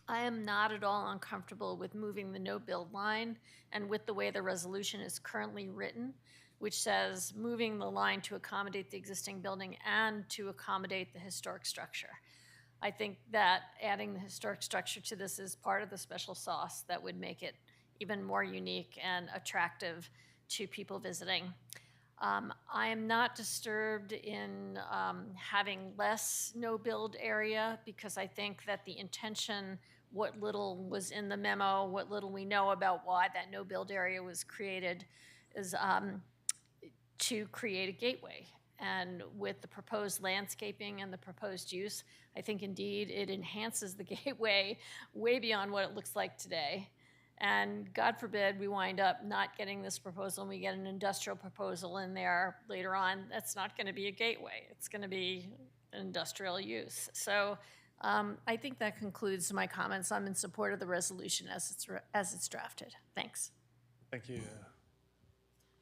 I am not at all uncomfortable with moving the no-build line and with the way the resolution is currently written, which says moving the line to accommodate the existing building and to accommodate the historic structure. I think that adding the historic structure to this is part of the special sauce that would make it even more unique and attractive to people visiting. I am not disturbed in having less no-build area because I think that the intention, what little was in the memo, what little we know about why that no-build area was created is to create a gateway. And with the proposed landscaping and the proposed use, I think indeed it enhances the gateway way beyond what it looks like today. And God forbid we wind up not getting this proposal and we get an industrial proposal in there later on. That's not going to be a gateway. It's going to be an industrial use. So I think that concludes my comments. I'm in support of the resolution as it's drafted. Thanks. Thank you.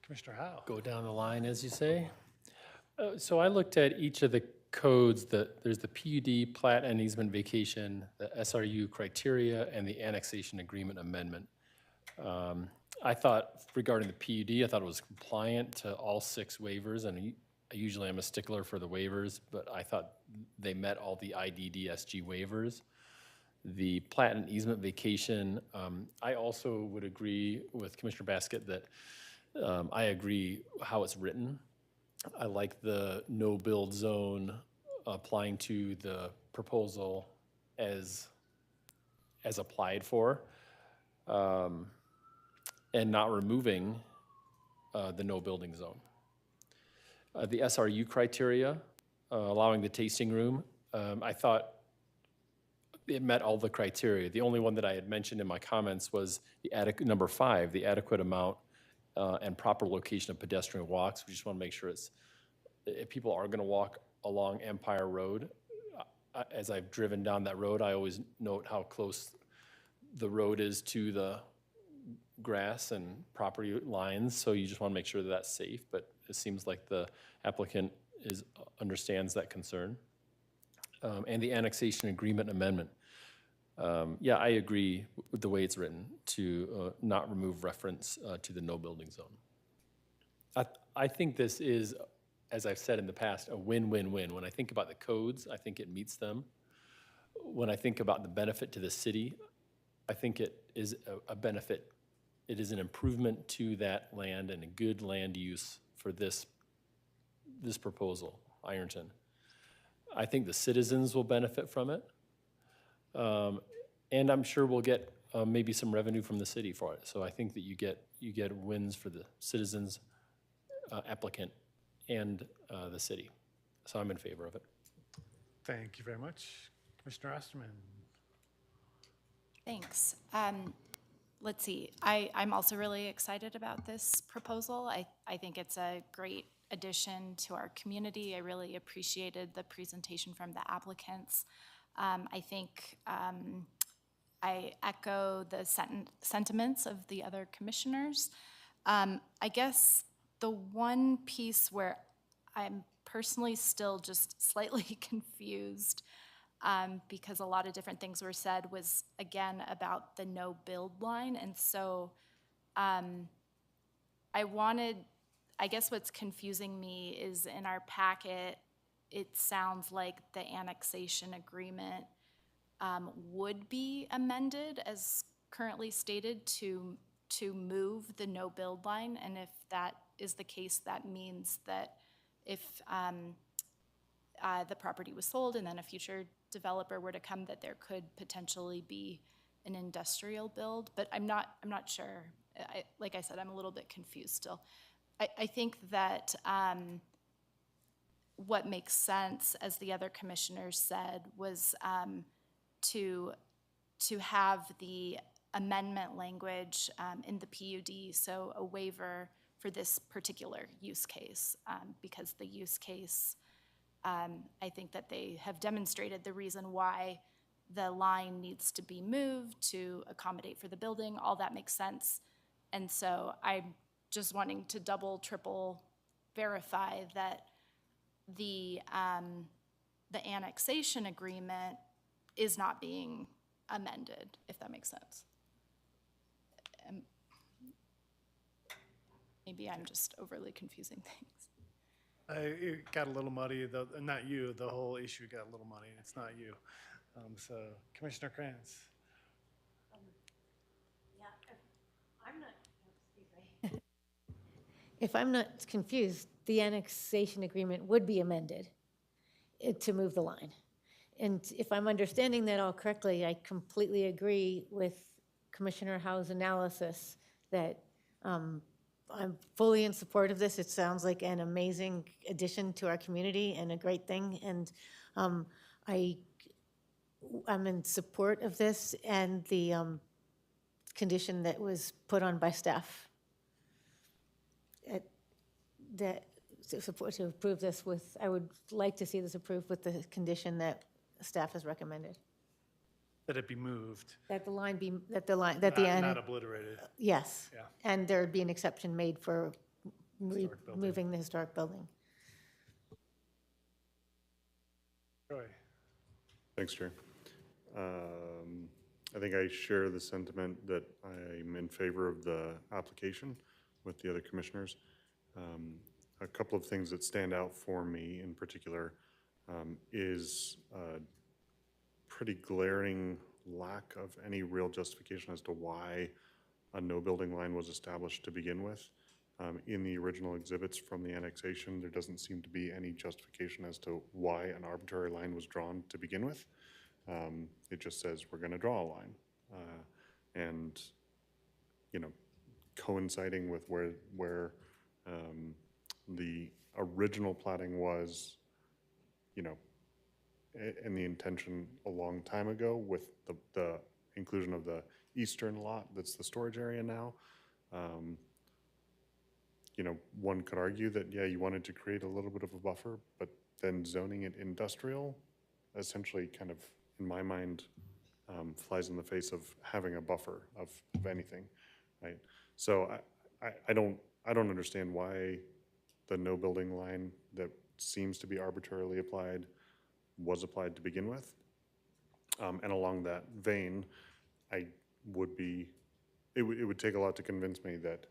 Commissioner Howe. Go down the line, as you say. So I looked at each of the codes. There's the PUD, plat and easement vacation, the SRU criteria, and the annexation agreement amendment. I thought, regarding the PUD, I thought it was compliant to all 6 waivers, and usually I'm a stickler for the waivers, but I thought they met all the IDDSG waivers. The plat and easement vacation, I also would agree with Commissioner Baskett that I agree how it's written. I like the no-build zone applying to the proposal as applied for, and not removing the no-building zone. The SRU criteria, allowing the tasting room, I thought it met all the criteria. The only one that I had mentioned in my comments was the number 5, the adequate amount and proper location of pedestrian walks. We just want to make sure if people are going to walk along Empire Road, as I've driven down that road, I always note how close the road is to the grass and property lines. So you just want to make sure that that's safe, but it seems like the applicant understands that concern. And the annexation agreement amendment. Yeah, I agree with the way it's written to not remove reference to the no building zone. I think this is, as I've said in the past, a win-win-win. When I think about the codes, I think it meets them. When I think about the benefit to the city, I think it is a benefit. It is an improvement to that land and a good land use for this proposal, Ironton. I think the citizens will benefit from it. And I'm sure we'll get maybe some revenue from the city for it. So I think that you get wins for the citizens, applicant, and the city. So I'm in favor of it. Thank you very much. Commissioner Osterman. Thanks. Let's see. I'm also really excited about this proposal. I think it's a great addition to our community. I really appreciated the presentation from the applicants. I think I echo the sentiments of the other commissioners. I guess the one piece where I'm personally still just slightly confused, because a lot of different things were said, was again about the no build line. And so I guess what's confusing me is in our packet, it sounds like the annexation agreement would be amended as currently stated to move the no build line. And if that is the case, that means that if the property was sold and then a future developer were to come, that there could potentially be an industrial build. But I'm not sure. Like I said, I'm a little bit confused still. I think that what makes sense, as the other commissioners said, was to have the amendment language in the PUD, so a waiver for this particular use case, because the use case, I think that they have demonstrated the reason why the line needs to be moved to accommodate for the building. All that makes sense. And so I'm just wanting to double, triple verify that the annexation agreement is not being amended, if that makes sense. Maybe I'm just overly confusing things. It got a little muddy, not you, the whole issue got a little muddy, it's not you. So Commissioner Krantz. If I'm not confused, the annexation agreement would be amended to move the line. And if I'm understanding that all correctly, I completely agree with Commissioner Howe's analysis that I'm fully in support of this. It sounds like an amazing addition to our community and a great thing. And I'm in support of this and the condition that was put on by staff. To approve this with, I would like to see this approved with the condition that staff has recommended. That it be moved. That the line be, Not obliterated. Yes. Yeah. And there would be an exception made for moving the historic building. Troy. Thanks, Chair. I think I share the sentiment that I'm in favor of the application with the other commissioners. A couple of things that stand out for me in particular is a pretty glaring lack of any real justification as to why a no building line was established to begin with. In the original exhibits from the annexation, there doesn't seem to be any justification as to why an arbitrary line was drawn to begin with. It just says we're going to draw a line. And, you know, coinciding with where the original platting was, you know, and the intention a long time ago with the inclusion of the eastern lot that's the storage area now. You know, one could argue that, yeah, you wanted to create a little bit of a buffer, but then zoning it industrial essentially kind of, in my mind, flies in the face of having a buffer of anything, right? So I don't understand why the no building line that seems to be arbitrarily applied was applied to begin with. And along that vein, it would take a lot to convince me that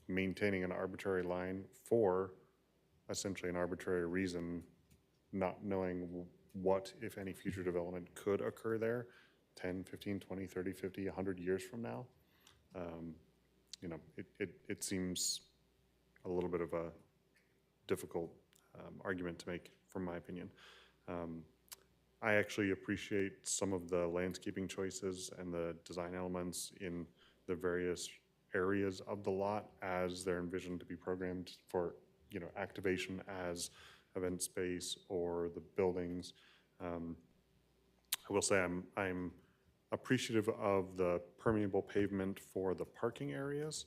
maintaining an arbitrary line for essentially an arbitrary reason, not knowing what, if any, future development could occur there 10, 15, 20, 30, 50, 100 years from now, you know, it seems a little bit of a difficult argument to make, from my opinion. I actually appreciate some of the landscaping choices and the design elements in the various areas of the lot as they're envisioned to be programmed for, you know, activation as event space or the buildings. I will say I'm appreciative of the permeable pavement for the parking areas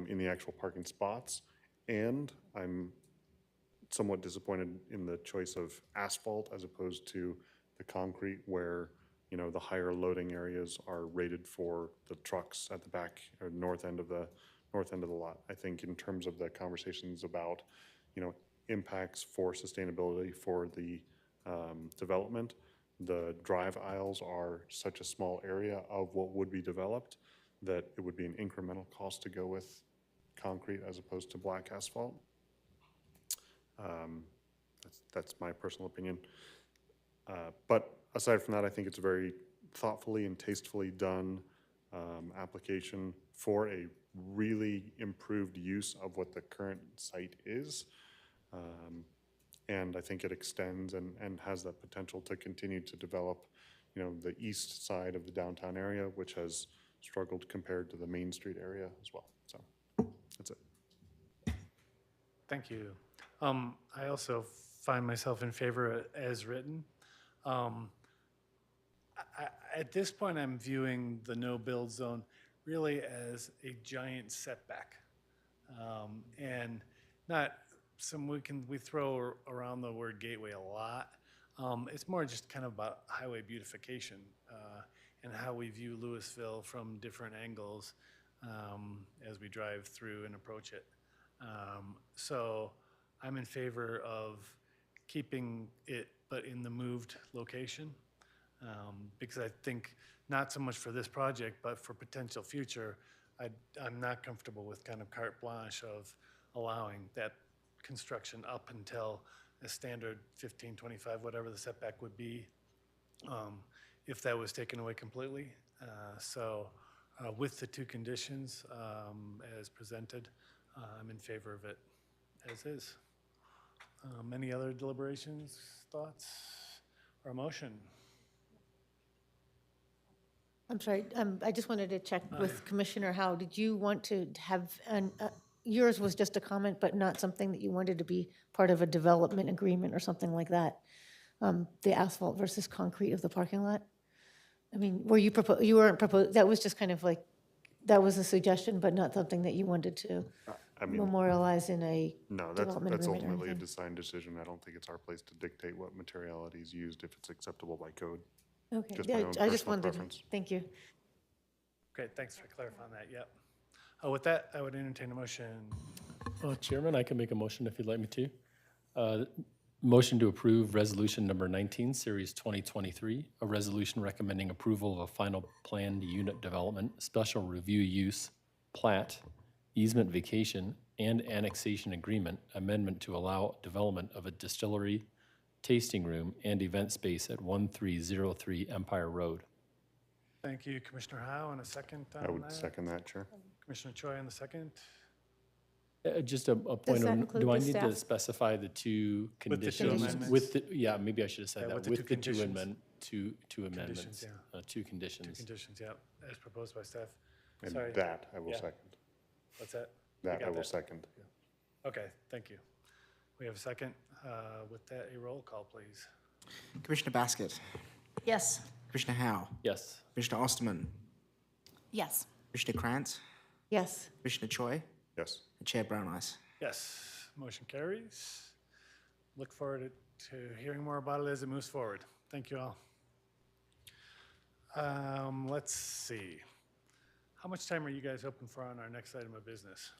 in the actual parking spots. And I'm somewhat disappointed in the choice of asphalt as opposed to the concrete where, you know, the higher loading areas are rated for the trucks at the back or north end of the lot. I think in terms of the conversations about, you know, impacts for sustainability for the development, the drive aisles are such a small area of what would be developed that it would be an incremental cost to go with concrete as opposed to black asphalt. That's my personal opinion. But aside from that, I think it's a very thoughtfully and tastefully done application for a really improved use of what the current site is. And I think it extends and has that potential to continue to develop, you know, the east side of the downtown area, which has struggled compared to the Main Street area as well. So that's it. Thank you. I also find myself in favor as written. At this point, I'm viewing the no-build zone really as a giant setback, and not some we throw around the word gateway a lot. It's more just kind of about highway beautification and how we view Louisville from different angles as we drive through and approach it. So I'm in favor of keeping it, but in the moved location, because I think not so much for this project, but for potential future, I'm not comfortable with kind of carte blanche of allowing that construction up until a standard 15, 25, whatever the setback would be, if that was taken away completely. So with the two conditions as presented, I'm in favor of it as is. Any other deliberations, thoughts, or a motion? I'm sorry, I just wanted to check with Commissioner Howe. Did you want to have, yours was just a comment, but not something that you wanted to be part of a development agreement or something like that? The asphalt versus concrete of the parking lot? I mean, you weren't proposed, that was just kind of like, that was a suggestion, but not something that you wanted to memorialize in a development that's agreement or ultimately a anything? design decision. I don't think it's our place to dictate what materiality is used if it's acceptable by code. Okay, Just my own I just personal wanted, preference. thank you. Great, thanks for clarifying that, yep. With that, I would entertain a motion. Chairman, I can make a motion if you'd like me to. Motion to approve resolution number 19, series 2023, a resolution recommending approval of a final planned unit development, special review use, plat, easement vacation, and annexation agreement amendment to allow development of a distillery, tasting room, and event space at 1303 Empire Road. Thank you, Commissioner Howe, and a second on I would that. second that, Chair. Commissioner Choi on the second. Just a point that of, include do I the need to staff? specify the two With the two conditions? amendments? Yeah, maybe I should have said Yeah, that, with the with two the two conditions. two amendments, yeah. two Two conditions. conditions, yep, as proposed by staff. And Sorry. that I will Yeah. second. What's that? That got I will that. second. Okay, thank you. We have a second. With that, a roll call, please. Commissioner Basket, Yes. Commissioner Howe, Yes. Commissioner Osterman, Yes. Commissioner Krantz, Yes. Commissioner Choi, Yes. and Chair Brown Eyes. Yes, motion carries. Look forward to hearing more about it as it moves forward. Thank you all. Let's see. How much time are you guys hoping for on our next item of business?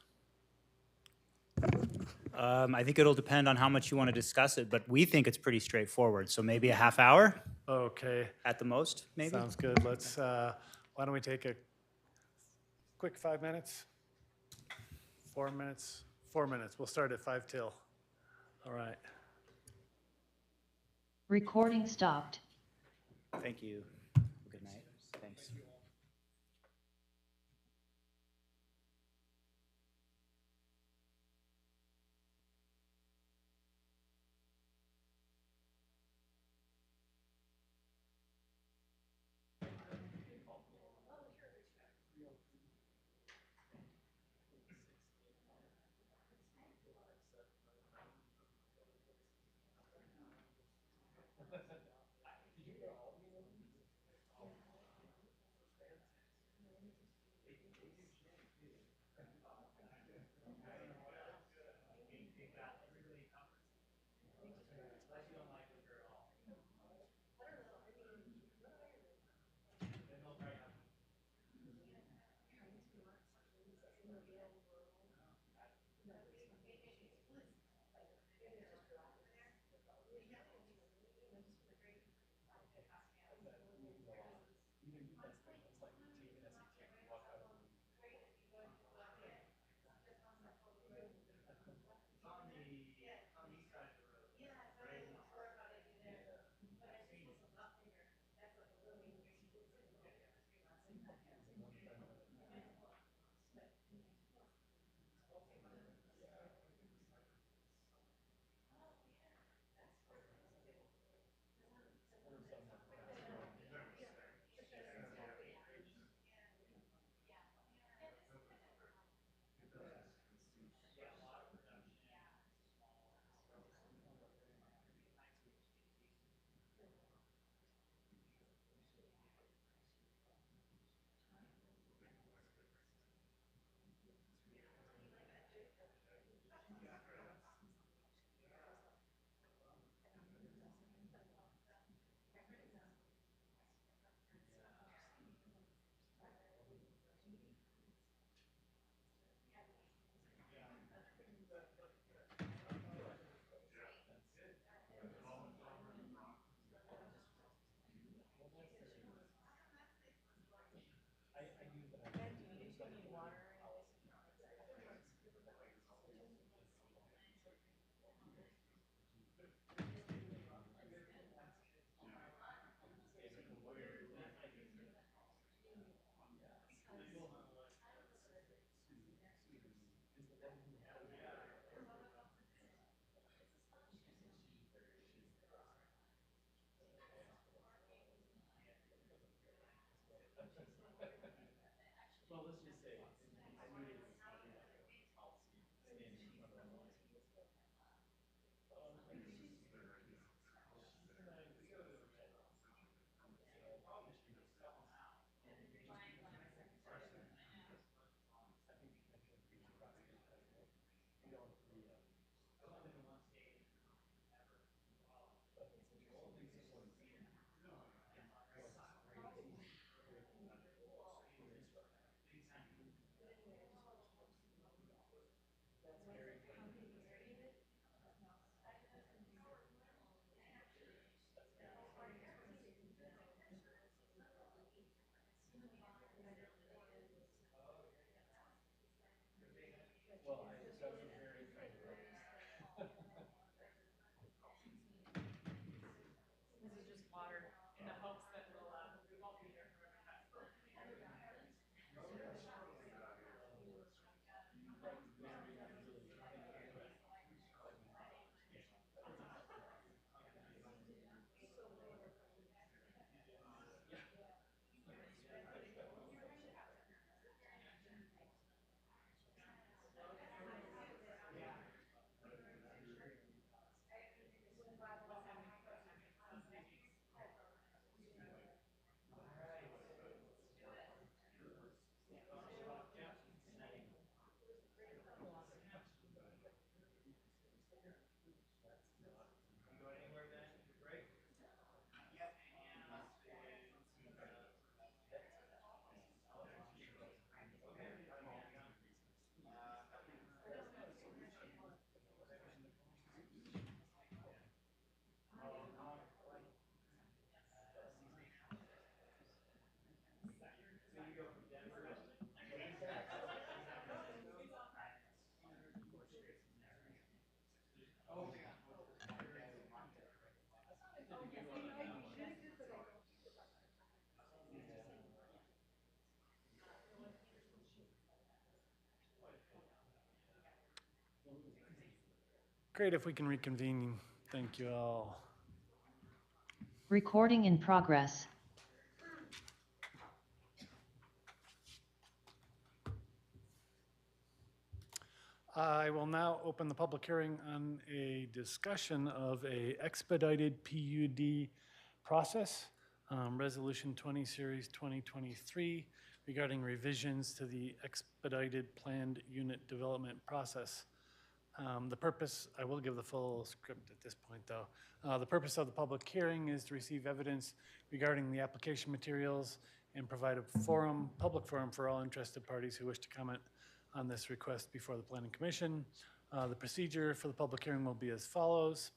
I think it'll depend on how much you want to discuss it, but we think it's pretty straightforward. So maybe a half hour Okay, at the most, maybe? sounds good. Let's, why don't we take a quick 5 minutes? 4 minutes? 4 minutes. We'll start at 5 till. All right. Recording stopped. Thank you. Good night. Thanks. Well, let's just say, I knew it was policy standing in front of us. Well, that's a very kind word. This is just water in the hopes that we won't be here forever. Great, if we can reconvene. Thank you all. Recording in progress. I will now open the public hearing on a discussion of a expedited PUD process, Resolution 20 Series 2023, regarding revisions to the expedited planned unit development process. The purpose, I will give the full script at this point though. The purpose of the public hearing is to receive evidence regarding the application materials and provide a forum, public forum for all interested parties who wish to comment on this request before the Planning Commission. The procedure for the public hearing will be as follows.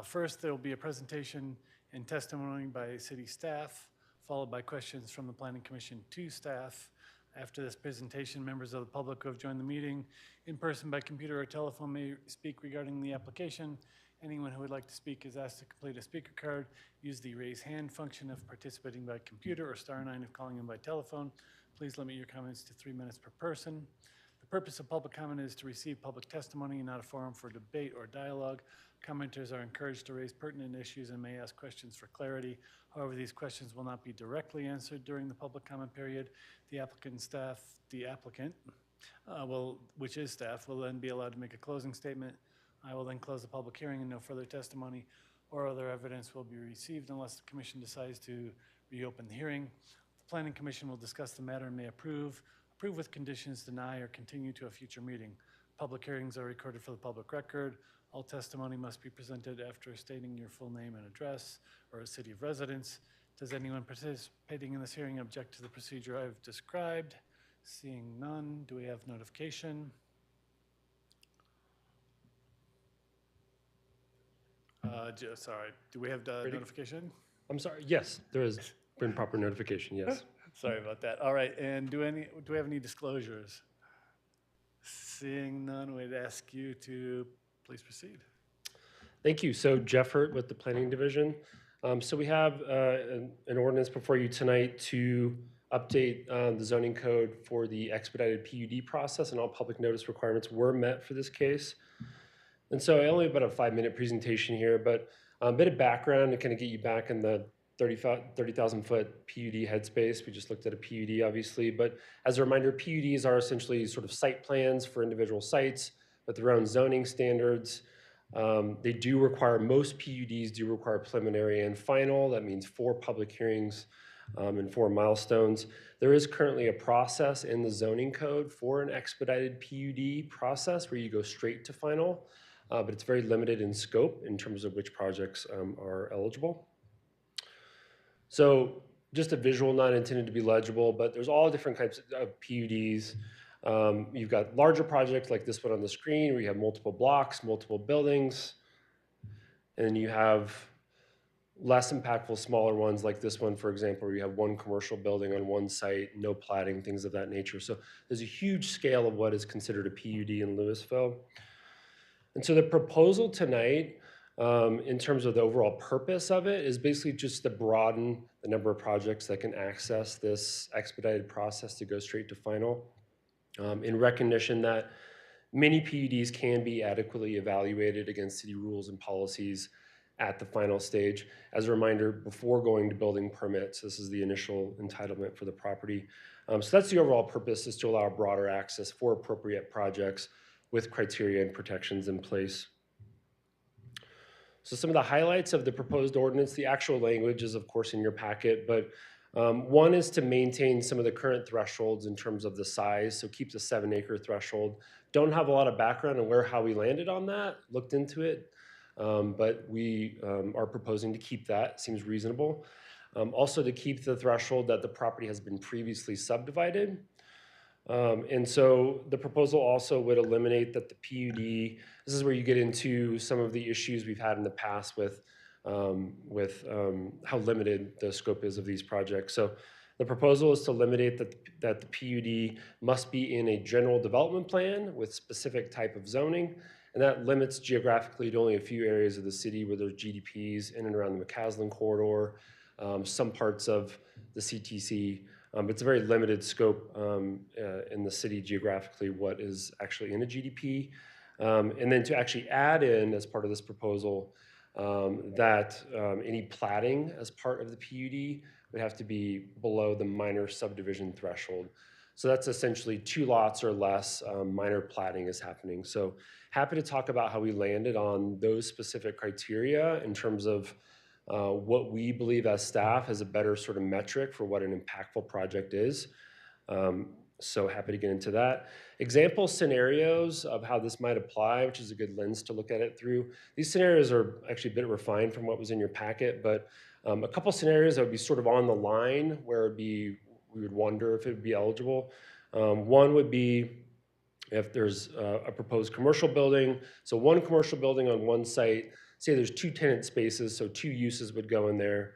First, there will be a presentation and testimony by city staff, followed by questions from the Planning Commission to staff. After this presentation, members of the public who have joined the meeting in person by computer or telephone may speak regarding the application, Anyone who would like to speak is asked to complete a speaker card, use the raise hand function if participating by computer, or *9 if calling in by telephone. Please limit your comments to 3 minutes per person. The purpose of public comment is to receive public testimony, not a forum for debate or dialogue. Commenters are encouraged to raise pertinent issues and may ask questions for clarity. However, these questions will not be directly answered during the public comment period. The applicant, which is staff, will then be allowed to make a closing statement. I will then close the public hearing and no further testimony or other evidence will be received unless the commission decides to reopen the hearing. The Planning Commission will discuss the matter and may approve with conditions, deny, or continue to a future meeting. Public hearings are recorded for the public record. All testimony must be presented after stating your full name and address or a city of residence. Does anyone participating in this hearing object to the procedure I've described? Seeing none, do we have notification? Sorry, do we have notification? I'm sorry, yes, there has been proper notification, yes. Sorry about that. All right, and do we have any disclosures? Seeing none, we'd ask you to please proceed. Thank you. So Jeff Hurt with the Planning Division. So we have an ordinance before you tonight to update the zoning code for the expedited PUD process, and all public notice requirements were met for this case. And so I only have about a 5-minute presentation here, but a bit of background to kind of get you back in the 30,000 foot PUD headspace. We just looked at a PUD, obviously, but as a reminder, PUDs are essentially sort of site plans for individual sites with their own zoning standards. They do require, most PUDs do require preliminary and final. That means 4 public hearings and 4 milestones. There is currently a process in the zoning code for an expedited PUD process where you go straight to final, but it's very limited in scope in terms of which projects are eligible. So just a visual, not intended to be legible, but there's all different types of PUDs. You've got larger projects like this one on the screen where you have multiple blocks, multiple buildings, and then you have less impactful, smaller ones like this one, for example, where you have one commercial building on one site, no platting, things of that nature. So there's a huge scale of what is considered a PUD in Louisville. And so the proposal tonight, in terms of the overall purpose of it, is basically just to broaden the number of projects that can access this expedited process to go straight to final, in recognition that many PUDs can be adequately evaluated against city rules and policies at the final stage. As a reminder, before going to building permits, this is the initial entitlement for the property. So that's the overall purpose, is to allow broader access for appropriate projects with criteria and protections in place. So some of the highlights of the proposed ordinance, the actual language is of course in your packet, but one is to maintain some of the current thresholds in terms of the size, so keep the 7-acre threshold. Don't have a lot of background on how we landed on that, looked into it, but we are proposing to keep that, seems reasonable. Also to keep the threshold that the property has been previously subdivided. And so the proposal also would eliminate that the PUD, this is where you get into some of the issues we've had in the past with how limited the scope is of these projects. So the proposal is to eliminate that the PUD must be in a general development plan with specific type of zoning, and that limits geographically to only a few areas of the city where there's GDPs in and around the McCaslin corridor, some parts of the CTC. It's a very limited scope in the city geographically what is actually in a GDP. And then to actually add in as part of this proposal that any platting as part of the PUD would have to be below the minor subdivision threshold. So that's essentially 2 lots or less, minor platting is happening. So happy to talk about how we landed on those specific criteria in terms of what we believe as staff is a better sort of metric for what an impactful project is. So happy to get into that. Example scenarios of how this might apply, which is a good lens to look at it through. These scenarios are actually a bit refined from what was in your packet, but a couple scenarios that would be sort of on the line where we would wonder if it would be eligible. One would be if there's a proposed commercial building. So one commercial building on one site, say there's 2 tenant spaces, so 2 uses would go in there.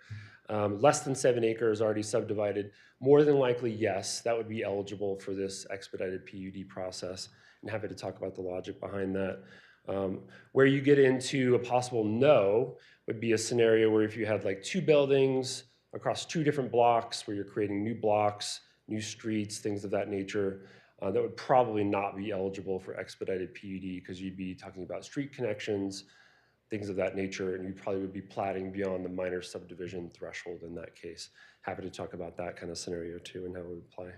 Less than 7 acres already subdivided. More than likely, yes, that would be eligible for this expedited PUD process. And happy to talk about the logic behind that. Where you get into a possible no would be a scenario where if you had like 2 buildings across 2 different blocks where you're creating new blocks, new streets, things of that nature, that would probably not be eligible for expedited PUD because you'd be talking about street connections, things of that nature, and you probably would be platting beyond the minor subdivision threshold in that case. Happy to talk about that kind of scenario too and how it would apply.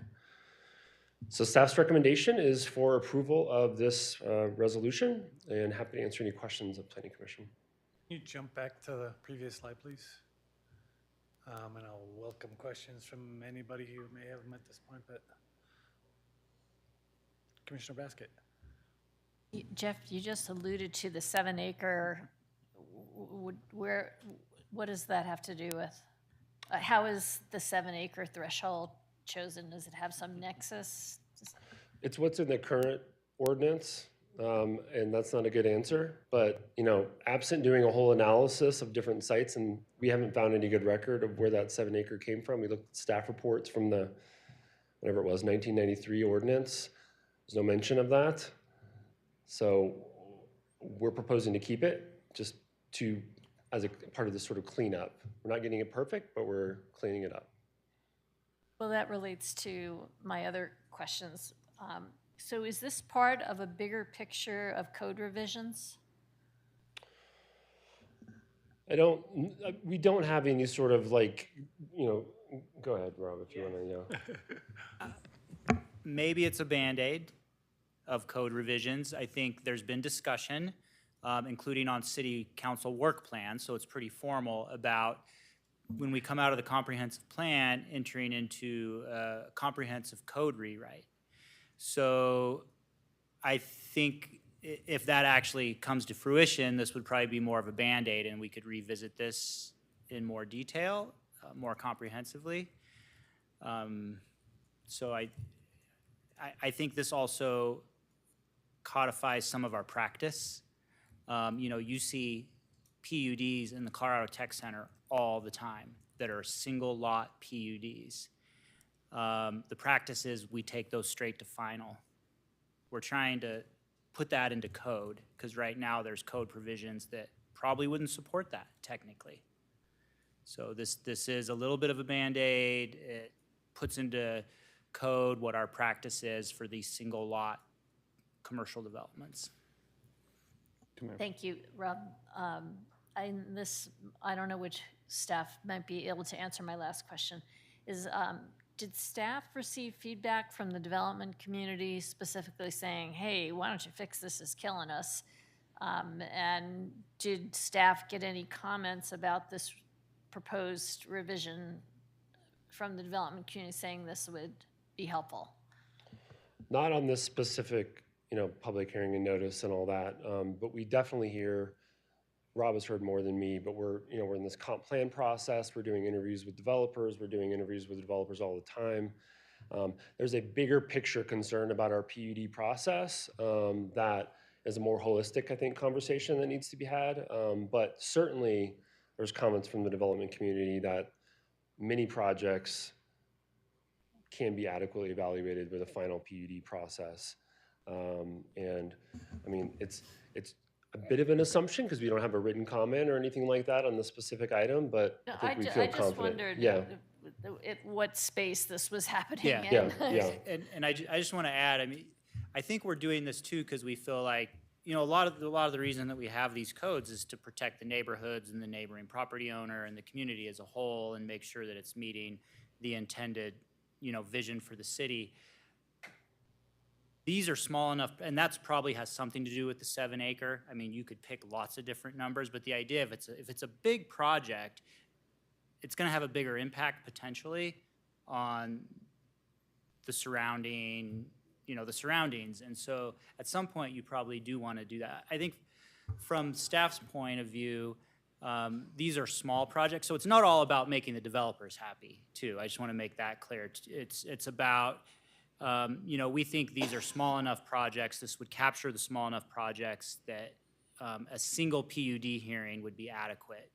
So staff's recommendation is for approval of this resolution, and happy to answer any questions of Planning Commission. Can you jump back to the previous slide, please? And I'll welcome questions from anybody who may have them at this point, but Commissioner Basket. Jeff, you just alluded to the 7-acre. What does that have to do with? How is the 7-acre threshold chosen? Does it have some nexus? It's what's in the current ordinance, and that's not a good answer. But absent doing a whole analysis of different sites, and we haven't found any good record of where that 7-acre came from. We looked at staff reports from the whatever it was 1993 ordinance. There's no mention of that. So we're proposing to keep it just as a part of this sort of cleanup. We're not getting it perfect, but we're cleaning it up. Well, that relates to my other questions. So is this part of a bigger picture of code revisions? We don't have any sort of go ahead, Rob, if you want to, Maybe it's a Band-Aid of code revisions. I think there's been discussion, including on city council work plans, so it's pretty formal about when we come out of the comprehensive plan, entering into a comprehensive code rewrite. So I think if that actually comes to fruition, this would probably be more of a Band-Aid, and we could revisit this in more detail, more comprehensively. So I think this also codifies some of our practice. You see PUDs in the Colorado Tech Center all the time that are single lot PUDs. The practice is we take those straight to final. We're trying to put that into code because right now there's code provisions that probably wouldn't support that technically. So this is a little bit of a Band-Aid. It puts into code what our practice is for these single lot commercial developments. Thank you, Rob. I don't know which staff might be able to answer my last question. Did staff receive feedback from the development community specifically saying, hey, why don't you fix this, it's killing us? And did staff get any comments about this proposed revision from the development community saying this would be helpful? Not on this specific, public hearing and notice and all that, but we definitely hear. Rob has heard more than me, but we're in this comp plan process. We're doing interviews with developers. We're doing interviews with developers all the time. There's a bigger picture concern about our PUD process that is a more holistic, I think, conversation that needs to be had. But certainly, there's comments from the development community that many projects can be adequately evaluated with a final PUD process. And I mean, it's a bit of an assumption because we don't have a written comment or anything like that on the specific item, but I think we feel confident. I just wondered at what space this was happening in. Yeah. And I just want to add, I think we're doing this too because we feel like, a lot of the reason that we have these codes is to protect the neighborhoods and the neighboring property owner and the community as a whole and make sure that it's meeting the intended, vision for the city. These are small enough, and that's probably has something to do with the 7-acre. I mean, you could pick lots of different numbers, but the idea if it's a big project, it's going to have a bigger impact potentially on the surroundings. And so at some point, you probably do want to do that. I think from staff's point of view, these are small projects, so it's not all about making the developers happy, too. I just want to make that clear. It's about we think these are small enough projects. This would capture the small enough projects that a single PUD hearing would be adequate.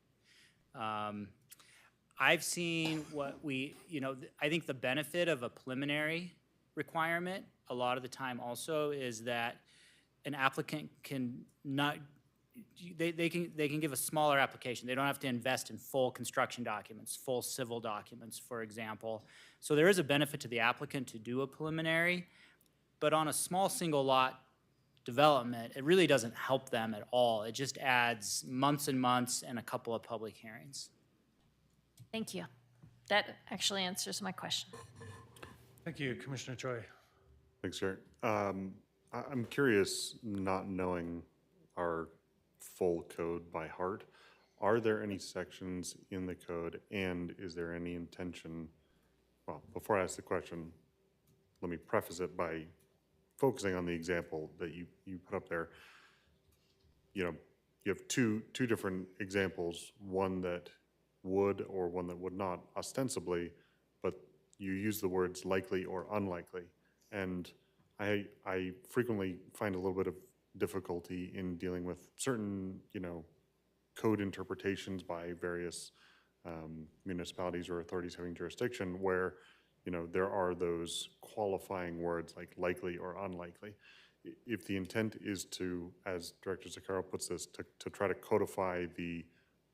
I've seen I think the benefit of a preliminary requirement a lot of the time also is that an applicant can not, they can give a smaller application. They don't have to invest in full construction documents, full civil documents, for example. So there is a benefit to the applicant to do a preliminary, but on a small single lot development, it really doesn't help them at all. It just adds months and months and a couple of public hearings. Thank you. That actually answers my question. Thank you, Commissioner Choi. Thanks, Chair. I'm curious, not knowing our full code by heart, are there any sections in the code, and is there any intention, well, before I ask the question, let me preface it by focusing on the example that you put up there. You know, you have two different examples, one that would or one that would not ostensibly, but you use the words likely or unlikely. And I frequently find a little bit of difficulty in dealing with certain, you know, code interpretations by various municipalities or authorities having jurisdiction where, you know, there are those qualifying words like likely or unlikely. If the intent is to, as Director Zaccaro puts this, to try to codify the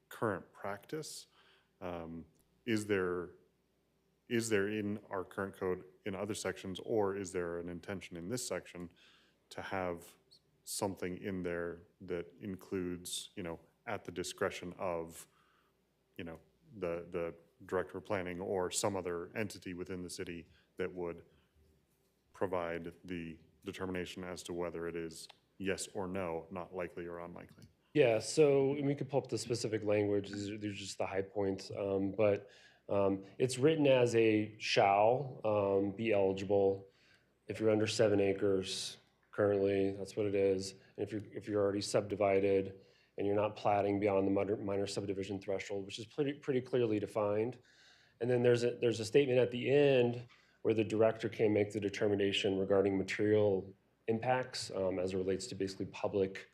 current practice, is there in our current code in other sections, or is there an intention in this section to have something in there that includes, you know, at the discretion of, you know, the director of planning or some other entity within the city that would provide the determination as to whether it is yes or no, not likely or unlikely? Yeah, so we could pull up the specific language. These are just the high points, but it's written as a shall be eligible if you're under 7 acres currently. That's what it is. And if you're already subdivided and you're not platting beyond the minor subdivision threshold, which is pretty clearly defined. And then there's a statement at the end where the director can make the determination regarding material impacts as it relates to basically public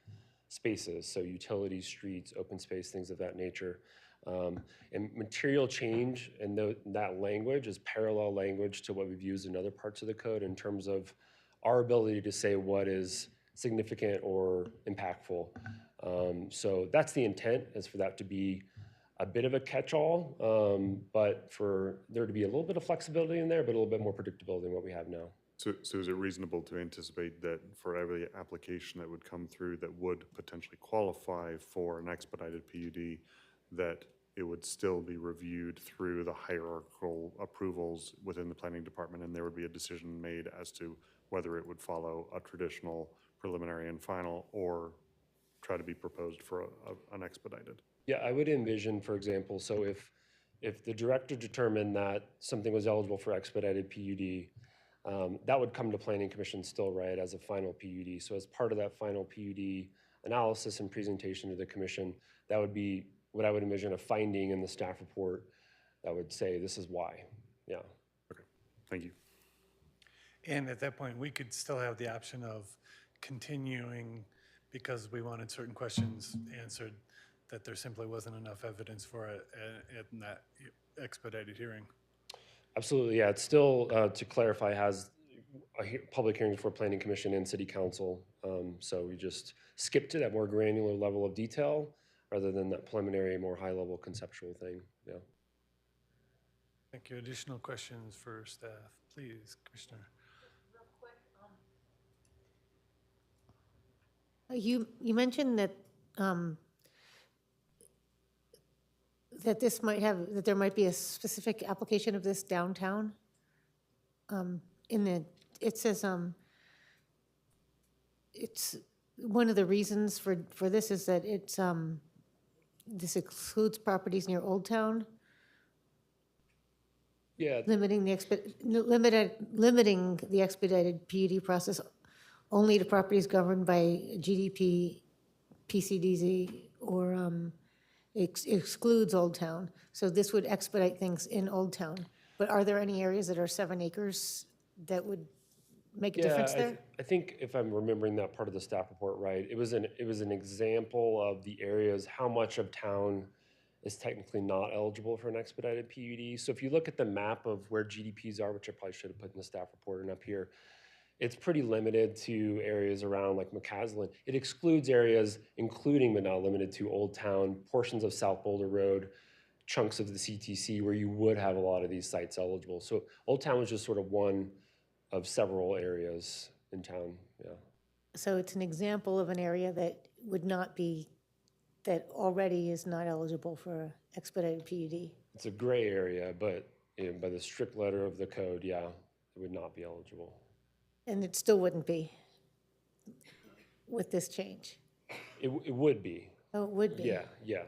spaces, so utilities, streets, open space, things of that nature. And material change in that language is parallel language to what we've used in other parts of the code in terms of our ability to say what is significant or impactful. So that's the intent, is for that to be a bit of a catch-all, but for there to be a little bit of flexibility in there, but a little bit more predictability than what we have now. So is it reasonable to anticipate that for every application that would come through that would potentially qualify for an expedited PUD, that it would still be reviewed through the hierarchical approvals within the planning department, and there would be a decision made as to whether it would follow a traditional preliminary and final or try to be proposed for an expedited? Yeah, I would envision, for example, so if the director determined that something was eligible for expedited PUD, that would come to Planning Commission still, right, as a final PUD. So as part of that final PUD analysis and presentation to the commission, that would be what I would envision a finding in the staff report that would say this is why. Yeah. Okay, thank you. And at that point, we could still have the option of continuing because we wanted certain questions answered, that there simply wasn't enough evidence for it in that expedited hearing. Absolutely, yeah. It's still, to clarify, has a public hearing for Planning Commission and City Council. So we just skipped to that more granular level of detail rather than that preliminary, more high-level conceptual thing, yeah. Thank you. Additional questions for staff, please, Commissioner. You mentioned that that there might be a specific application of this downtown. It says it's one of the reasons for this is that it's this excludes properties near Old Town. Yeah. Limiting the expedited PUD process only to properties governed by GDP, PCDZ, or excludes Old Town. So this would expedite things in Old Town. But are there any areas that are 7 acres that would make a difference there? I think if I'm remembering that part of the staff report right, it was an example of the areas, how much of town is technically not eligible for an expedited PUD. So if you look at the map of where GDPs are, which I probably should have put in the staff report and up here, It's pretty limited to areas around like McCaslin. It excludes areas, including but not limited to Old Town, portions of South Boulder Road, chunks of the CTC where you would have a lot of these sites eligible. So Old Town was just sort of one of several areas in town, yeah. So it's an example of an area that would not be, that already is not eligible for expedited PUD. It's a gray area, but by the strict letter of the code, yeah, it would not be eligible. And it still wouldn't be with this change? It would be. Oh, it would be? Yeah, yeah.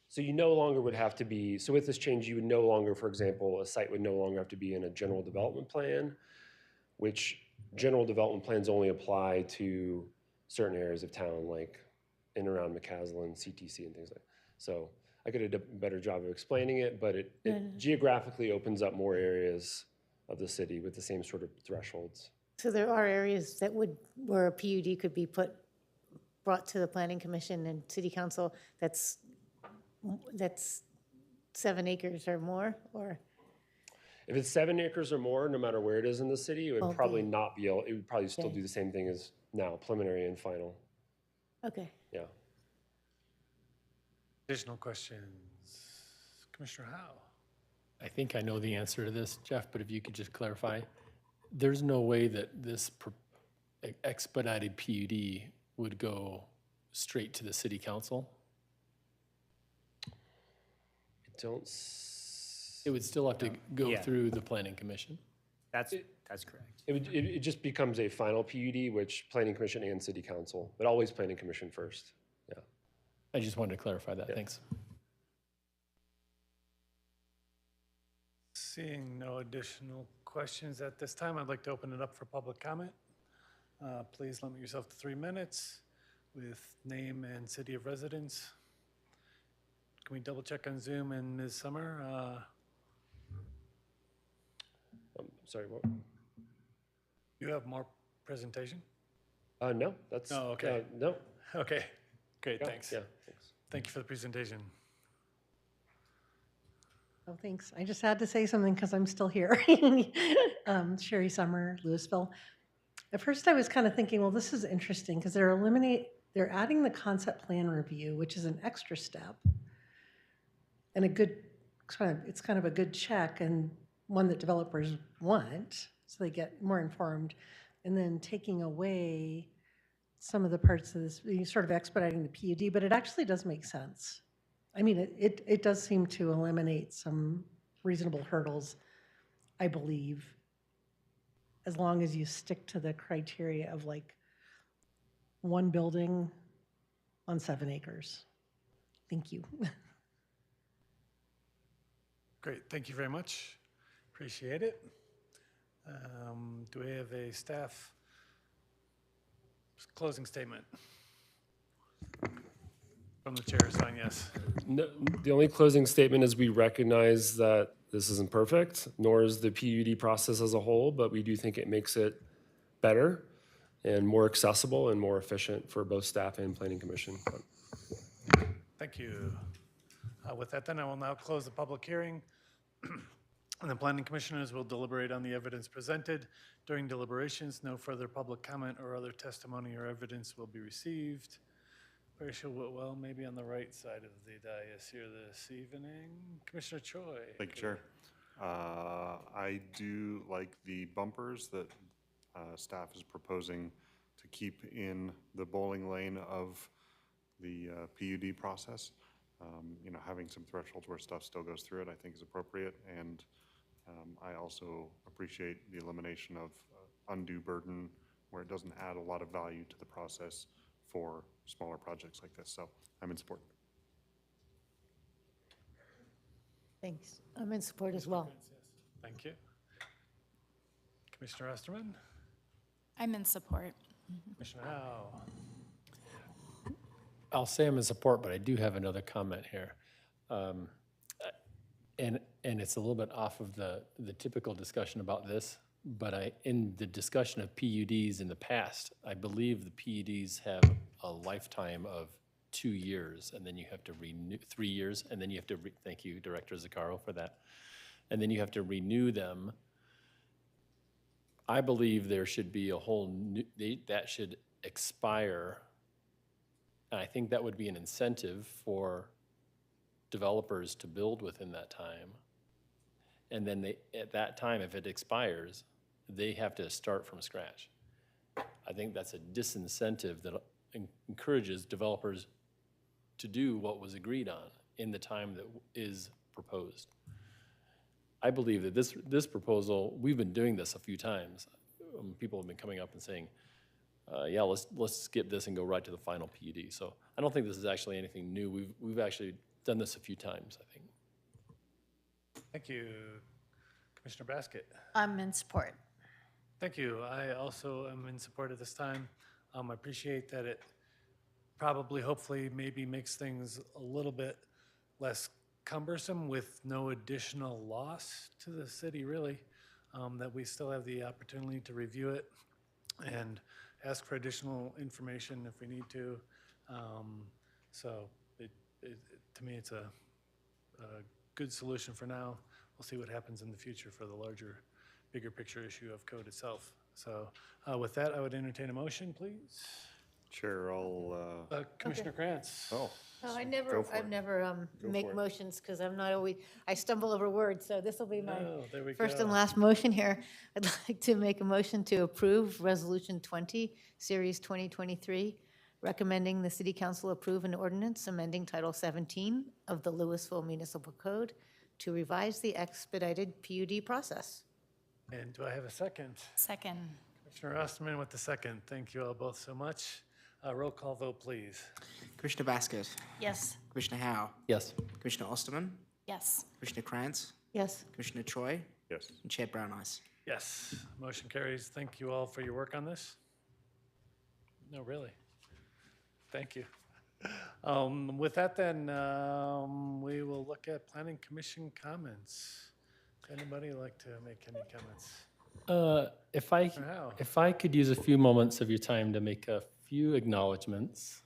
So you no longer would have to be, so with this change, you would no longer, for example, a site would no longer have to be in a general development plan, which general development plans only apply to certain areas of town, like in and around McCaslin, CTC, and things like that. So I could have done a better job of explaining it, but it geographically opens up more areas of the city with the same sort of thresholds. So there are areas that would, where a PUD could be brought to the Planning Commission and City Council that's 7 acres or more, or? If it's 7 acres or more, no matter where it is in the city, it would probably not be able, it would probably still do the same thing as now, preliminary and final. Okay. Yeah. Additional questions? Commissioner Howe? I think I know the answer to this, Jeff, but if you could just clarify. There's no way that this expedited PUD would go straight to the city council? It would still have to go through the planning commission? That's correct. It just becomes a final PUD, which planning commission and city council, but always planning commission first, yeah. I just wanted to clarify that, thanks. Seeing no additional questions at this time, I'd like to open it up for public comment. Please limit yourself to 3 minutes with name and city of residence. Can we double check on Zoom and Ms. Summer? Sorry, what? You have more presentation? No, that's. Oh, okay. No. Okay, great, Yeah, thanks. yeah, thanks. Thank you for the presentation. Oh, thanks. I just had to say something because I'm still here. Sherry Summer, Louisville. At first I was kind of thinking, well, this is interesting because they're adding the concept plan review, which is an extra step and it's kind of a good check and one that developers want, so they get more informed. And then taking away some of the parts of this, sort of expediting the PUD, but it actually does make sense. I mean, it does seem to eliminate some reasonable hurdles, I believe, as long as you stick to the criteria of like one building on 7 acres. Thank you. Great, thank you very much. Appreciate it. Do we have a staff closing statement? From the chair, sign yes. No, the only closing statement is we recognize that this isn't perfect, nor is the PUD process as a whole, but we do think it makes it better and more accessible and more efficient for both staff and planning commission. Thank you. With that then, I will now close the public hearing. And the planning commissioners will deliberate on the evidence presented. During deliberations, no further public comment or other testimony or evidence will be received. Rachel Whitwell, maybe on the right side of the dais here this evening. Commissioner Choi. Thank you, Chair. I do like the bumpers that staff is proposing to keep in the bowling lane of the PUD process. You know, having some thresholds where stuff still goes through it, I think is appropriate. And I also appreciate the elimination of undue burden where it doesn't add a lot of value to the process for smaller projects like this. So I'm in support. Thanks. I'm in support as well. Thank you. Commissioner Osterman? I'm in support. Commissioner Howe? I'll say I'm in support, but I do have another comment here. And it's a little bit off of the typical discussion about this, but in the discussion of PUDs in the past, I believe the PUDs have a lifetime of 2 years, and then you have to renew 3 years, and then you have to, thank you, Director Zaccaro, for that. And then you have to renew them I believe there should be a whole new, that should expire. And I think that would be an incentive for developers to build within that time. And then they, at that time, if it expires, they have to start from scratch. I think that's a disincentive that encourages developers to do what was agreed on in the time that is proposed. I believe that this proposal, we've been doing this a few times. People have been coming up and saying, yeah, let's skip this and go right to the final PUD. So I don't think this is actually anything new. We've actually done this a few times, I think. Thank you. Commissioner Basket. I'm in support. Thank you. I also am in support of this time. I appreciate that it probably, hopefully, maybe makes things a little bit less cumbersome with no additional loss to the city, really, that we still have the opportunity to review it and ask for additional information if we need to. So to me, it's a good solution for now. We'll see what happens in the future for the larger, bigger picture issue of code itself. So with that, I would entertain a motion, please. Chair, I'll. Commissioner Krantz. Oh, I Go never for it. Go make for it. motions because I'm not always, I stumble over words, so this will be my Oh, there we first go. and last motion here. I'd like to make a motion to approve Resolution 20, Series 2023, recommending the City Council approve an ordinance amending Title 17 of the Louisville Municipal Code to revise the expedited PUD process. And do I have a second? Second. Commissioner Osterman with the second. Thank you all both so much. Roll call vote, please. Commissioner Basket, Yes. Commissioner Howe, Yes. Commissioner Osterman, Yes. Commissioner Krantz, Yes. Commissioner Choi, Yes. and Chair Brown Eyes. Yes, motion carries. Thank you all for your work on this. No, really. Thank you. With that then, we will look at Planning Commission comments. Does anybody like to make any comments? If I could use a few moments of your time to make a few acknowledgements,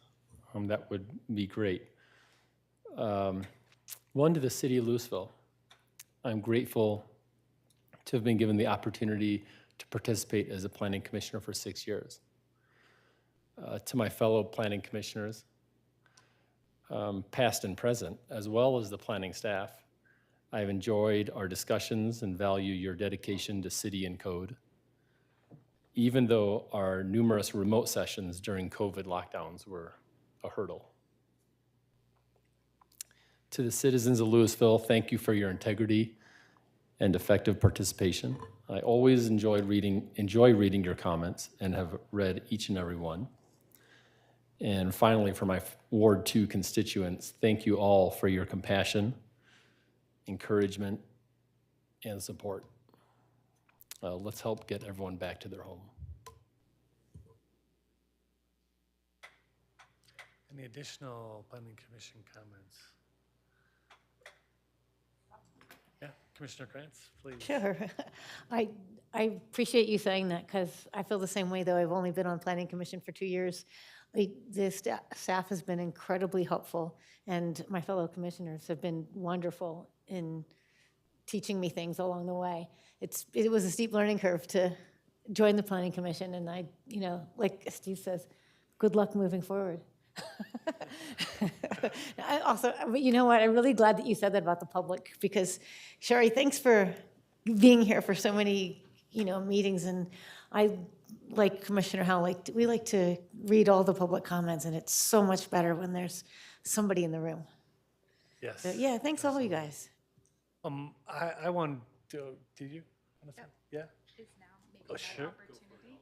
that would be great. One, to the city of Louisville. I'm grateful to have been given the opportunity to participate as a planning commissioner for 6 years. To my fellow planning commissioners, past and present, as well as the planning staff, I've enjoyed our discussions and value your dedication to city and code, even though our numerous remote sessions during COVID lockdowns were a hurdle. To the citizens of Louisville, thank you for your integrity and effective participation. I always enjoy reading your comments and have read each and every one. And finally, for my Ward 2 constituents, thank you all for your compassion, encouragement, and support. Let's help get everyone back to their home. Any additional Planning Commission comments? Yeah, Commissioner Krantz, please. Sure. I appreciate you saying that because I feel the same way, though I've only been on Planning Commission for 2 years. The staff has been incredibly helpful, and my fellow commissioners have been wonderful in teaching me things along the way. It was a steep learning curve to join the Planning Commission, and I, like Steve says, good luck moving forward. I also, you know what, I'm really glad that you said that about the public, because Sherry, thanks for being here for so many, meetings, and I, like Commissioner Howell, we like to read all the public comments, and it's so much better when there's somebody in the room. Yes. So, yeah, thanks all you guys. I want to, did you? want to say? Yeah? Oh, sure.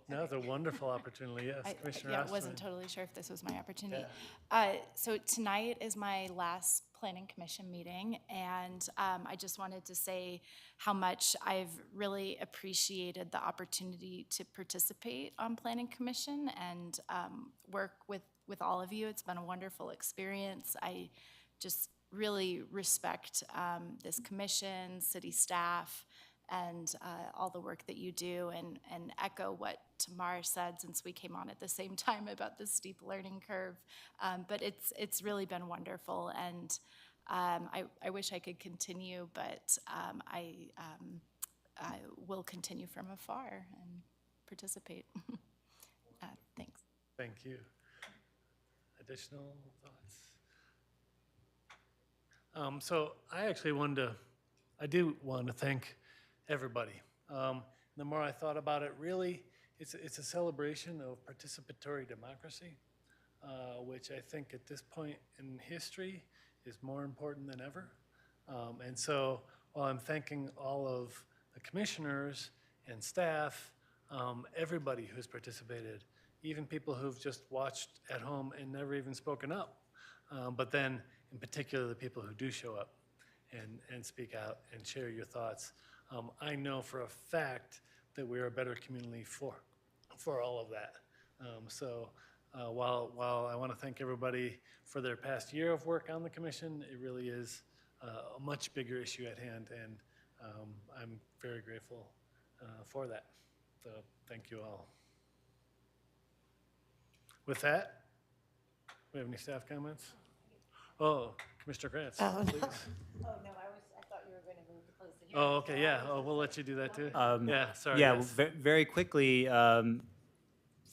No, it's a wonderful opportunity, yes. Commissioner I Ostman. wasn't totally sure if this was my opportunity. Yeah. So tonight is my last Planning Commission meeting, and I just wanted to say how much I've really appreciated the opportunity to participate on Planning Commission and work with all of you. It's been a wonderful experience. I just really respect this commission, city staff, and all the work that you do, and echo what Tamar said, since we came on at the same time about the steep learning curve. But it's really been wonderful, and I wish I could continue, but I I will continue from afar and participate. Thanks. Thank you. Additional thoughts? So I do want to thank everybody. The more I thought about it, really, it's a celebration of participatory democracy, which I think at this point in history is more important than ever. And so while I'm thanking all of the commissioners and staff, everybody who's participated, even people who've just watched at home and never even spoken up, but then in particular the people who do show up and speak out and share your thoughts. I know for a fact that we're a better community for all of that. While I want to thank everybody for their past year of work on the commission, it really is a much bigger issue at hand, and I'm very grateful for that. So thank you all. With that, we have any staff comments? Oh, Commissioner Krantz, please. Oh, no, I thought you were going to move to close the hearing. Oh, okay, yeah. Oh, we'll let you do that too. Yeah, sorry. Yeah, yes. very quickly,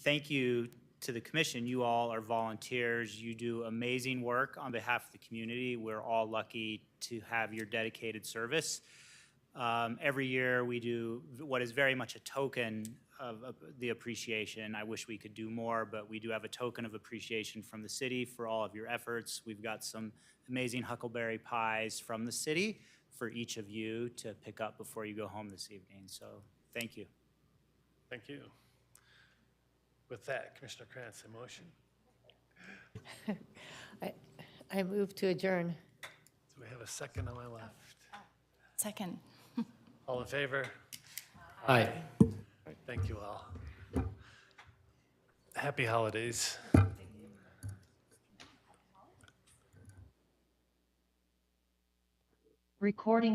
thank you to the commission. You all are volunteers. You do amazing work on behalf of the community. We're all lucky to have your dedicated service. Every year we do what is very much a token of the appreciation. I wish we could do more, but we do have a token of appreciation from the city for all of your efforts. We've got some amazing huckleberry pies from the city for each of you to pick up before you go home this evening. So thank you. Thank you. With that, Commissioner Krantz, a motion. I move to adjourn. So we have a second on my left. Second. All in favor? Aye. Thank you all. Happy holidays. Recording